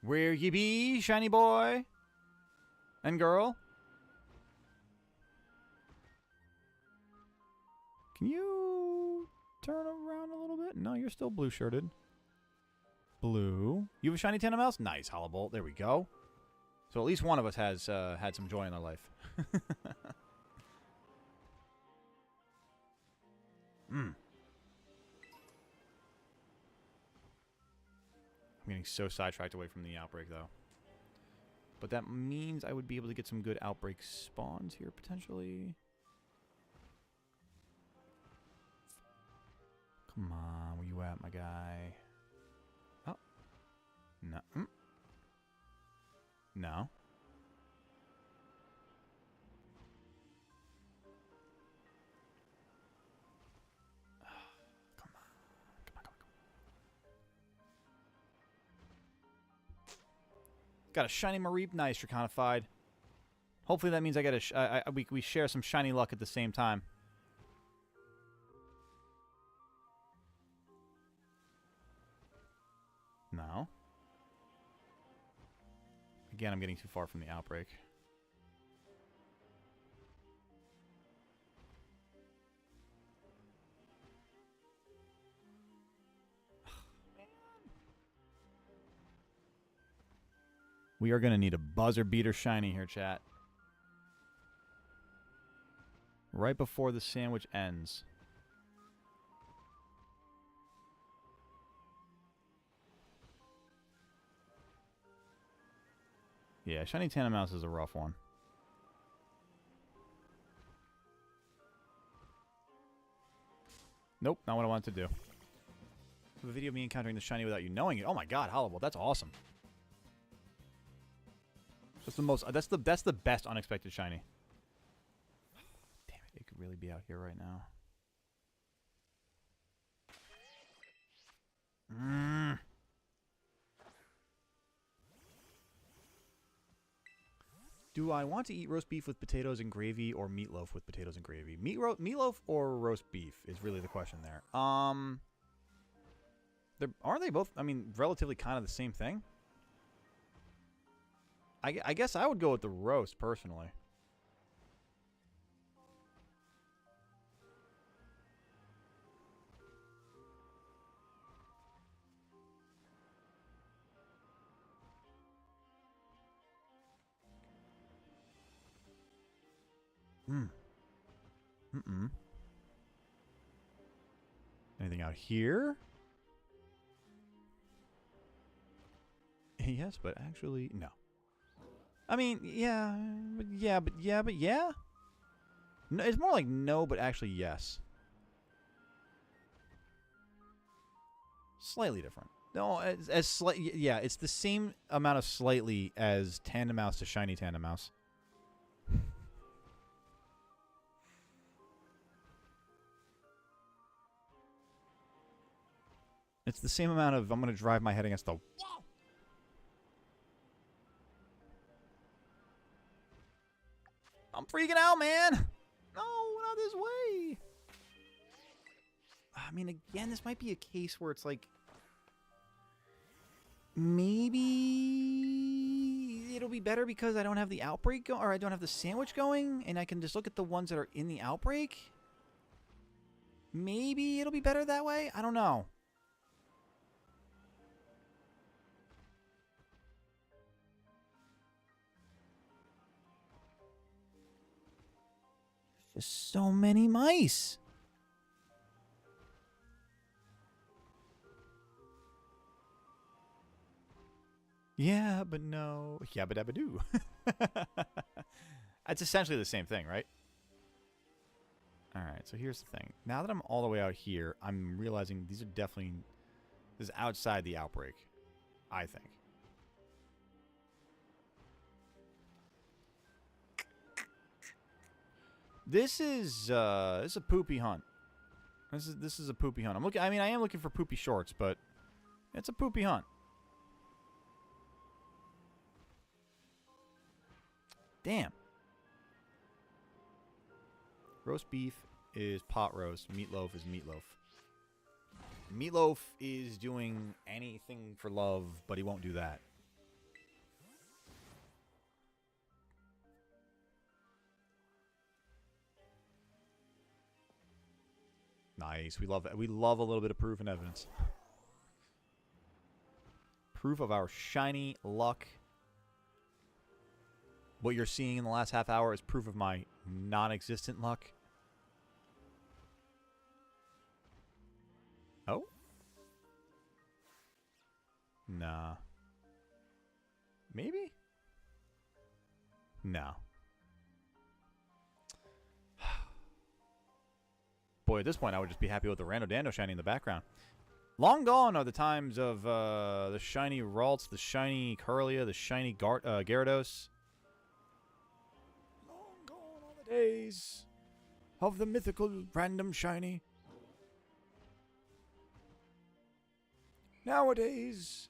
Where ye be, shiny boy? And girl? Can you turn around a little bit? No, you're still blue-shirted. Blue. You have a shiny Tandemaus? Nice, Hollowbolt. There we go. So at least one of us has had some joy in their life. I'm getting so sidetracked away from the outbreak, though. But that means I would be able to get some good outbreak spawns here, potentially. Come on, where you at, my guy? Oh. No. No. Come on. Come on. Got a shiny Mareep. Nice, Draconified. Hopefully that means I get a we share some shiny luck at the same time. No. Again, I'm getting too far from the outbreak. We are going to need a buzzer beater shiny here, chat. Right before the sandwich ends. Yeah, shiny Tandemaus is a rough one. Nope, not what I wanted to do. A video of me encountering the shiny without you knowing it. Oh my god, Hollow, that's awesome. That's the most. That's the best unexpected shiny. Damn it! It could really be out here right now. Do I want to eat roast beef with potatoes and gravy or meatloaf with potatoes and gravy? Meatloaf or roast beef is really the question there. Aren't they both? I mean, relatively kind of the same thing. I guess I would go with the roast personally. Anything out here? Yes, but actually, no. I mean, yeah. No, it's more like no, but actually yes. Slightly different. No, as slight. Yeah, it's the same amount of slightly as Tandemaus to shiny Tandemaus. It's the same amount of I'm going to drive my head against the wall. I'm freaking out, man. No, not this way. I mean, again, this might be a case where it's like maybe it'll be better because I don't have the outbreak or I don't have the sandwich going and I can just look at the ones that are in the outbreak. Maybe it'll be better that way. I don't know. Just so many mice. Yeah, but no. Yabba dabba doo. It's essentially the same thing, right? Alright, so here's the thing. Now that I'm all the way out here, I'm realizing these are definitely... This is outside the outbreak, I think. This is a poopy hunt. This is a poopy hunt. I mean, I am looking for poopy shorts, but it's a poopy hunt. Damn. Roast beef is pot roast. Meatloaf is meatloaf. Meatloaf is doing anything for love, but he won't do that. Nice. We love that. We love a little bit of proof and evidence. Proof of our shiny luck. What you're seeing in the last half hour is proof of my non-existent luck. Oh? Nah. Maybe? No. Boy, at this point, I would just be happy with the Rando Dando shiny in the background. Long gone are the times of the shiny Ralts, the shiny Curlia, the shiny Gyarados. Long gone are the days of the mythical random shiny. Nowadays,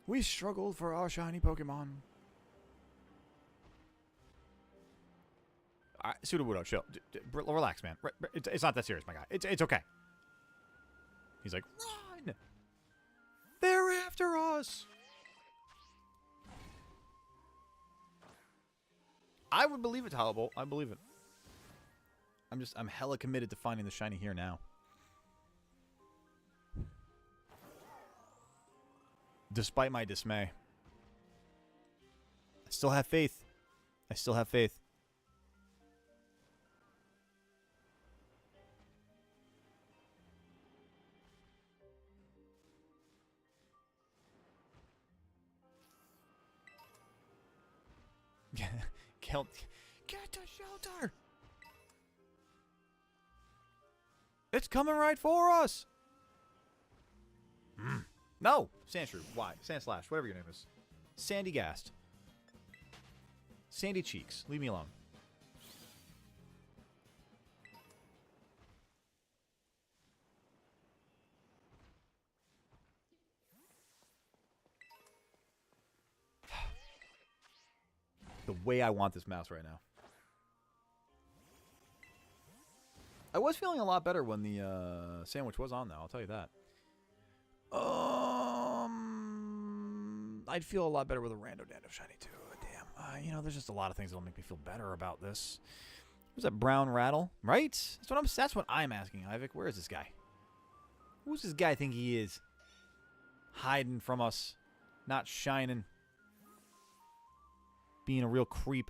we struggle for our shiny Pokemon. Sudowoodo, chill. Relax, man. It's not that serious, my guy. It's okay. He's like, run! They're after us! I would believe it, Talabo. I believe it. I'm hella committed to finding the shiny here now. Despite my dismay. I still have faith. I still have faith. Get to shelter! It's coming right for us! No! Sandshrew. Why? Sandslash. Whatever your name is. Sandy Gast. Sandy Cheeks. Leave me alone. The way I want this mouse right now. I was feeling a lot better when the sandwich was on, though. I'll tell you that. I'd feel a lot better with a rando dando shiny, too. Damn. You know, there's just a lot of things that'll make me feel better about this. Where's that brown rattle? Right? That's what I'm asking, Ivik. Where is this guy? Who's this guy think he is? Hiding from us. Not shining. Being a real creep.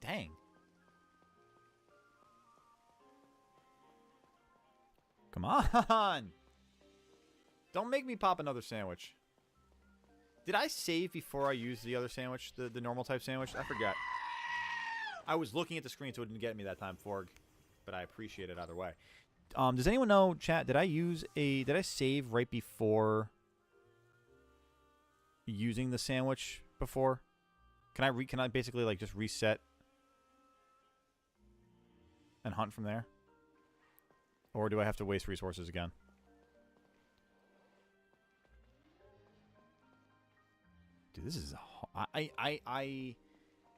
Dang. Come on. Don't make me pop another sandwich. Did I save before I used the other sandwich? The normal type sandwich? I forgot. I was looking at the screen so it didn't get me that time, Forg. But I appreciate it either way. Does anyone know, chat, did I save right before using the sandwich before? Can I basically like just reset and hunt from there? Or do I have to waste resources again? Dude, this is... I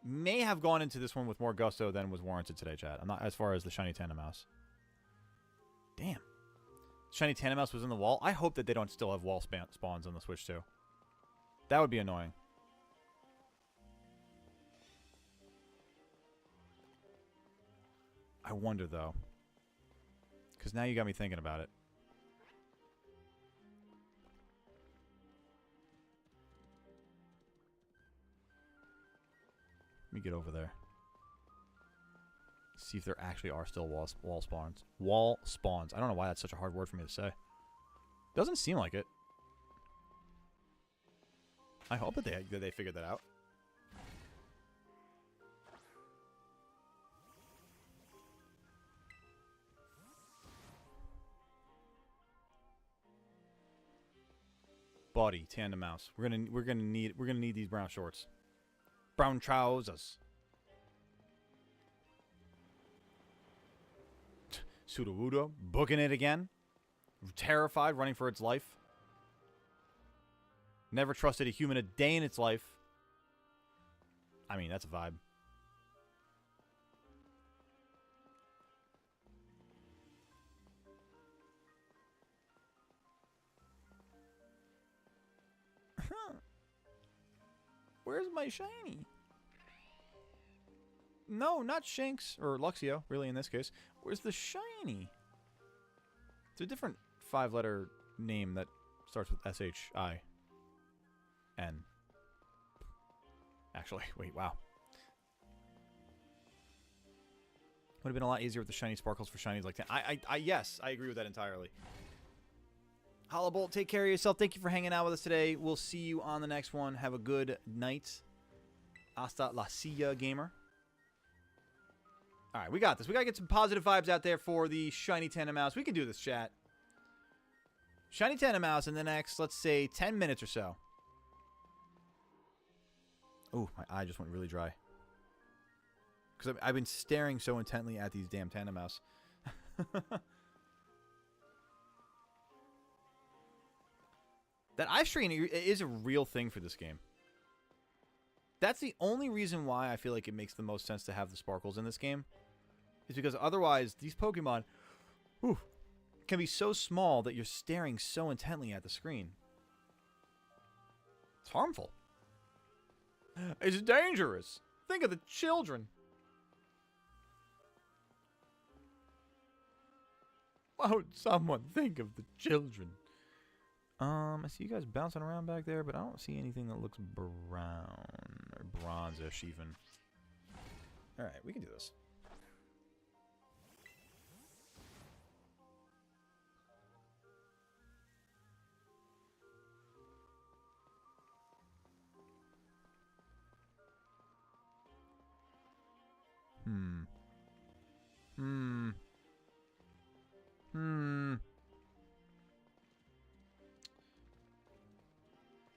may have gone into this one with more gusto than was warranted today, chat. I'm not as far as the shiny Tandemaus. Damn. Shiny Tandemaus was in the wall. I hope that they don't still have wall spawns on the Switch, too. That would be annoying. I wonder, though. Because now you got me thinking about it. Let me get over there. See if there actually are still wall spawns. Wall spawns. I don't know why that's such a hard word for me to say. Doesn't seem like it. I hope that they figured that out. Body, Tandemaus. We're gonna need these brown shorts. Brown trousers. Sudowoodo, booking it again. Terrified, running for its life. Never trusted a human a day in its life. I mean, that's a vibe. Where's my shiny? No, not Shanks. Or Luxio, really, in this case. Where's the shiny? It's a different 5-letter name that starts with S-H-I-N. Actually, wait, wow. Would have been a lot easier with the shiny sparkles for shinies like that. Yes, I agree with that entirely. Hollabolt, take care of yourself. Thank you for hanging out with us today. We'll see you on the next one. Have a good night. Hasta la silla, gamer. All right, we got this. We got to get some positive vibes out there for the shiny Tandemaus. We can do this, chat. Shiny Tandemaus in the next, let's say, 10 minutes or so. Ooh, my eye just went really dry. Because I've been staring so intently at these damn Tandemaus. That eye strain is a real thing for this game. That's the only reason why I feel like it makes the most sense to have the sparkles in this game. Is because otherwise, these Pokemon can be so small that you're staring so intently at the screen. It's harmful. It's dangerous. Think of the children. Why would someone think of the children? I see you guys bouncing around back there, but I don't see anything that looks brown or bronze-ish even. Alright, we can do this.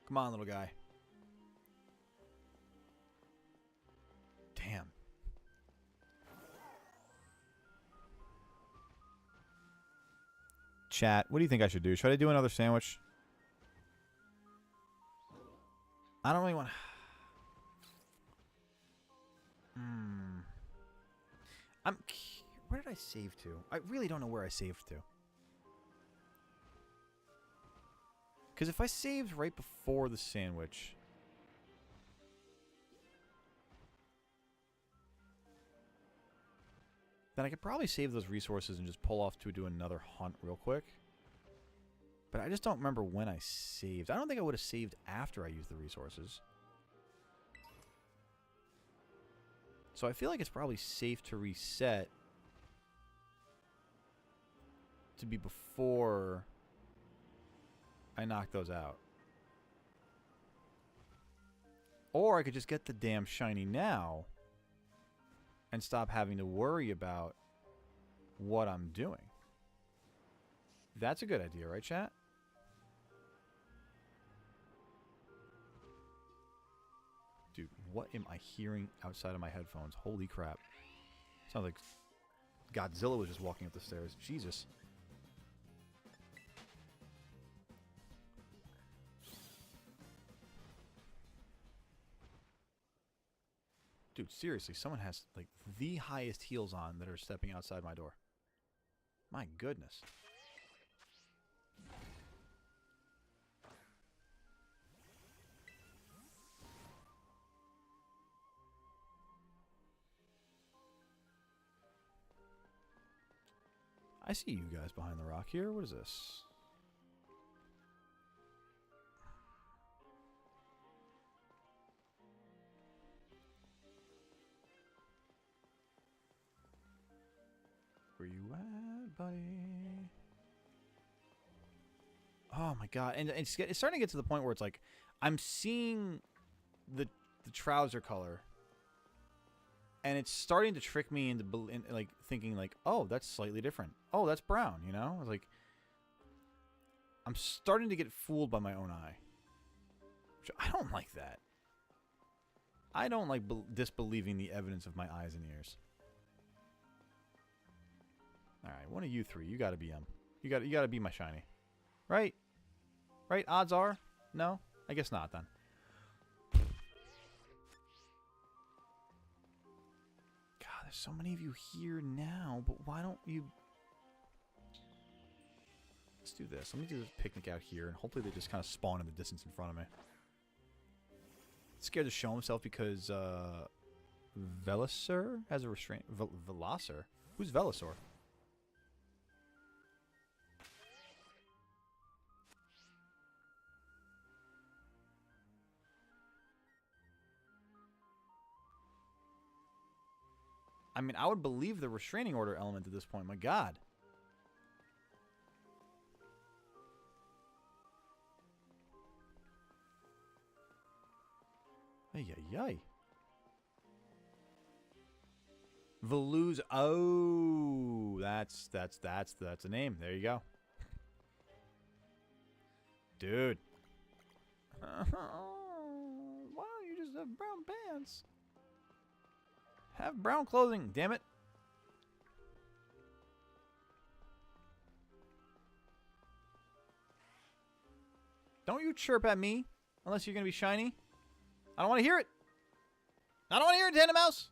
Come on, little guy. Damn. Chat, what do you think I should do? Should I do another sandwich? I don't really want... Where did I save to? I really don't know where I saved to. Because if I saved right before the sandwich... then I could probably save those resources and just pull off to do another hunt real quick. But I just don't remember when I saved. I don't think I would have saved after I used the resources. So I feel like it's probably safe to reset to be before I knock those out. Or I could just get the damn shiny now and stop having to worry about what I'm doing. That's a good idea, right, chat? Dude, what am I hearing outside of my headphones? Holy crap. Sounds like Godzilla was just walking up the stairs. Jesus. Dude, seriously, someone has, like, the highest heels on that are stepping outside my door. My goodness. I see you guys behind the rock here. What is this? Where you at, buddy? Oh my god. And it's starting to get to the point where it's like I'm seeing the trouser color. And it's starting to trick me into like thinking like, "Oh, that's slightly different. Oh, that's brown," you know? Like I'm starting to get fooled by my own eye. Which I don't like that. I don't like disbelieving the evidence of my eyes and ears. All right, one of you three, you got to be you got to be my shiny. Right? Right? Odds are? No? I guess not then. God, there's so many of you here now, but why don't you... Let's do this. Let me do this picnic out here, and hopefully they just kind of spawn in the distance in front of me. Scared to show himself because Velosaur has a restraint. Velosaur? Who's Velosaur? I mean, I would believe the restraining order element at this point. My God. Ay, ay, ay. Velouz. Oh, that's a name. There you go. Dude. Why don't you just have brown pants? Have brown clothing, damn it. Don't you chirp at me unless you're going to be shiny. I don't want to hear it. I don't want to hear it, Tandemaus.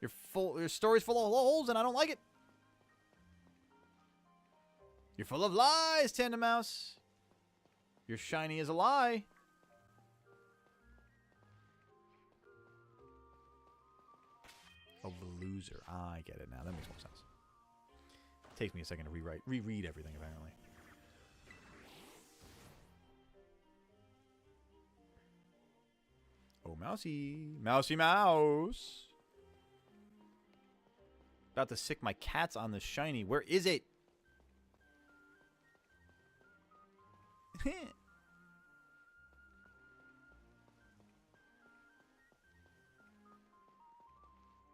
Your story's full of holes and I don't like it. You're full of lies, Tandemaus. Your shiny is a lie. Oh, the loser. Ah, I get it now. That makes more sense. It takes me a second to reread everything, apparently. Oh, mousy. Mousy mouse. About to sick my cats on this shiny. Where is it?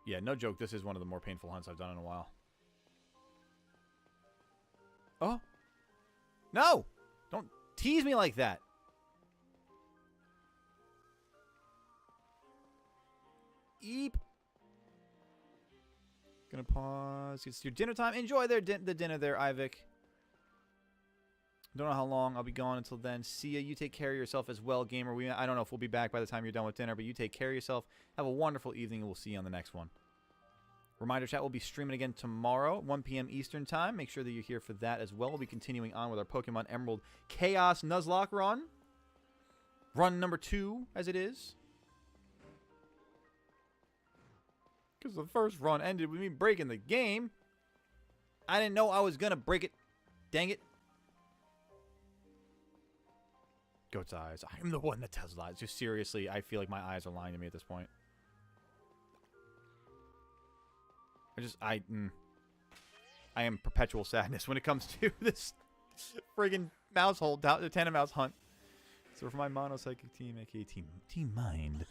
Yeah, no joke. This is one of the more painful hunts I've done in a while. Oh. No! Don't tease me like that. Eep. Gonna pause. It's your dinner time. Enjoy the dinner there, Ivik. Don't know how long I'll be gone until then. See ya. You take care of yourself as well, gamer. I don't know if we'll be back by the time you're done with dinner, but you take care of yourself. Have a wonderful evening, and we'll see you on the next one. Reminder, chat, we'll be streaming again tomorrow, 1 p.m. Eastern Time. Make sure that you're here for that as well. We'll be continuing on with our Pokemon Emerald Chaos Nuzlocke run. Run number 2, as it is. Because the first run ended with me breaking the game. I didn't know I was going to break it. Dang it. Goat's eyes. I'm the one that tells lies. Just seriously, I feel like my eyes are lying to me at this point. I am perpetual sadness when it comes to this friggin' mouse hold, the Tandemaus hunt. So for my mono-psychic team, aka Team Mind,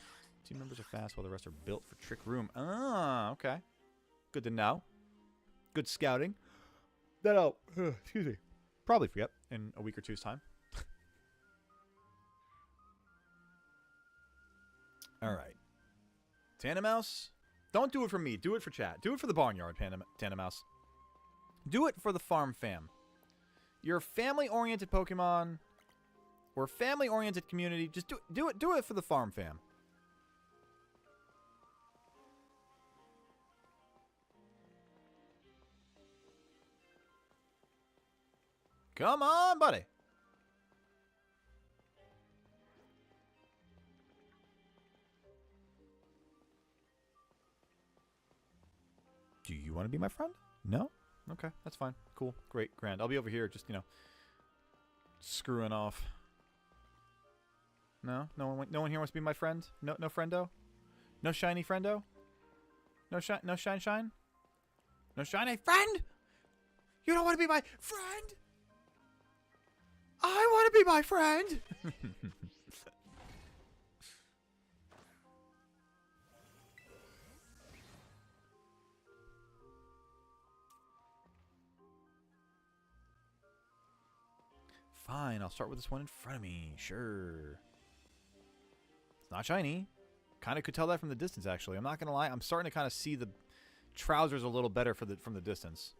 2 members are fast while the rest are built for Trick Room. Ah, okay. Good to know. Good scouting. That I'll, excuse me, probably forget in a week or two's time. Alright. Tandemaus. Don't do it for me. Do it for chat. Do it for the barnyard, Tandemaus. Do it for the farm fam. You're a family-oriented Pokemon. We're a family-oriented community. Just do it for the farm fam. Come on, buddy. Do you want to be my friend? No? Okay, that's fine. Cool. Great. Grand. I'll be over here just, you know, screwing off. No? No one here wants to be my friend? No friendo? No shiny friendo? No shine? No shine? No shiny friend? You don't want to be my friend? I want to be my friend! Fine, I'll start with this one in front of me. Sure. It's not shiny. Kind of could tell that from the distance, actually. I'm not going to lie. I'm starting to kind of see the trousers a little better from the distance.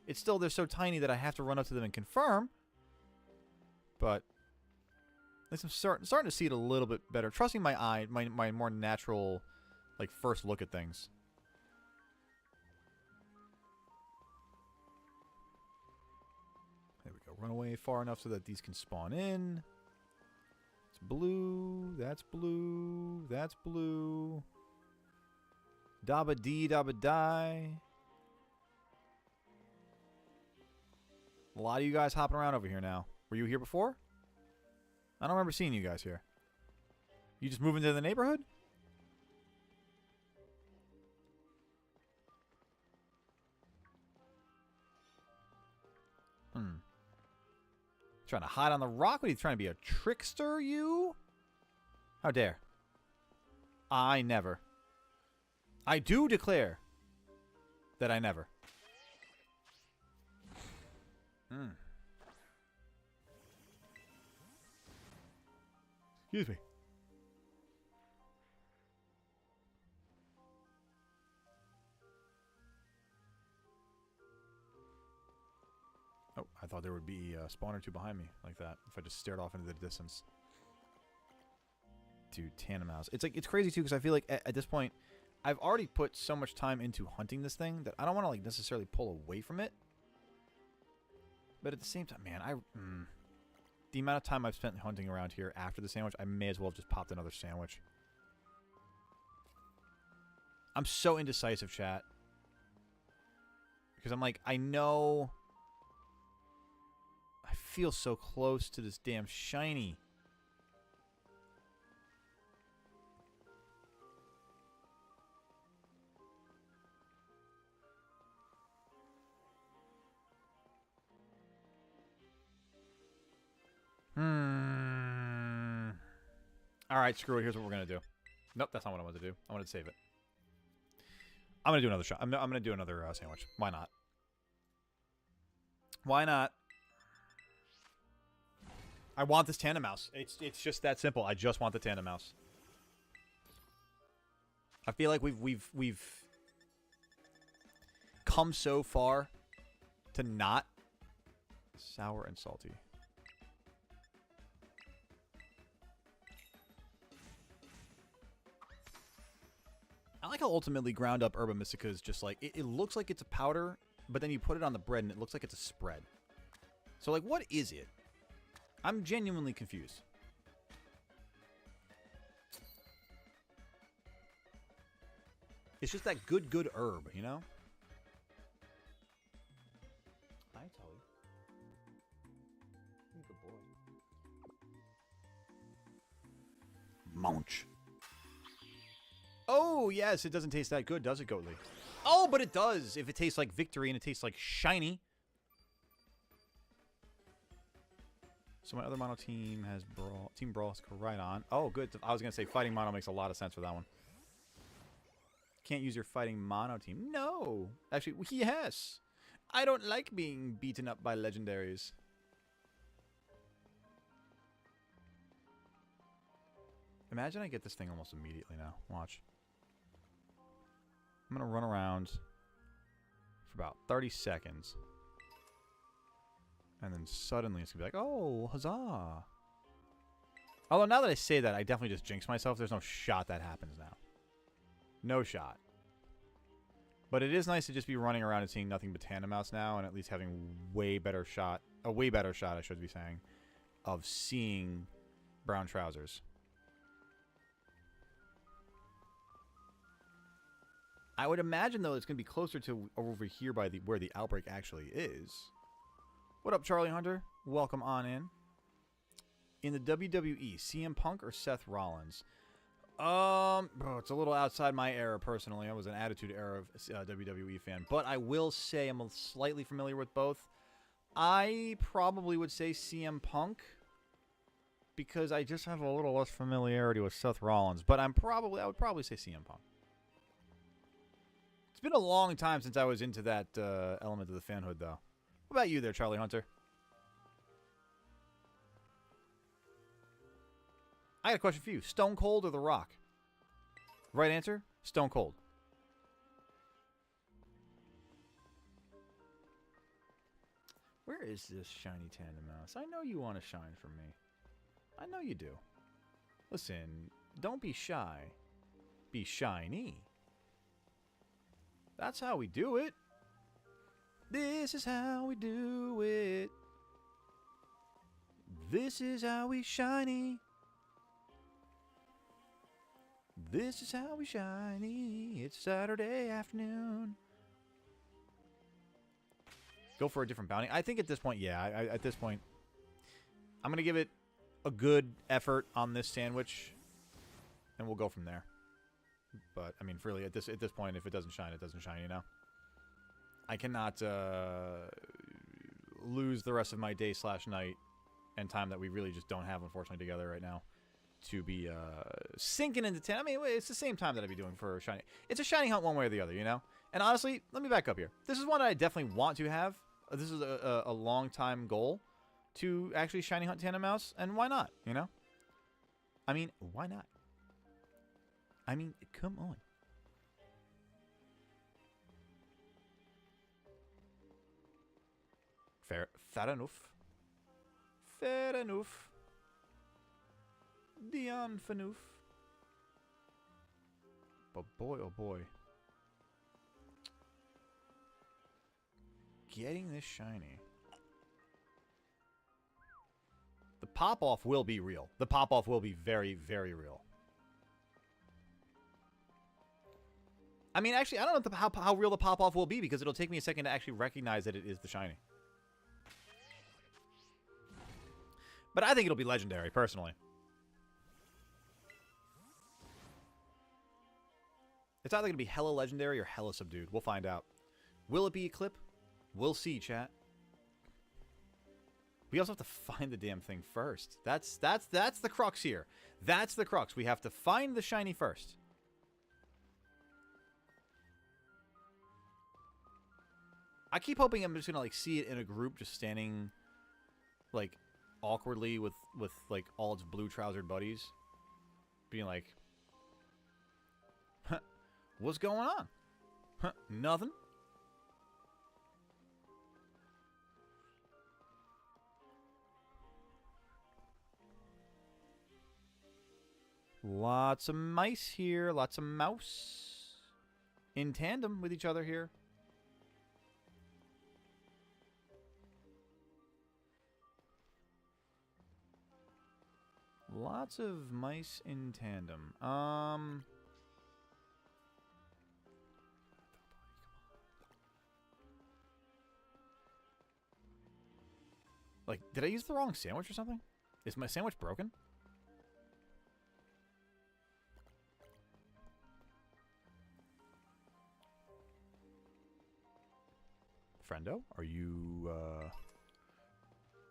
It's still, they're so tiny that I have to run up to them and confirm. But at least I'm starting to see it a little bit better. Trusting my eye, my more natural, like, first look at things. There we go. Run away far enough so that these can spawn in. It's blue. That's blue. That's blue. Dabba dee, dabba die. A lot of you guys hopping around over here now. Were you here before? I don't remember seeing you guys here. You just moving to the neighborhood? Trying to hide on the rock? What are you trying to be, a trickster, you? How dare. I never. I do declare that I never. Excuse me. Oh, I thought there would be a spawn or two behind me like that if I just stared off into the distance. Dude, Tandemaus. It's like, it's crazy too because I feel like at this point I've already put so much time into hunting this thing that I don't want to like necessarily pull away from it. But at the same time, man, the amount of time I've spent hunting around here after the sandwich, I may as well have just popped another sandwich. I'm so indecisive, chat. Because I'm like, I know... I feel so close to this damn shiny. Alright, screw it. Here's what we're going to do. Nope, that's not what I wanted to do. I wanted to save it. I'm going to do another shot. I'm going to do another sandwich. Why not? Why not? I want this Tandemaus. It's just that simple. I just want the Tandemaus. I feel like we've come so far to not sour and salty. I like how ultimately ground up Herba Mystica is just like, it looks like it's a powder, but then you put it on the bread and it looks like it's a spread. So like, what is it? I'm genuinely confused. It's just that good herb, you know? Hi, Tully. You're a good boy. Munch. Oh, yes, it doesn't taste that good, does it, Goatly? Oh, but it does if it tastes like victory and it tastes like shiny. So my other mono team has Team Brawl right on. Oh, good. I was going to say fighting mono makes a lot of sense for that one. Can't use your fighting mono team. No. Actually, yes. I don't like being beaten up by legendaries. Imagine I get this thing almost immediately now. Watch. I'm going to run around for about 30 seconds. And then suddenly it's going to be like, oh, huzzah. Although now that I say that, I definitely just jinx myself. There's no shot that happens now. No shot. But it is nice to just be running around and seeing nothing but Tandemaus now, and at least having a way better shot, I should be saying, of seeing brown trousers. I would imagine, though, it's going to be closer to over here by where the outbreak actually is. What up, Charlie Hunter? Welcome on in. In the WWE, CM Punk or Seth Rollins? It's a little outside my era, personally. I was an Attitude Era WWE fan. But I will say I'm slightly familiar with both. I probably would say CM Punk, because I just have a little less familiarity with Seth Rollins. But I would probably say CM Punk. It's been a long time since I was into that element of the fanhood, though. What about you there, Charlie Hunter? I got a question for you. Stone Cold or The Rock? Right answer? Stone Cold. Where is this shiny Tandemaus? I know you want to shine for me. I know you do. Listen, don't be shy. Be shiny. That's how we do it. This is how we do it. This is how we shiny. This is how we shiny. It's Saturday afternoon. Go for a different bounty. I think at this point, yeah. At this point, I'm going to give it a good effort on this sandwich, and we'll go from there. But, I mean, really, at this point, if it doesn't shine, it doesn't shine, you know? I cannot lose the rest of my day / night and time that we really just don't have, unfortunately, together right now to be sinking into 10. I mean, it's the same time that I'd be doing for shiny. It's a shiny hunt one way or the other, you know? And honestly, let me back up here. This is one I definitely want to have. This is a long-time goal to actually shiny hunt Tandemaus, and why not, you know? I mean, why not? I mean, come on. Fair enough. Fair enough. Dion Fanoof. But boy, oh boy. Getting this shiny. The pop-off will be real. The pop-off will be very, very real. I mean, actually, I don't know how real the pop-off will be, because it'll take me a second to actually recognize that it is the shiny. But I think it'll be legendary, personally. It's either going to be hella legendary or hella subdued. We'll find out. Will it be a clip? We'll see, chat. We also have to find the damn thing first. That's the crux here. That's the crux. We have to find the shiny first. I keep hoping I'm just going to, like, see it in a group just standing, like, awkwardly with like, all its blue-trousered buddies. Being like, What's going on? Huh, nothing. Lots of mice here. Lots of mouse. In tandem with each other here. Lots of mice in tandem. Like, did I use the wrong sandwich or something? Is my sandwich broken? Friendo, are you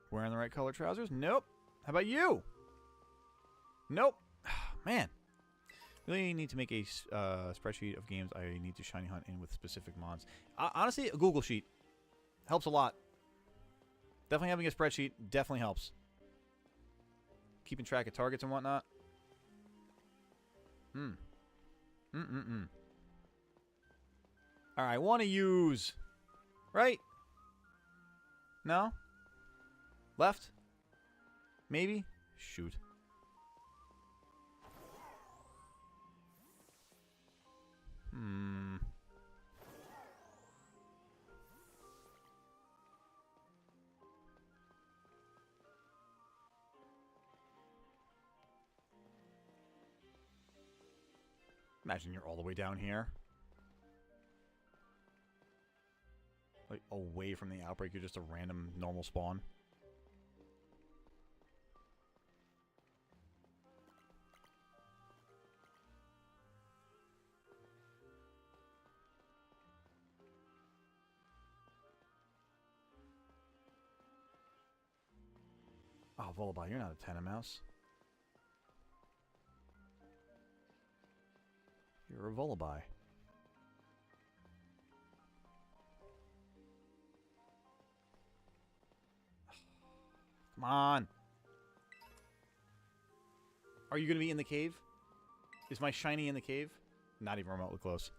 wearing the right color trousers? Nope. How about you? Nope. Man. Really need to make a spreadsheet of games I need to shiny hunt in with specific mods. Honestly, a Google Sheet helps a lot. Definitely having a spreadsheet definitely helps. Keeping track of targets and whatnot. Alright, I want to use... Right? No? Left? Maybe? Shoot. Imagine you're all the way down here. Like, away from the outbreak, you're just a random normal spawn. Oh, Volleyball, you're not a Tandemaus. You're a Volleyball. Come on. Are you going to be in the cave? Is my shiny in the cave? Not even remotely close.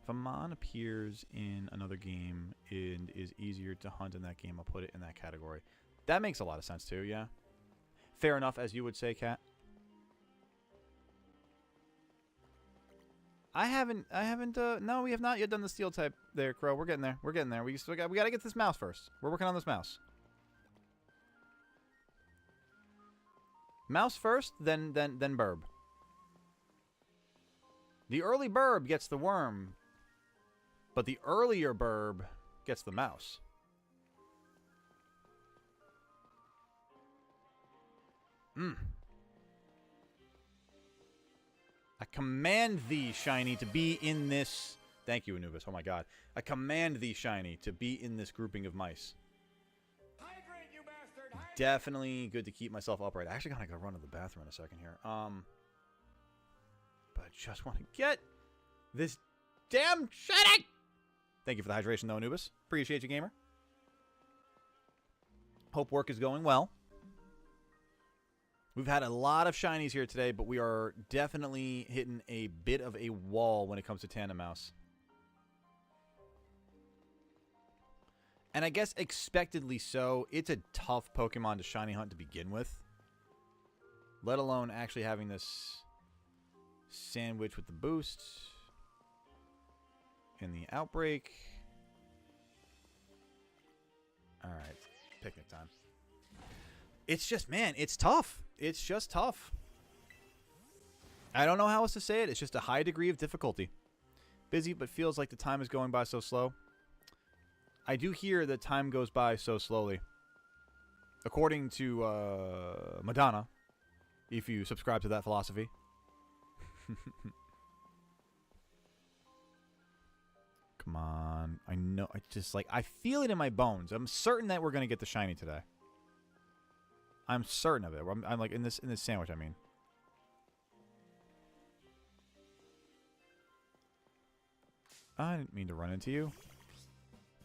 If a mon appears in another game and is easier to hunt in that game, I'll put it in that category. That makes a lot of sense too, yeah. Fair enough, as you would say, Kat. No, we have not yet done the steel type there, Crow. We're getting there. We're getting there. We got to get this mouse first. We're working on this mouse. Mouse first, then Burb. The early Burb gets the worm, but the earlier Burb gets the mouse. I command thee, Shiny, to be in this... Thank you, Anubis. Oh my god. I command thee, Shiny, to be in this grouping of mice. Hydrate, you bastard! Hydrate. Definitely good to keep myself upright. I actually gotta go run to the bathroom in a second here. But I just want to get this damn Shiny! Thank you for the hydration, though, Anubis. Appreciate you, gamer. Hope work is going well. We've had a lot of shinies here today, but we are definitely hitting a bit of a wall when it comes to Tandemaus. And I guess expectedly so. It's a tough Pokemon to shiny hunt to begin with. Let alone actually having this sandwich with the boost. In the outbreak. Alright, picnic time. It's just, man, it's tough. It's just tough. I don't know how else to say it. It's just a high degree of difficulty. Busy, but feels like the time is going by so slow. I do hear that time goes by so slowly. According to Madonna, if you subscribe to that philosophy. Come on. I know. I just, like, I feel it in my bones. I'm certain that we're going to get the shiny today. I'm certain of it. I'm like in this sandwich, I mean. I didn't mean to run into you.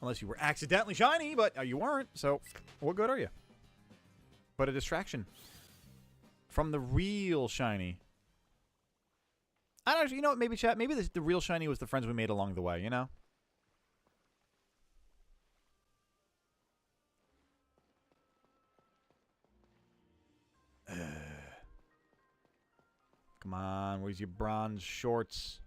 Unless you were accidentally shiny, but you weren't. So, what good are you? But a distraction from the real shiny. I don't actually, you know what? Maybe chat. Maybe the real shiny was the friends we made along the way. You know. Come on, where's your bronze shorts?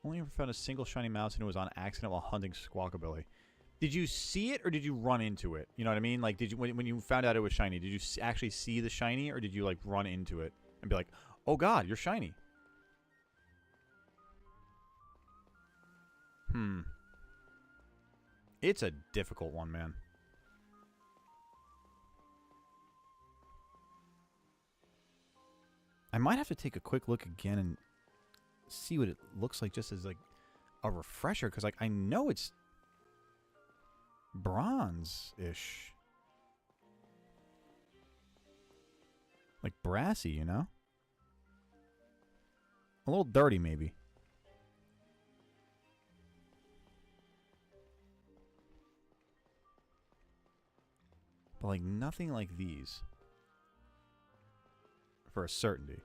Only ever found a single shiny mouse and it was on accident while hunting Squawkabilly. Did you see it or did you run into it? You know what I mean? Like, did you when you found out it was shiny, did you actually see the shiny or did you like run into it and be like, "Oh God, you're shiny"? It's a difficult one, man. I might have to take a quick look again and see what it looks like just as like a refresher because like I know it's bronze-ish. Like brassy, you know? A little dirty maybe. But like nothing like these. For a certainty.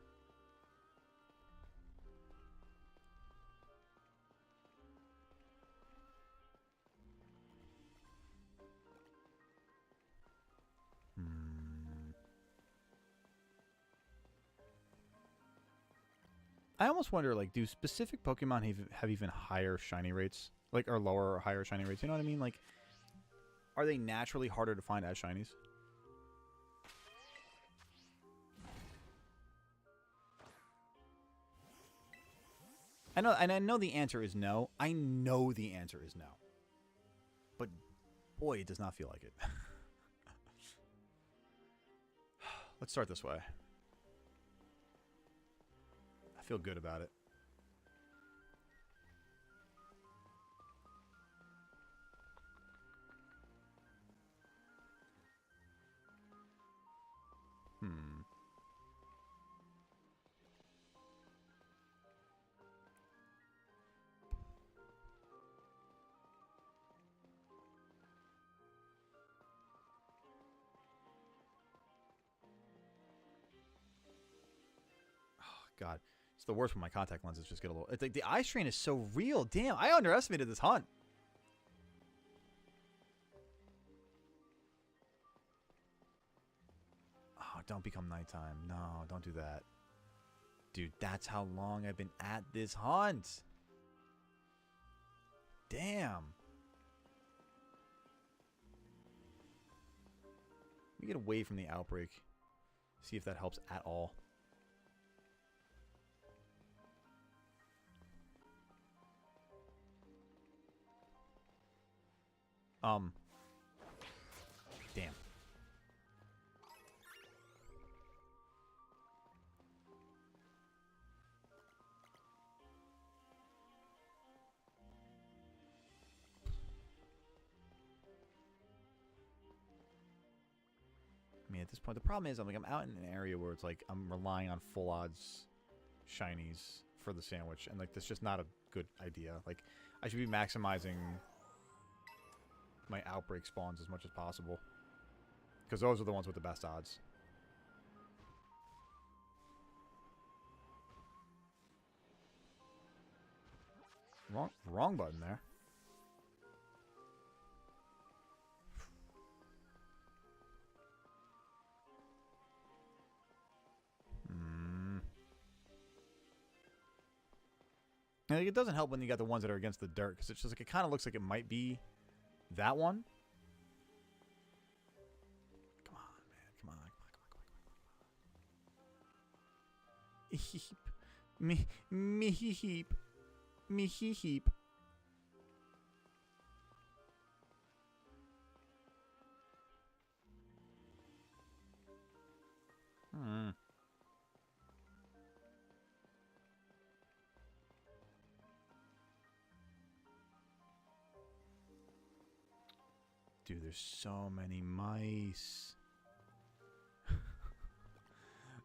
I almost wonder, like, do specific Pokemon have even higher shiny rates? Like, or lower or higher shiny rates? You know what I mean? Like, are they naturally harder to find as shinies? I know, and I know the answer is no. I know the answer is no. But, boy, it does not feel like it. Let's start this way. I feel good about it. God, it's the worst when my contact lenses just get a little. It's like the eye strain is so real. Damn, I underestimated this hunt. Oh, don't become nighttime. No, don't do that. Dude, that's how long I've been at this hunt. Damn. Let me get away from the outbreak. See if that helps at all. Damn. I mean, at this point, the problem is I'm out in an area where it's like I'm relying on full odds shinies for the sandwich, and like that's just not a good idea. Like, I should be maximizing my outbreak spawns as much as possible. Because those are the ones with the best odds. Wrong button there. Like, it doesn't help when you got the ones that are against the dirt, because it's just like it kind of looks like it might be that one. Come on, man. Come on. Heap. Me heap. Me heap. Dude, there's so many mice.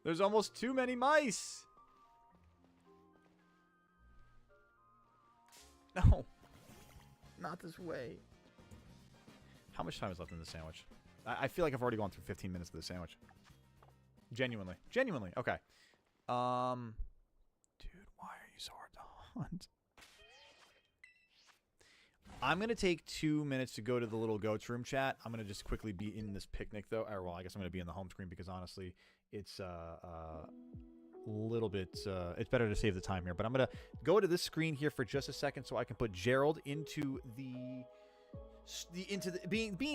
There's almost too many mice. No. Not this way. How much time is left in the sandwich? I feel like I've already gone through 15 minutes of the sandwich. Genuinely. Genuinely. Okay. Dude, why are you so hard to hunt? I'm going to take 2 minutes to go to the little goats room chat. I'm going to just quickly be in this picnic, though. Or, well, I guess I'm going to be in the home screen because, honestly, it's a little bit... it's better to save the time here. But I'm going to go to this screen here for just a second so I can put Gerald into being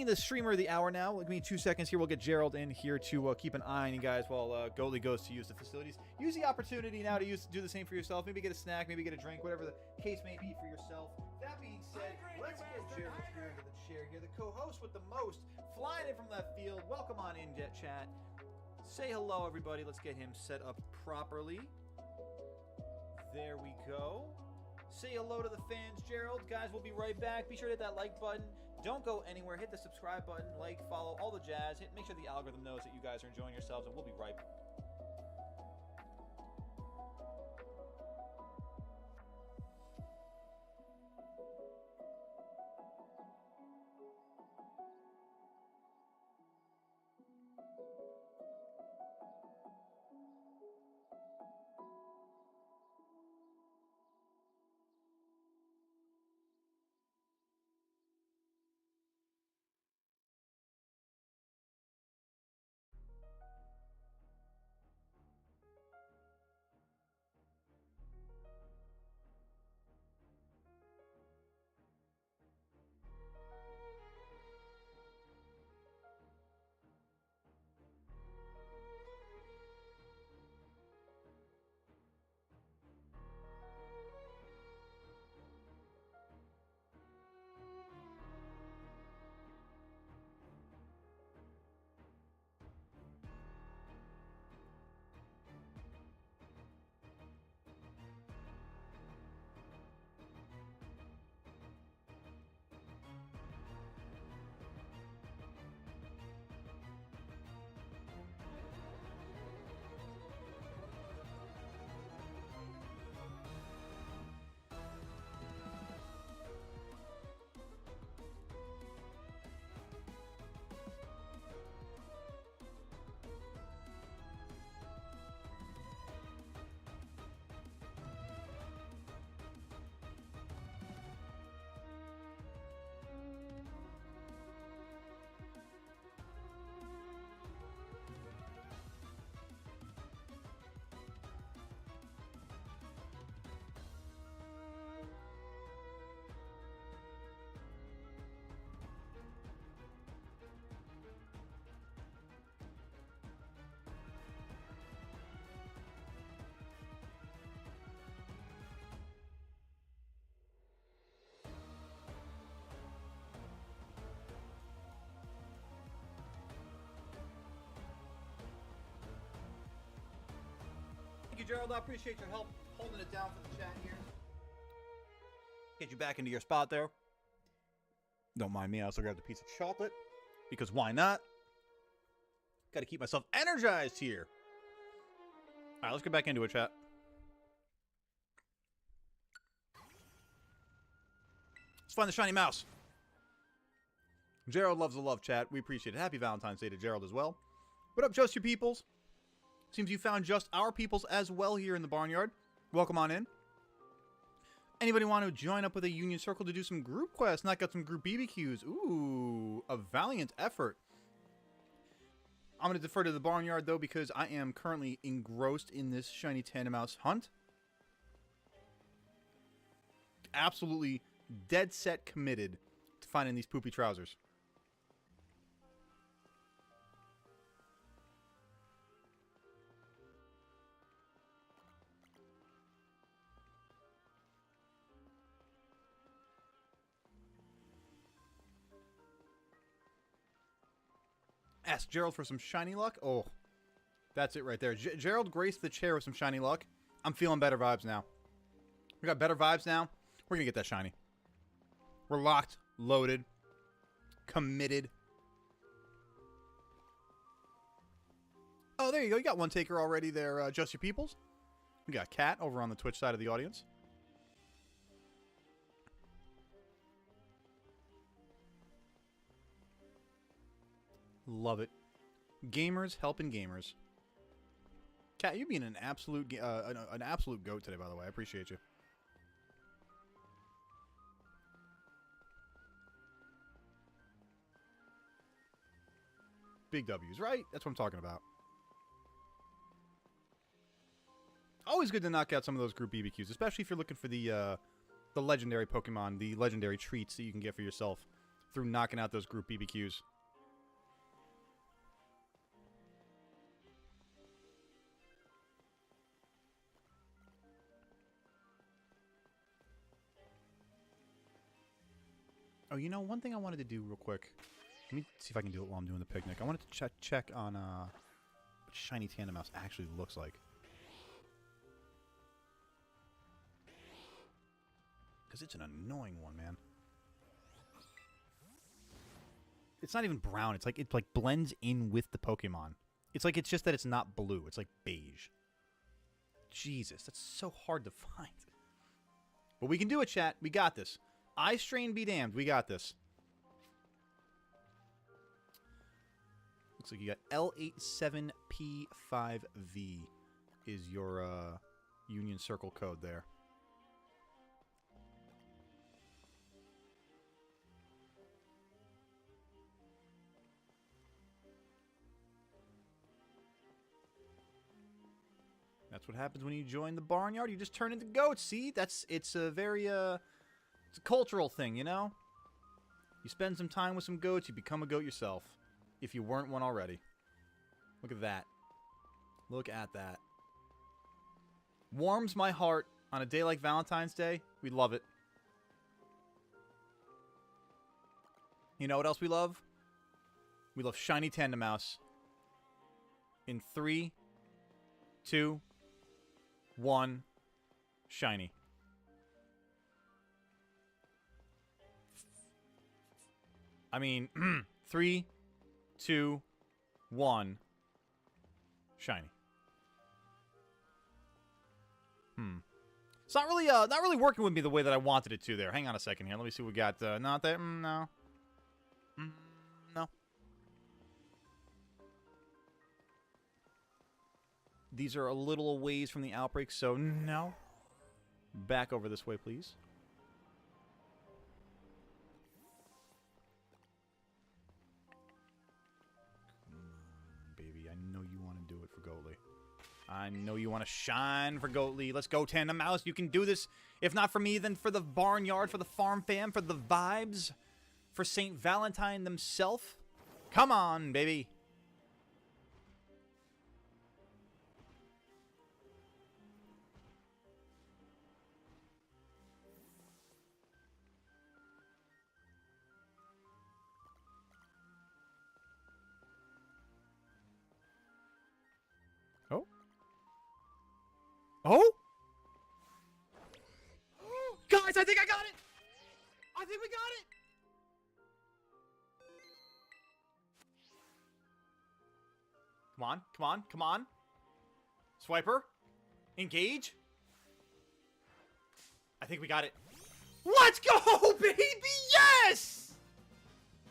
the streamer of the hour now. Give me 2 seconds here. We'll get Gerald in here to keep an eye on you guys while Goalie goes to use the facilities. Use the opportunity now to do the same for yourself. Maybe get a snack, maybe get a drink, whatever the case may be for yourself. That being said, let's get Gerald here into the chair here. The co-host with the most, flying in from left field. Welcome on in, Jet Chat. Say hello, everybody. Let's get him set up properly. There we go. Say hello to the fans, Gerald. Guys, we'll be right back. Be sure to hit that like button. Don't go anywhere. Hit the subscribe button, like, follow, all the jazz. Make sure the algorithm knows that you guys are enjoying yourselves, and we'll be right back. Thank you, Gerald. I appreciate your help holding it down for the chat here. Get you back into your spot there. Don't mind me. I also grabbed a piece of chocolate because why not? Got to keep myself energized here. All right, let's get back into it, chat. Let's find the shiny mouse. Gerald loves the love, chat. We appreciate it. Happy Valentine's Day to Gerald as well. What up, Just You Peoples? Seems you found just our peoples as well here in the barnyard. Welcome on in. Anybody want to join up with a Union Circle to do some group quests? Knock out some group BBQs. Ooh, a valiant effort. I'm going to defer to the barnyard, though, because I am currently engrossed in this shiny Tandemaus hunt. Absolutely dead set committed to finding these poopy trousers. Ask Gerald for some shiny luck. Oh, that's it right there. Gerald graced the chair with some shiny luck. I'm feeling better vibes now. We got better vibes now. We're going to get that shiny. We're locked, loaded, Committed. Oh, there you go. You got one taker already there, Just Your Peoples. We got Kat over on the Twitch side of the audience. Love it. Gamers helping gamers. Kat, you being an absolute goat today, by the way. I appreciate you. Big W's, right? That's what I'm talking about. Always good to knock out some of those group BBQs, especially if you're looking for the legendary Pokemon, the legendary treats that you can get for yourself through knocking out those group BBQs. Oh, you know, one thing I wanted to do real quick. Let me see if I can do it while I'm doing the picnic. I wanted to check on what shiny Tandemaus actually looks like. Because it's an annoying one, man. It's not even brown. It's like it blends in with the Pokemon. It's like it's just that it's not blue. It's like beige. Jesus, that's so hard to find. But we can do it, chat. We got this. Eye strain be damned. We got this. Looks like you got L87P5V is your Union Circle code there. That's what happens when you join the barnyard. You just turn into goats. See, it's a very it's a cultural thing, you know. You spend some time with some goats, you become a goat yourself. If you weren't one already. Look at that. Look at that. Warms my heart on a day like Valentine's Day. We love it. You know what else we love? We love shiny Tandemaus. In 3, 2, 1, shiny. I mean, 3, 2, 1, shiny. It's not really working with me the way that I wanted it to there. Hang on a second here. Let me see what we got. Not there. No. No. These are a little ways from the outbreak, so no. Back over this way, please. I know you want to shine for Goatly. Let's go, Tandemaus. You can do this. If not for me, then for the barnyard, for the farm fam, for the vibes, for St. Valentine themselves. Come on, baby. Oh? Oh? Guys, I think I got it! I think we got it! Come on, come on, come on. Swiper. Engage. I think we got it. Let's go, baby! Yes!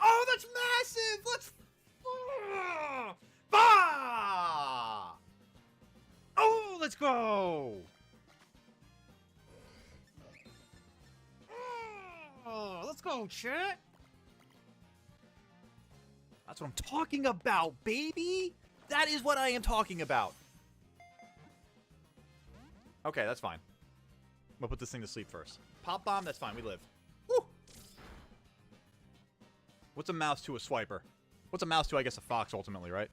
Oh, that's massive! Let's... Bah! Oh, let's go! Oh, let's go, chat! That's what I'm talking about, baby! That is what I am talking about. Okay, that's fine. We'll put this thing to sleep first. Pop bomb, that's fine. We live. Woo! What's a mouse to a swiper? What's a mouse to, I guess, a fox, ultimately, right?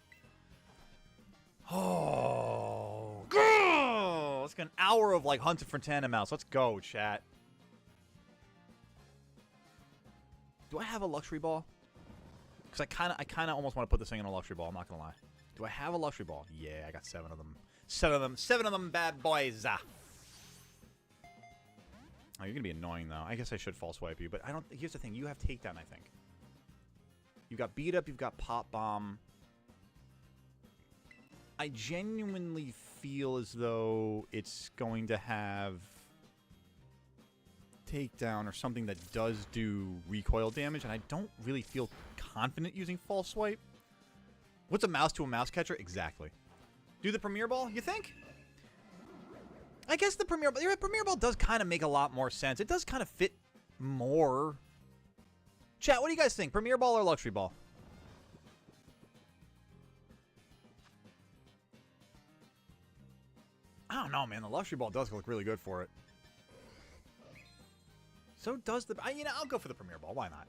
Oh. Go! Let's get an hour of, like, hunting for Tandemaus. Let's go, chat. Do I have a luxury ball? Because I kind of almost want to put this thing in a luxury ball. I'm not going to lie. Do I have a luxury ball? Yeah, I got 7 of them. 7 of them bad boys. Oh, you're going to be annoying, though. I guess I should false swipe you, but I don't... Here's the thing. You have takedown, I think. You've got Beat Up, you've got Pop Bomb. I genuinely feel as though it's going to have Takedown or something that does do recoil damage, and I don't really feel confident using False Swipe. What's a mouse to a mouse catcher? Exactly. Do the Premier Ball, you think? I guess the Premier Ball does kind of make a lot more sense. It does kind of fit more. Chat, what do you guys think? Premier Ball or Luxury Ball? I don't know, man. The Luxury Ball does look really good for it. So does the... you know, I'll go for the Premier Ball. Why not?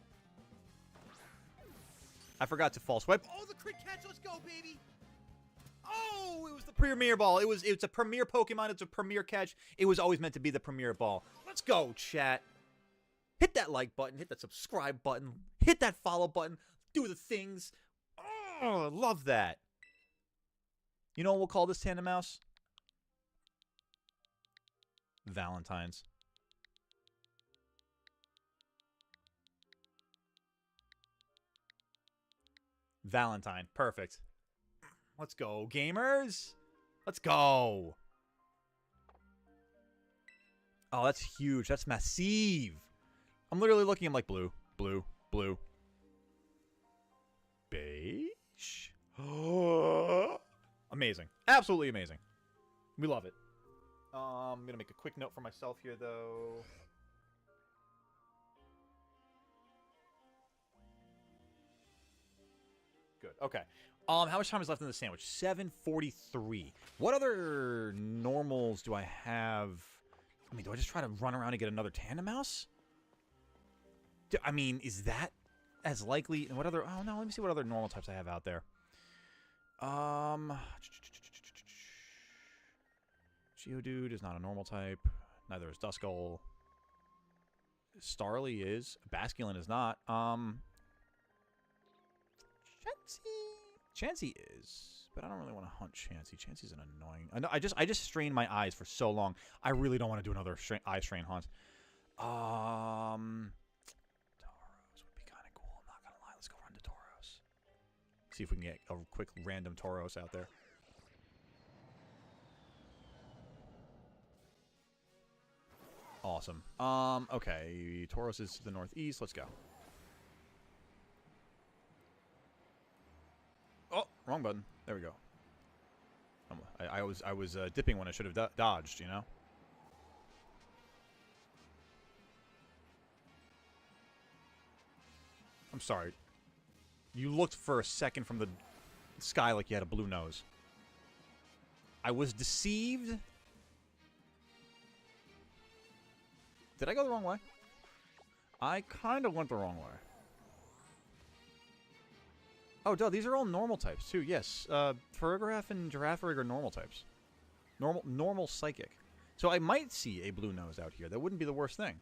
I forgot to False Swipe. Oh, the crit catch. Let's go, baby. Oh, it was the Premier Ball. It's a Premier Pokemon. It's a Premier catch. It was always meant to be the Premier Ball. Let's go, chat. Hit that like button. Hit that subscribe button. Hit that follow button. Do the things. Oh, love that. You know what we'll call this Tandemaus? Valentine's. Valentine. Perfect. Let's go, gamers. Let's go. Oh, that's huge. That's massive. I'm literally looking at him like blue, blue, blue. Beige? Amazing. Absolutely amazing. We love it. I'm going to make a quick note for myself here, though. Good. Okay. How much time is left in the sandwich? 7:43. What other normals do I have? I mean, do I just try to run around and get another Tandemaus? I mean, is that as likely? And what other... Oh, no. Let me see what other normal types I have out there. Geodude is not a normal type. Neither is Duskull. Starly is. Basculin is not. Chansey is, but I don't really want to hunt Chansey. Chansey's an annoying... I just strained my eyes for so long. I really don't want to do another eye strain hunt. Tauros would be kind of cool. I'm not going to lie. Let's go run to Tauros. See if we can get a quick random Tauros out there. Awesome. Okay. Tauros is to the northeast. Let's go. Oh, wrong button. There we go. I was dipping when I should have dodged, you know? I'm sorry. You looked for a second from the sky like you had a blue nose. I was deceived. Did I go the wrong way? I kind of went the wrong way. Oh, duh, these are all normal types, too. Yes, Ferrograph and Girafarig are normal types. Normal Psychic. So I might see a blue nose out here. That wouldn't be the worst thing.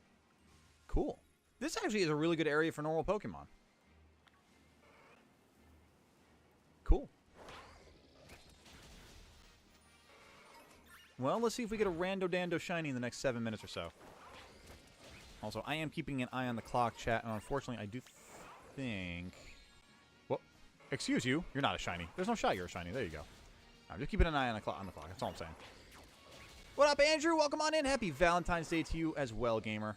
Cool. This actually is a really good area for normal Pokemon. Cool. Well, let's see if we get a Rando Dando Shiny in the next 7 minutes or so. Also, I am keeping an eye on the clock, chat, and unfortunately, I do think... Well, excuse you. You're not a shiny. There's no shot you're a shiny. There you go. I'm just keeping an eye on the clock. That's all I'm saying. What up, Andrew? Welcome on in. Happy Valentine's Day to you as well, gamer.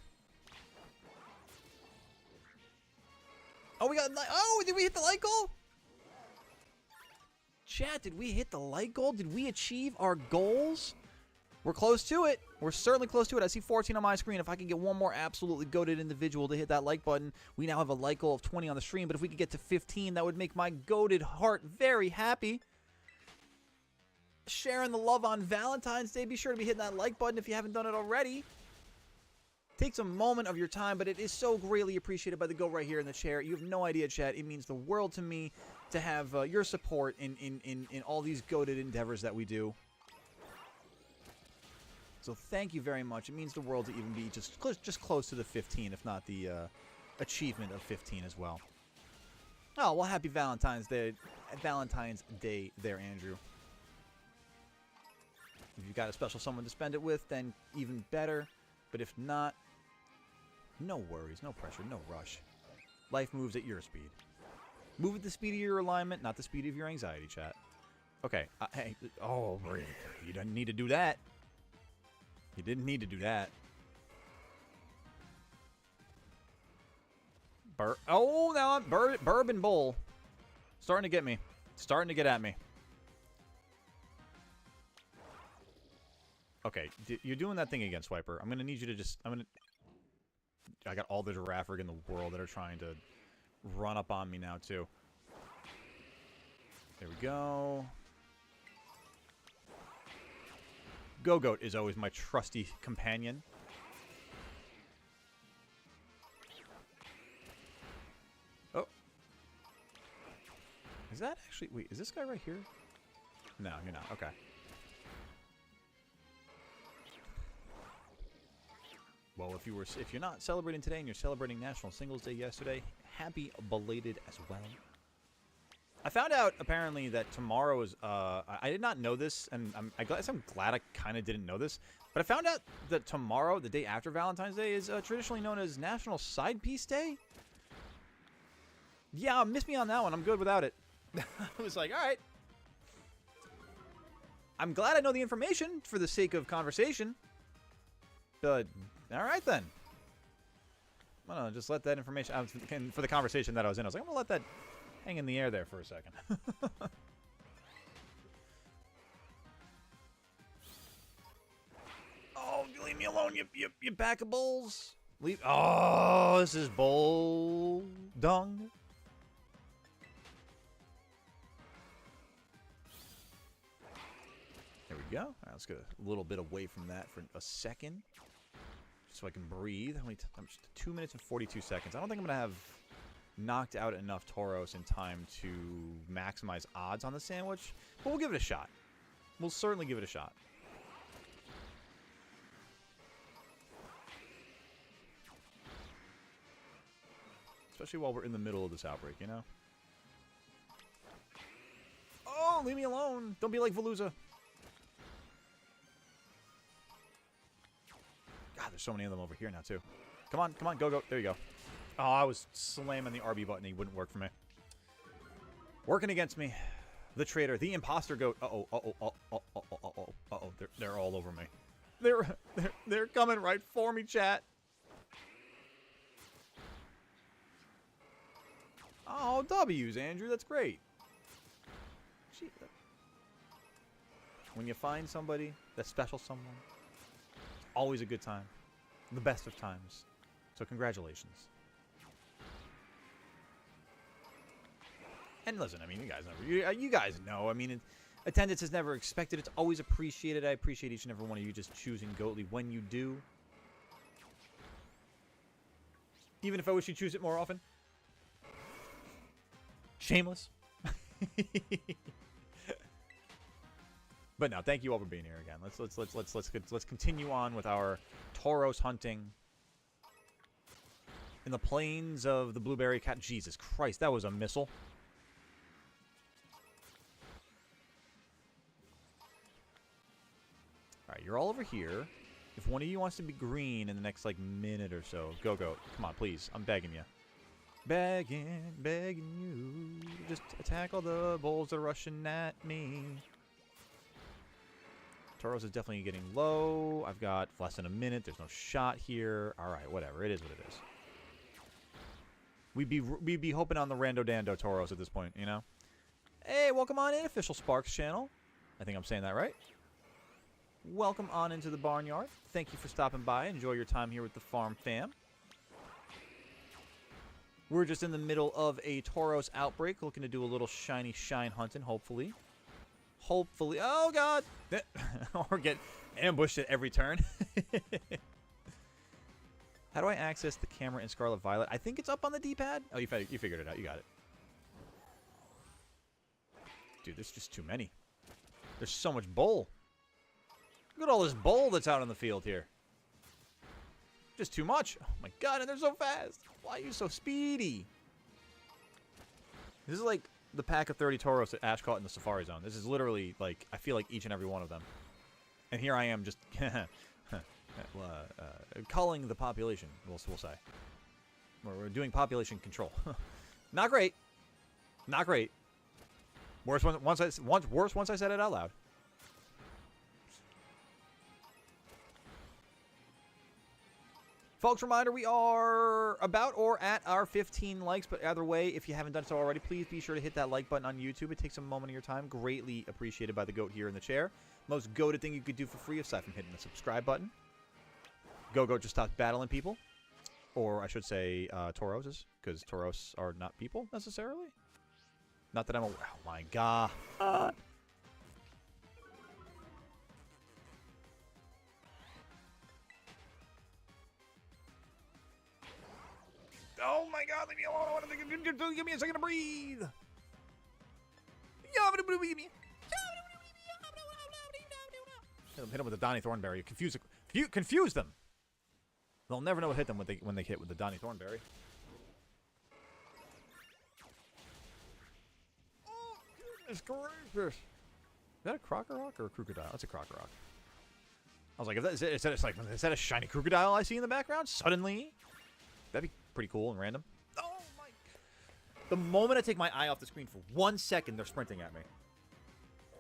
Oh, we got... Oh, did we hit the light goal? Chat, did we hit the light goal? Did we achieve our goals? We're close to it. We're certainly close to it. I see 14 on my screen. If I can get one more absolutely goated individual to hit that like button, we now have a like goal of 20 on the stream. But if we could get to 15, that would make my goated heart very happy. Sharing the love on Valentine's Day. Be sure to be hitting that like button if you haven't done it already. Takes a moment of your time, but it is so greatly appreciated by the go right here in the chair. You have no idea, chat. It means the world to me to have your support in all these goated endeavors that we do. So thank you very much. It means the world to even be just close to the 15, if not the achievement of 15 as well. Oh, well, happy Valentine's Day there, Andrew. If you've got a special someone to spend it with, then even better. But if not, no worries, no pressure, no rush. Life moves at your speed. Move at the speed of your alignment, not the speed of your anxiety, chat. Okay. Hey. Oh, you didn't need to do that. You didn't need to do that. Oh, now I'm Bourbon Bowl. Starting to get me. Starting to get at me. Okay, you're doing that thing again, Swiper. I'm gonna need you to just. I got all the Giraffrig in the world that are trying to run up on me now too. There we go. Go-Goat is always my trusty companion. Oh. Is that actually... Wait, is this guy right here? No, you're not. Okay. Well, if you're not celebrating today and you're celebrating National Singles Day yesterday, happy belated as well. I found out apparently that tomorrow is. I did not know this, and I'm glad I kind of didn't know this. But I found out that tomorrow, the day after Valentine's Day, is traditionally known as National Side Piece Day. Yeah, miss me on that one. I'm good without it. I was like, all right. I'm glad I know the information for the sake of conversation. But all right then. I'm gonna just let that information out for the conversation that I was in. I was like, I'm gonna let that hang in the air there for a second. Oh, leave me alone, you pack of bulls. Leave. Oh, this is bull dung. There we go. All right, let's get a little bit away from that for a second, so I can breathe. How many times? 2 minutes and 42 seconds. I don't think I'm gonna have knocked out enough Tauros in time to maximize odds on the sandwich, but we'll give it a shot. We'll certainly give it a shot. Especially while we're in the middle of this outbreak, you know? Oh, leave me alone. Don't be like Veluza. God, there's so many of them over here now, too. Come on, go. There you go. Oh, I was slamming the RB button. He wouldn't work for me. Working against me. The traitor. The imposter goat. Uh-oh. They're all over me. They're coming right for me, chat. Oh, W's, Andrew. That's great. Gee, when you find somebody, that special someone, it's always a good time. The best of times. So congratulations. And listen, I mean, you guys know. I mean, attendance is never expected. It's always appreciated. I appreciate each and every one of you just choosing Goatly when you do. Even if I wish you choose it more often. Shameless. But no, thank you all for being here again. Let's continue on with our Tauros hunting in the plains of the Blueberry Cat. Jesus Christ, that was a missile. All right, you're all over here. If one of you wants to be green in the next, like, minute or so, go. Come on, please. I'm begging you. Begging you. Just attack all the bulls that are rushing at me. Tauros is definitely getting low. I've got less than a minute. There's no shot here. All right, whatever. It is what it is. We'd be hoping on the Rando Dando Tauros at this point, you know? Hey, welcome on in, Official Sparks channel. I think I'm saying that right. Welcome on into the barnyard. Thank you for stopping by. Enjoy your time here with the farm fam. We're just in the middle of a Tauros outbreak, looking to do a little shiny shine hunting, hopefully. Hopefully. Oh, God. Or get ambushed at every turn. How do I access the camera in Scarlet Violet? I think it's up on the D-pad. Oh, you figured it out. You got it. Dude, there's just too many. There's so much bull. Look at all this bull that's out on the field here. Just too much. Oh, my God, and they're so fast. Why are you so speedy? This is like the pack of 30 Tauros that Ash caught in the Safari Zone. This is literally, like, I feel like each and every one of them. And here I am just culling the population, we'll say. We're doing population control. Not great. Not great. Worse once I said it out loud. Folks, reminder, we are about or at our 15 likes, but either way, if you haven't done so already, please be sure to hit that like button on YouTube. It takes a moment of your time. Greatly appreciated by the goat here in the chair. Most goated thing you could do for free aside from hitting the subscribe button. Go just stop battling people. Or I should say Tauroses, because Tauros are not people necessarily. Not that I'm aware. Oh my god. Oh my god, leave me alone. Give me a second to breathe. Hit them with the Donny Thornberry. Confuse them. They'll never know what hit them when they hit with the Donny Thornberry. Oh, goodness gracious. Is that a Crocodile or a Crocodile? That's a Crocodile. I was like, is that a shiny Crocodile I see in the background? Suddenly? That'd be pretty cool and random. Oh my. The moment I take my eye off the screen for 1 second, they're sprinting at me.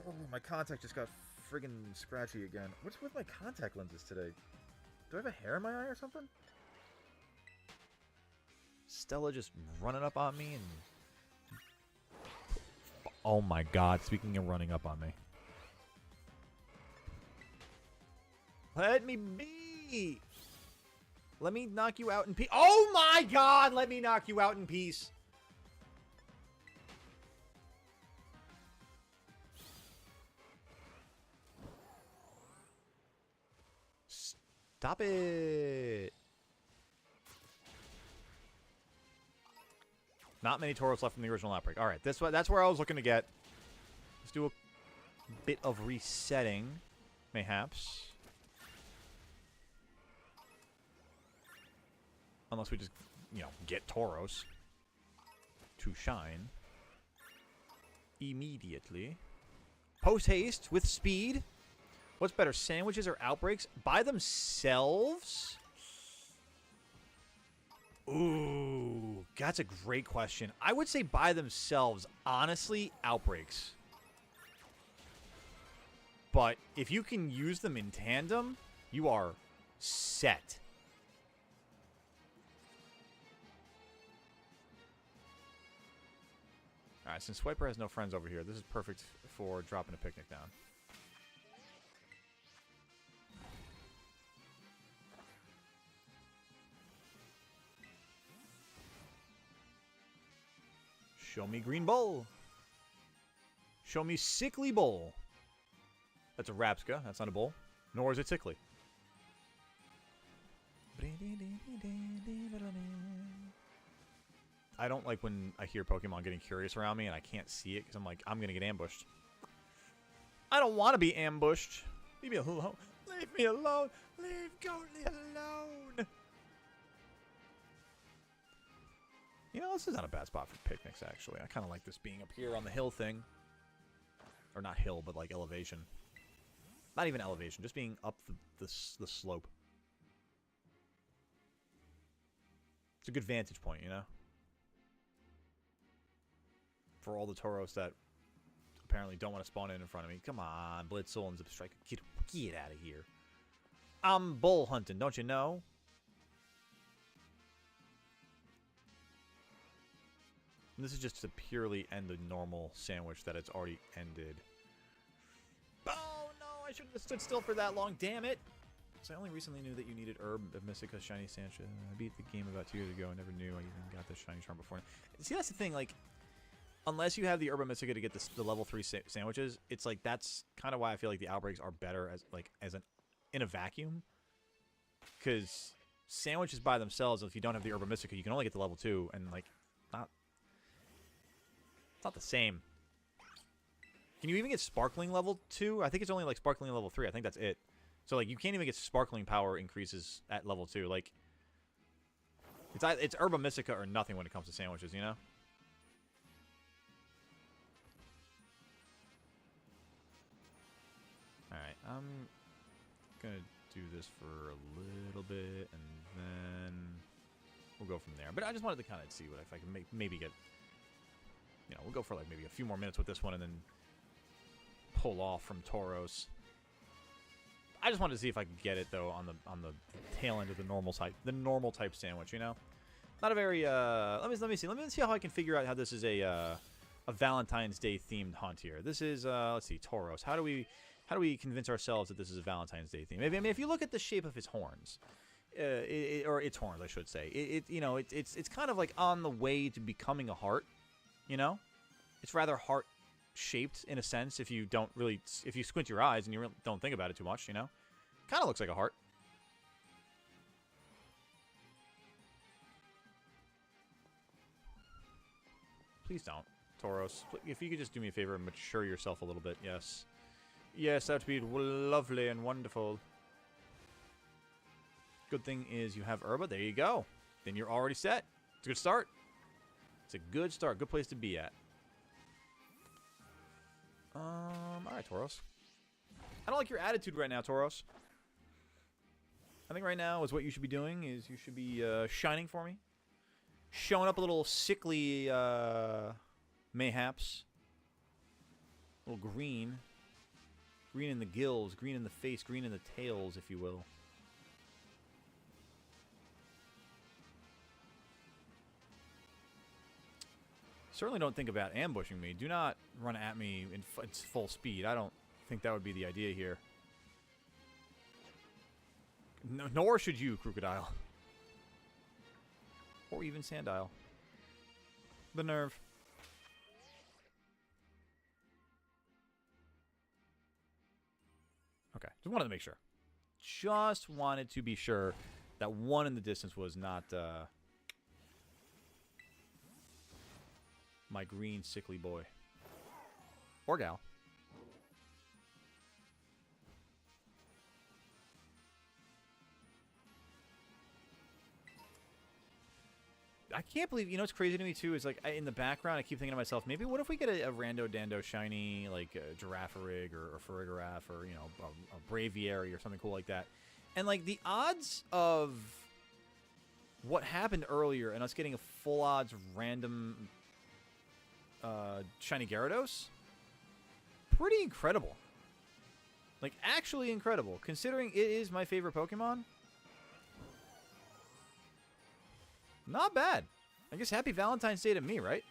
Oh, my contact just got friggin' scratchy again. What's with my contact lenses today? Do I have a hair in my eye or something? Stella just running up on me and... Oh my god, speaking of running up on me. Let me be! Let me knock you out in peace. Oh my god, let me knock you out in peace. Stop it. Not many Tauros left from the original outbreak. Alright, that's where I was looking to get. Let's do a bit of resetting, mayhaps. Unless we just, you know, get Tauros to shine immediately. Post-haste with speed. What's better, sandwiches or outbreaks? By themselves? Ooh, that's a great question. I would say by themselves, honestly, outbreaks. But if you can use them in tandem, you are set. Alright, since Swiper has no friends over here, this is perfect for dropping a picnic down. Show me Green Bull. Show me Sickly Bull. That's a Rapska. That's not a bull. Nor is it sickly. I don't like when I hear Pokemon getting curious around me and I can't see it because I'm like, I'm going to get ambushed. I don't want to be ambushed. Leave me alone. Leave me alone. Leave Goatly alone. You know, this is not a bad spot for picnics, actually. I kind of like this being up here on the hill thing. Or not hill, but like elevation. Not even elevation, just being up the slope. It's a good vantage point, you know? For all the Tauros that apparently don't want to spawn in front of me. Come on, Blitzel and Zipstrike. Get out of here. I'm bull hunting, don't you know? And this is just to purely end the normal sandwich that it's already ended. Oh no, I shouldn't have stood still for that long, damn it! So I only recently knew that you needed Herb of Mystica's Shiny Sanchez. I beat the game about 2 years ago. I never knew I even got this Shiny Charm before. See, that's the thing, like, unless you have the Herb of Mystica to get the level 3 sandwiches, it's like, that's kind of why I feel like the outbreaks are better in a vacuum. Because sandwiches by themselves, if you don't have the Herb of Mystica, you can only get the level 2, and, like, it's not the same. Can you even get Sparkling level 2? I think it's only, like, Sparkling level 3. I think that's it. So, like, you can't even get Sparkling power increases at level 2. Like, it's Herba Mystica or nothing when it comes to sandwiches, you know? Alright, I'm gonna do this for a little bit, and then we'll go from there. But I just wanted to kind of see what if I can maybe get you know, we'll go for like maybe a few more minutes with this one and then pull off from Tauros. I just wanted to see if I could get it though on the tail end of the normal type sandwich, you know. Not a very let me see how I can figure out how this is a Valentine's Day themed hunt here. This is let's see, Tauros. How do we convince ourselves that this is a Valentine's Day theme? I mean, if you look at the shape of his horns, or its horns, I should say, it's kind of like on the way to becoming a heart. You know, it's rather heart shaped in a sense if you squint your eyes and you really don't think about it too much. You know, kind of looks like a heart. Please don't, Tauros. If you could just do me a favor and mature yourself a little bit. Yes. Yes, that would be lovely and wonderful. Good thing is you have Herba. There you go. Then you're already set. It's a good start. It's a good start. Good place to be at. Alright, Tauros. I don't like your attitude right now, Tauros. I think right now is what you should be doing is you should be shining for me. Showing up a little sickly, mayhaps. A little green. Green in the gills, green in the face, green in the tails, if you will. Certainly don't think about ambushing me. Do not run at me in full speed. I don't think that would be the idea here. No, nor should you, Crocodile. Or even Sandile. The nerve. Okay, just wanted to make sure. Just wanted to be sure that one in the distance was not my green sickly boy. Or gal. I can't believe, you know what's crazy to me too is like in the background I keep thinking to myself, maybe what if we get a rando dando shiny like a Girafarig or Farigiraf or, you know, a Braviary or something cool like that. And like the odds of what happened earlier and us getting a full odds random shiny Gyarados, pretty incredible. Like actually incredible considering it is my favorite Pokemon. Not bad. I guess happy Valentine's Day to me, right?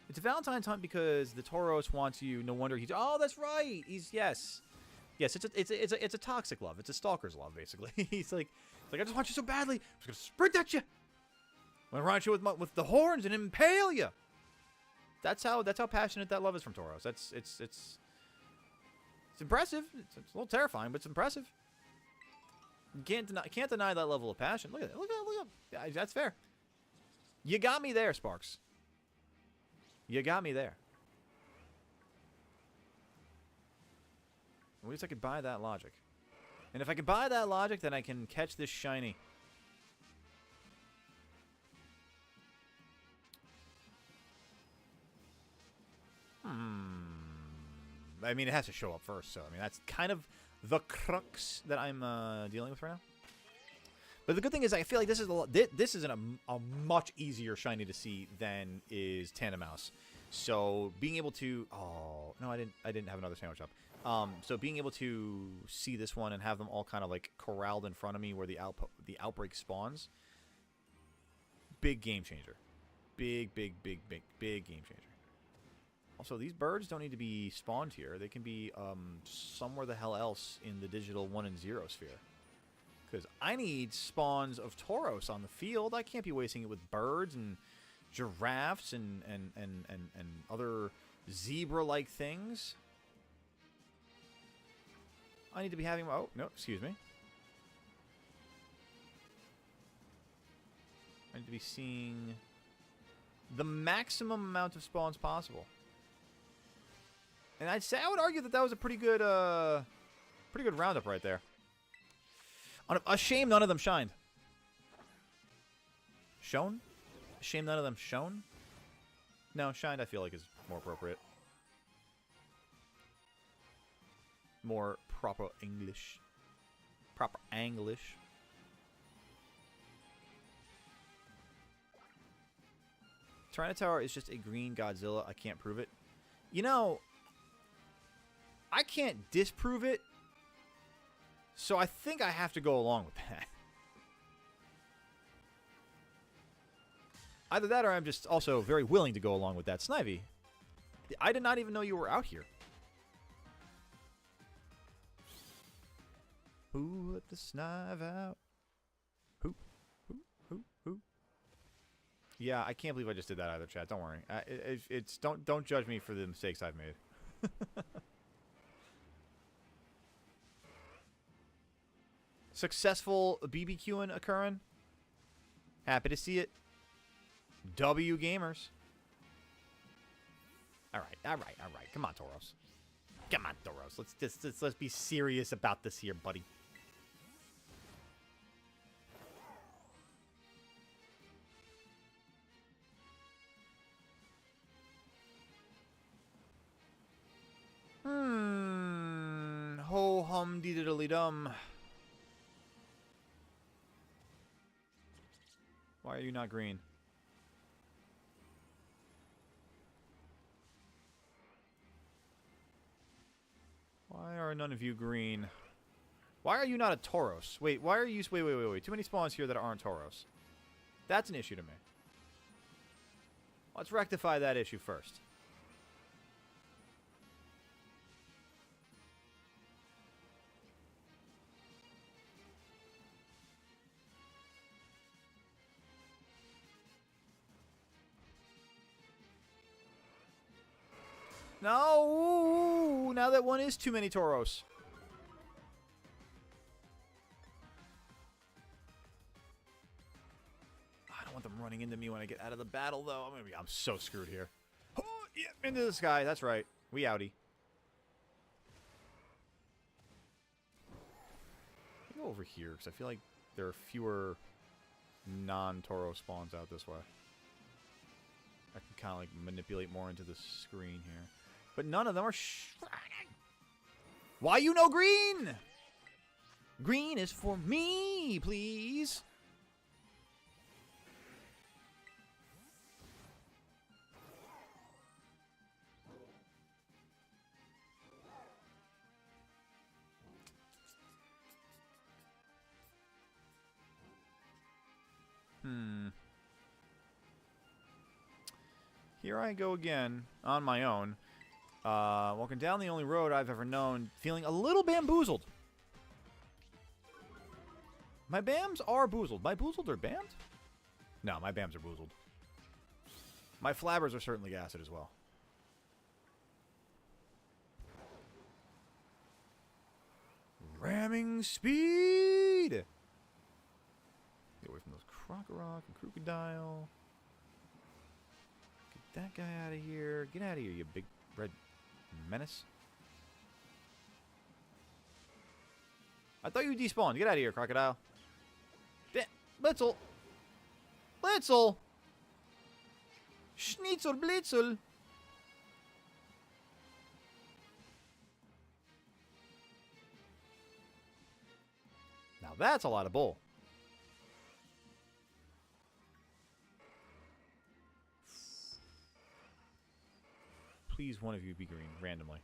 It's a Valentine's hunt because the Tauros wants you. No wonder he's... Oh, that's right. He's... Yes. Yes, it's a toxic love. It's a stalker's love, basically. He's like, I just want you so badly. I'm just going to sprint at you. I'm going to run at you with the horns and impale you. That's how passionate that love is from Tauros. It's impressive. It's a little terrifying, but it's impressive. Can't deny that level of passion. Look at that. Look at that. That's fair. You got me there, Sparks. You got me there. At least I could buy that logic. And if I can buy that logic, then I can catch this shiny. I mean, it has to show up first, so I mean that's kind of the crux that I'm dealing with right now. But the good thing is, I feel like this is a much easier shiny to see than is Tandemaus. So being able to, oh no, I didn't have another sandwich up. So being able to see this one and have them all kind of like corralled in front of me where the outbreak spawns, big game changer, big game changer. Also, these birds don't need to be spawned here. They can be somewhere the hell else in the digital 1 and 0 sphere. Because I need spawns of Tauros on the field. I can't be wasting it with birds and giraffes and other zebra-like things. I need to be having... Oh, no, excuse me. I need to be seeing the maximum amount of spawns possible. And I would argue that was a pretty good roundup right there. A shame none of them shined. Shown? A shame none of them shone? No, shined I feel like is more appropriate. More proper English. Proper Anglish. Tyranitar is just a green Godzilla. I can't prove it. You know, I can't disprove it. So I think I have to go along with that. Either that or I'm just also very willing to go along with that. Snivy, I did not even know you were out here. Who let the Snive out? Who? Yeah, I can't believe I just did that either, chat. Don't worry. Don't judge me for the mistakes I've made. Successful BBQing occurring. Happy to see it. W gamers. All right. Come on, Tauros. Come on, Tauros. Let's be serious about this here, buddy. Ho hum dee diddly dum. Why are you not green? Why are none of you green? Why are you not a Tauros? Wait, why are you... Wait. Too many spawns here that aren't Tauros. That's an issue to me. Let's rectify that issue first. No! Now that one is too many Tauros. I don't want them running into me when I get out of the battle, though. I'm so screwed here. Oh, yeah, into the sky. That's right. We outie. Go over here, because I feel like there are fewer non-Tauros spawns out this way. I can kind of like manipulate more into the screen here. But none of them are shining. Why you no green? Green is for me, please. Here I go again, on my own. Walking down the only road I've ever known, feeling a little bamboozled. My BAMs are boozled. My boozled are BAMmed? No, my BAMs are boozled. My flabbers are certainly gassed as well. Ramming speed! Get away from those Crocorock and Crocodile. Get that guy out of here. Get out of here, you big red menace. I thought you despawned. Get out of here, Crocodile. Blitzel. Blitzel. Schnitzel Blitzel. Now that's a lot of bull. Please, one of you be green, randomly.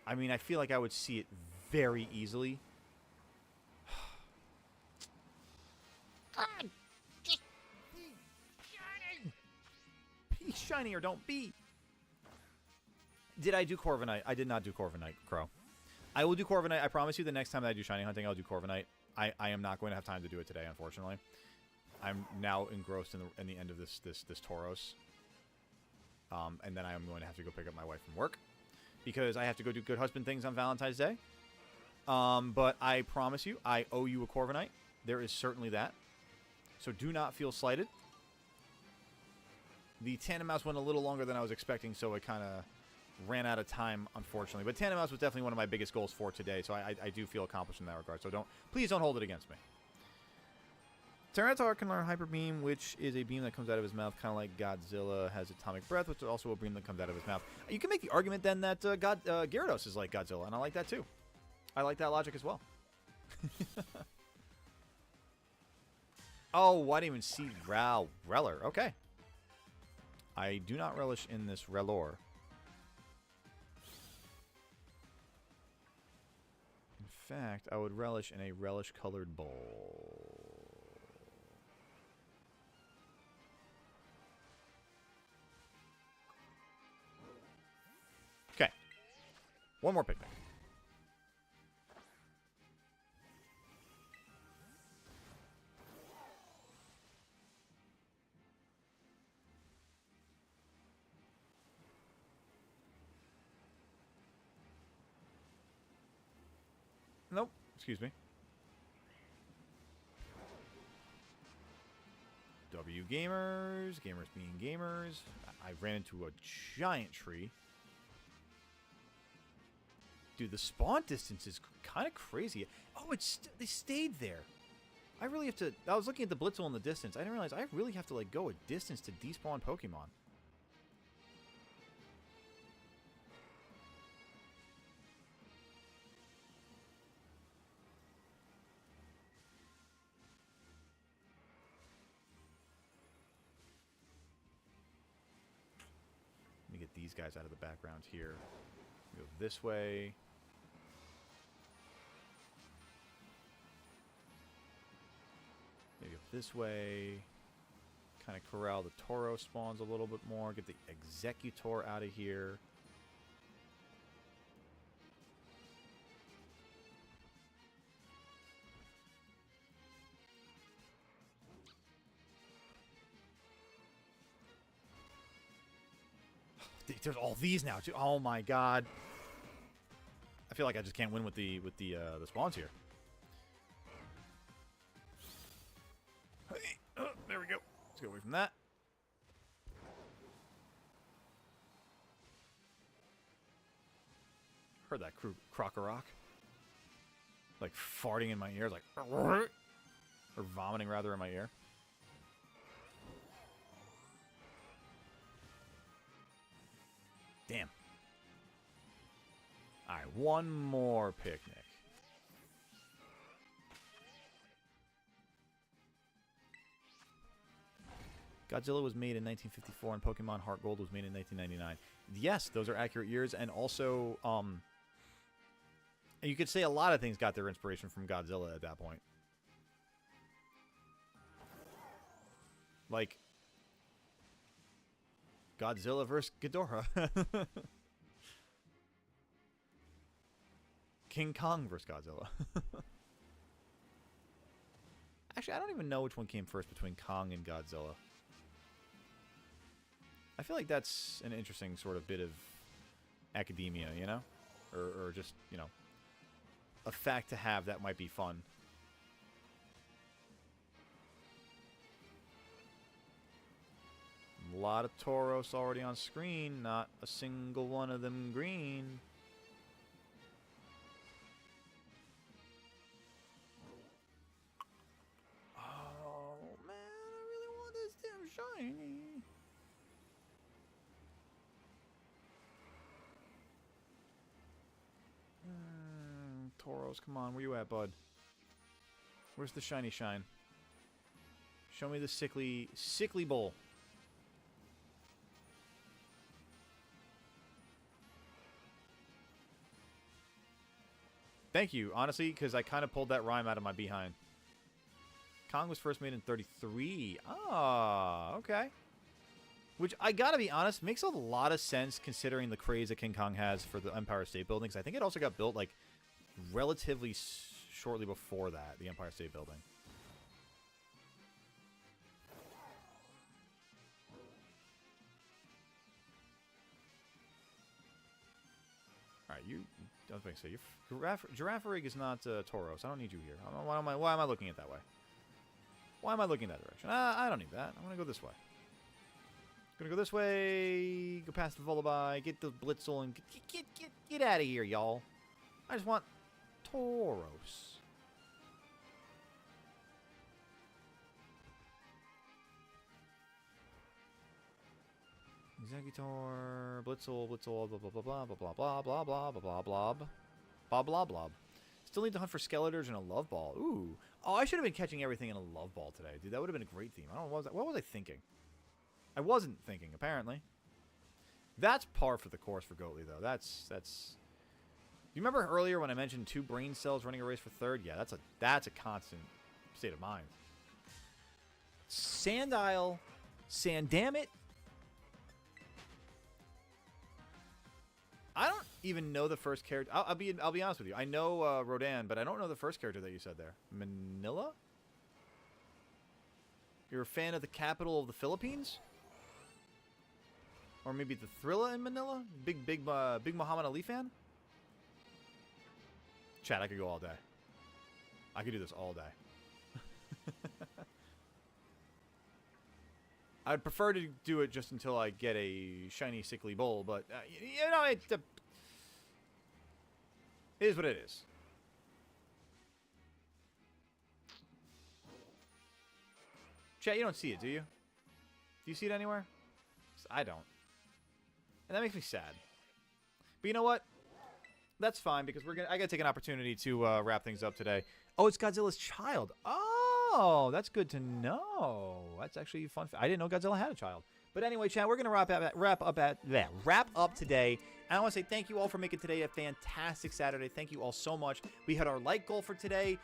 I mean, I feel like I would see it very easily. God, just be shiny. Be shiny or don't be. Did I do Corviknight? I did not do Corviknight, Crow. I will do Corviknight. I promise you the next time that I do shiny hunting, I'll do Corviknight. I am not going to have time to do it today, unfortunately. I'm now engrossed in the end of this Tauros. And then I am going to have to go pick up my wife from work because I have to go do good husband things on Valentine's Day. But I promise you, I owe you a Corviknight. There is certainly that. So do not feel slighted. The Tandemaus went a little longer than I was expecting, so it kind of ran out of time, unfortunately. But Tandemaus was definitely one of my biggest goals for today, so I do feel accomplished in that regard. So please don't hold it against me. Tyranitar can learn Hyper Beam, which is a beam that comes out of his mouth, kind of like Godzilla has Atomic Breath, which is also a beam that comes out of his mouth. You can make the argument then that Gyarados is like Godzilla, and I like that too. I like that logic as well. Oh, I didn't even see Reller. Okay. I do not relish in this Relor. In fact, I would relish in a relish-colored bowl. Okay. One more picnic. Nope. Excuse me. W gamers. Gamers being gamers. I ran into a giant tree. Dude, the spawn distance is kind of crazy. Oh, they stayed there. I really have to... I was looking at the Blitzel in the distance. I didn't realize I really have to, like, go a distance to despawn Pokemon. Let me get these guys out of the background here. Go this way. Maybe go this way. Kind of corral the Tauros spawns a little bit more. Get the Executor out of here. There's all these now too. Oh my god! I feel like I just can't win with the spawns here. Hey, there we go. Let's get away from that. Heard that Krokorok. Like farting in my ear, like or vomiting rather in my ear. Damn. Alright, one more picnic. Godzilla was made in 1954 and Pokemon Heart Gold was made in 1999. Yes, those are accurate years, and also, you could say a lot of things got their inspiration from Godzilla at that point. Like, Godzilla vs. Ghidorah. King Kong vs. Godzilla. Actually, I don't even know which one came first between Kong and Godzilla. I feel like that's an interesting sort of bit of academia, you know? Or just, you know, a fact to have that might be fun. A lot of Tauros already on screen, not a single one of them green. Oh man, I really want this damn shiny. Tauros, come on, where you at, bud? Where's the shiny shine? Show me the sickly bowl. Thank you, honestly, because I kind of pulled that rhyme out of my behind. Kong was first made in 33. Ah, okay. Which, I gotta be honest, makes a lot of sense considering the craze that King Kong has for the Empire State Building. I think it also got built, like, relatively shortly before that, the Empire State Building. Alright, you... I was going to say, Girafarig is not Tauros. I don't need you here. Why am I looking at that way? Why am I looking that direction? I don't need that. I want to go this way. Gonna go this way, go past the Volibye, get the Blitzel, and get out of here, y'all. I just want Tauros. Executor, Blitzel, blah blah blah blah blah blah blah blah blah blah blah blah blah blah. Still need to hunt for Skeletors and a Love Ball. Ooh. Oh, I should have been catching everything in a Love Ball today, dude. That would have been a great theme. I don't know, what was I thinking? I wasn't thinking, apparently. That's par for the course for Goatly, though. That's... You remember earlier when I mentioned 2 brain cells running a race for third? Yeah, that's a constant state of mind. Sandile, Sandamit. I don't even know the first character. I'll be honest with you. I know Rodan, but I don't know the first character that you said there. Manila? You're a fan of the capital of the Philippines? Or maybe the Thrilla in Manila? Big Muhammad Ali fan? Chat, I could go all day. I could do this all day. I'd prefer to do it just until I get a shiny, sickly bull, but, you know, it is what it is. Chat, you don't see it, do you? Do you see it anywhere? 'Cause I don't. And that makes me sad. But you know what? That's fine, because I gotta take an opportunity to wrap things up today. Oh, it's Godzilla's child. Oh, that's good to know. That's actually fun. I didn't know Godzilla had a child. But anyway, chat, we're gonna wrap up today. And I want to say thank you all for making today a fantastic Saturday. Thank you all so much. We had our like goal for today.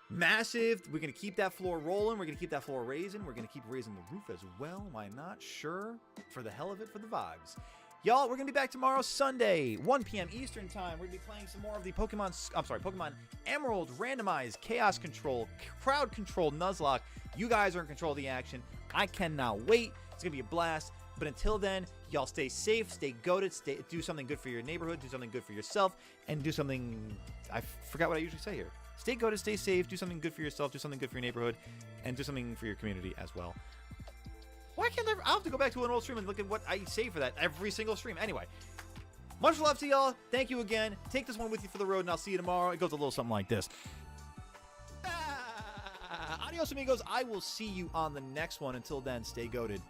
Massive. We're gonna keep that floor rolling. We're gonna keep that floor raising. We're gonna keep raising the roof as well. Why not? Sure. For the hell of it, for the vibes. Y'all, we're going to be back tomorrow, Sunday, 1 p.m. Eastern Time. We're going to be playing some more of the Pokemon Emerald, Randomized, Chaos Control, Crowd Control, Nuzlocke. You guys are in control of the action. I cannot wait. It's going to be a blast. But until then, y'all stay safe, stay goated, do something good for your neighborhood, do something good for yourself, and do something... I forgot what I usually say here. Stay goated, stay safe, do something good for yourself, do something good for your neighborhood, and do something for your community as well. Why can't I'll have to go back to an old stream and look at what I say for that every single stream. Anyway, much love to y'all. Thank you again. Take this one with you for the road, and I'll see you tomorrow. It goes a little something like this. Adios, amigos. I will see you on the next one. Until then, stay goated.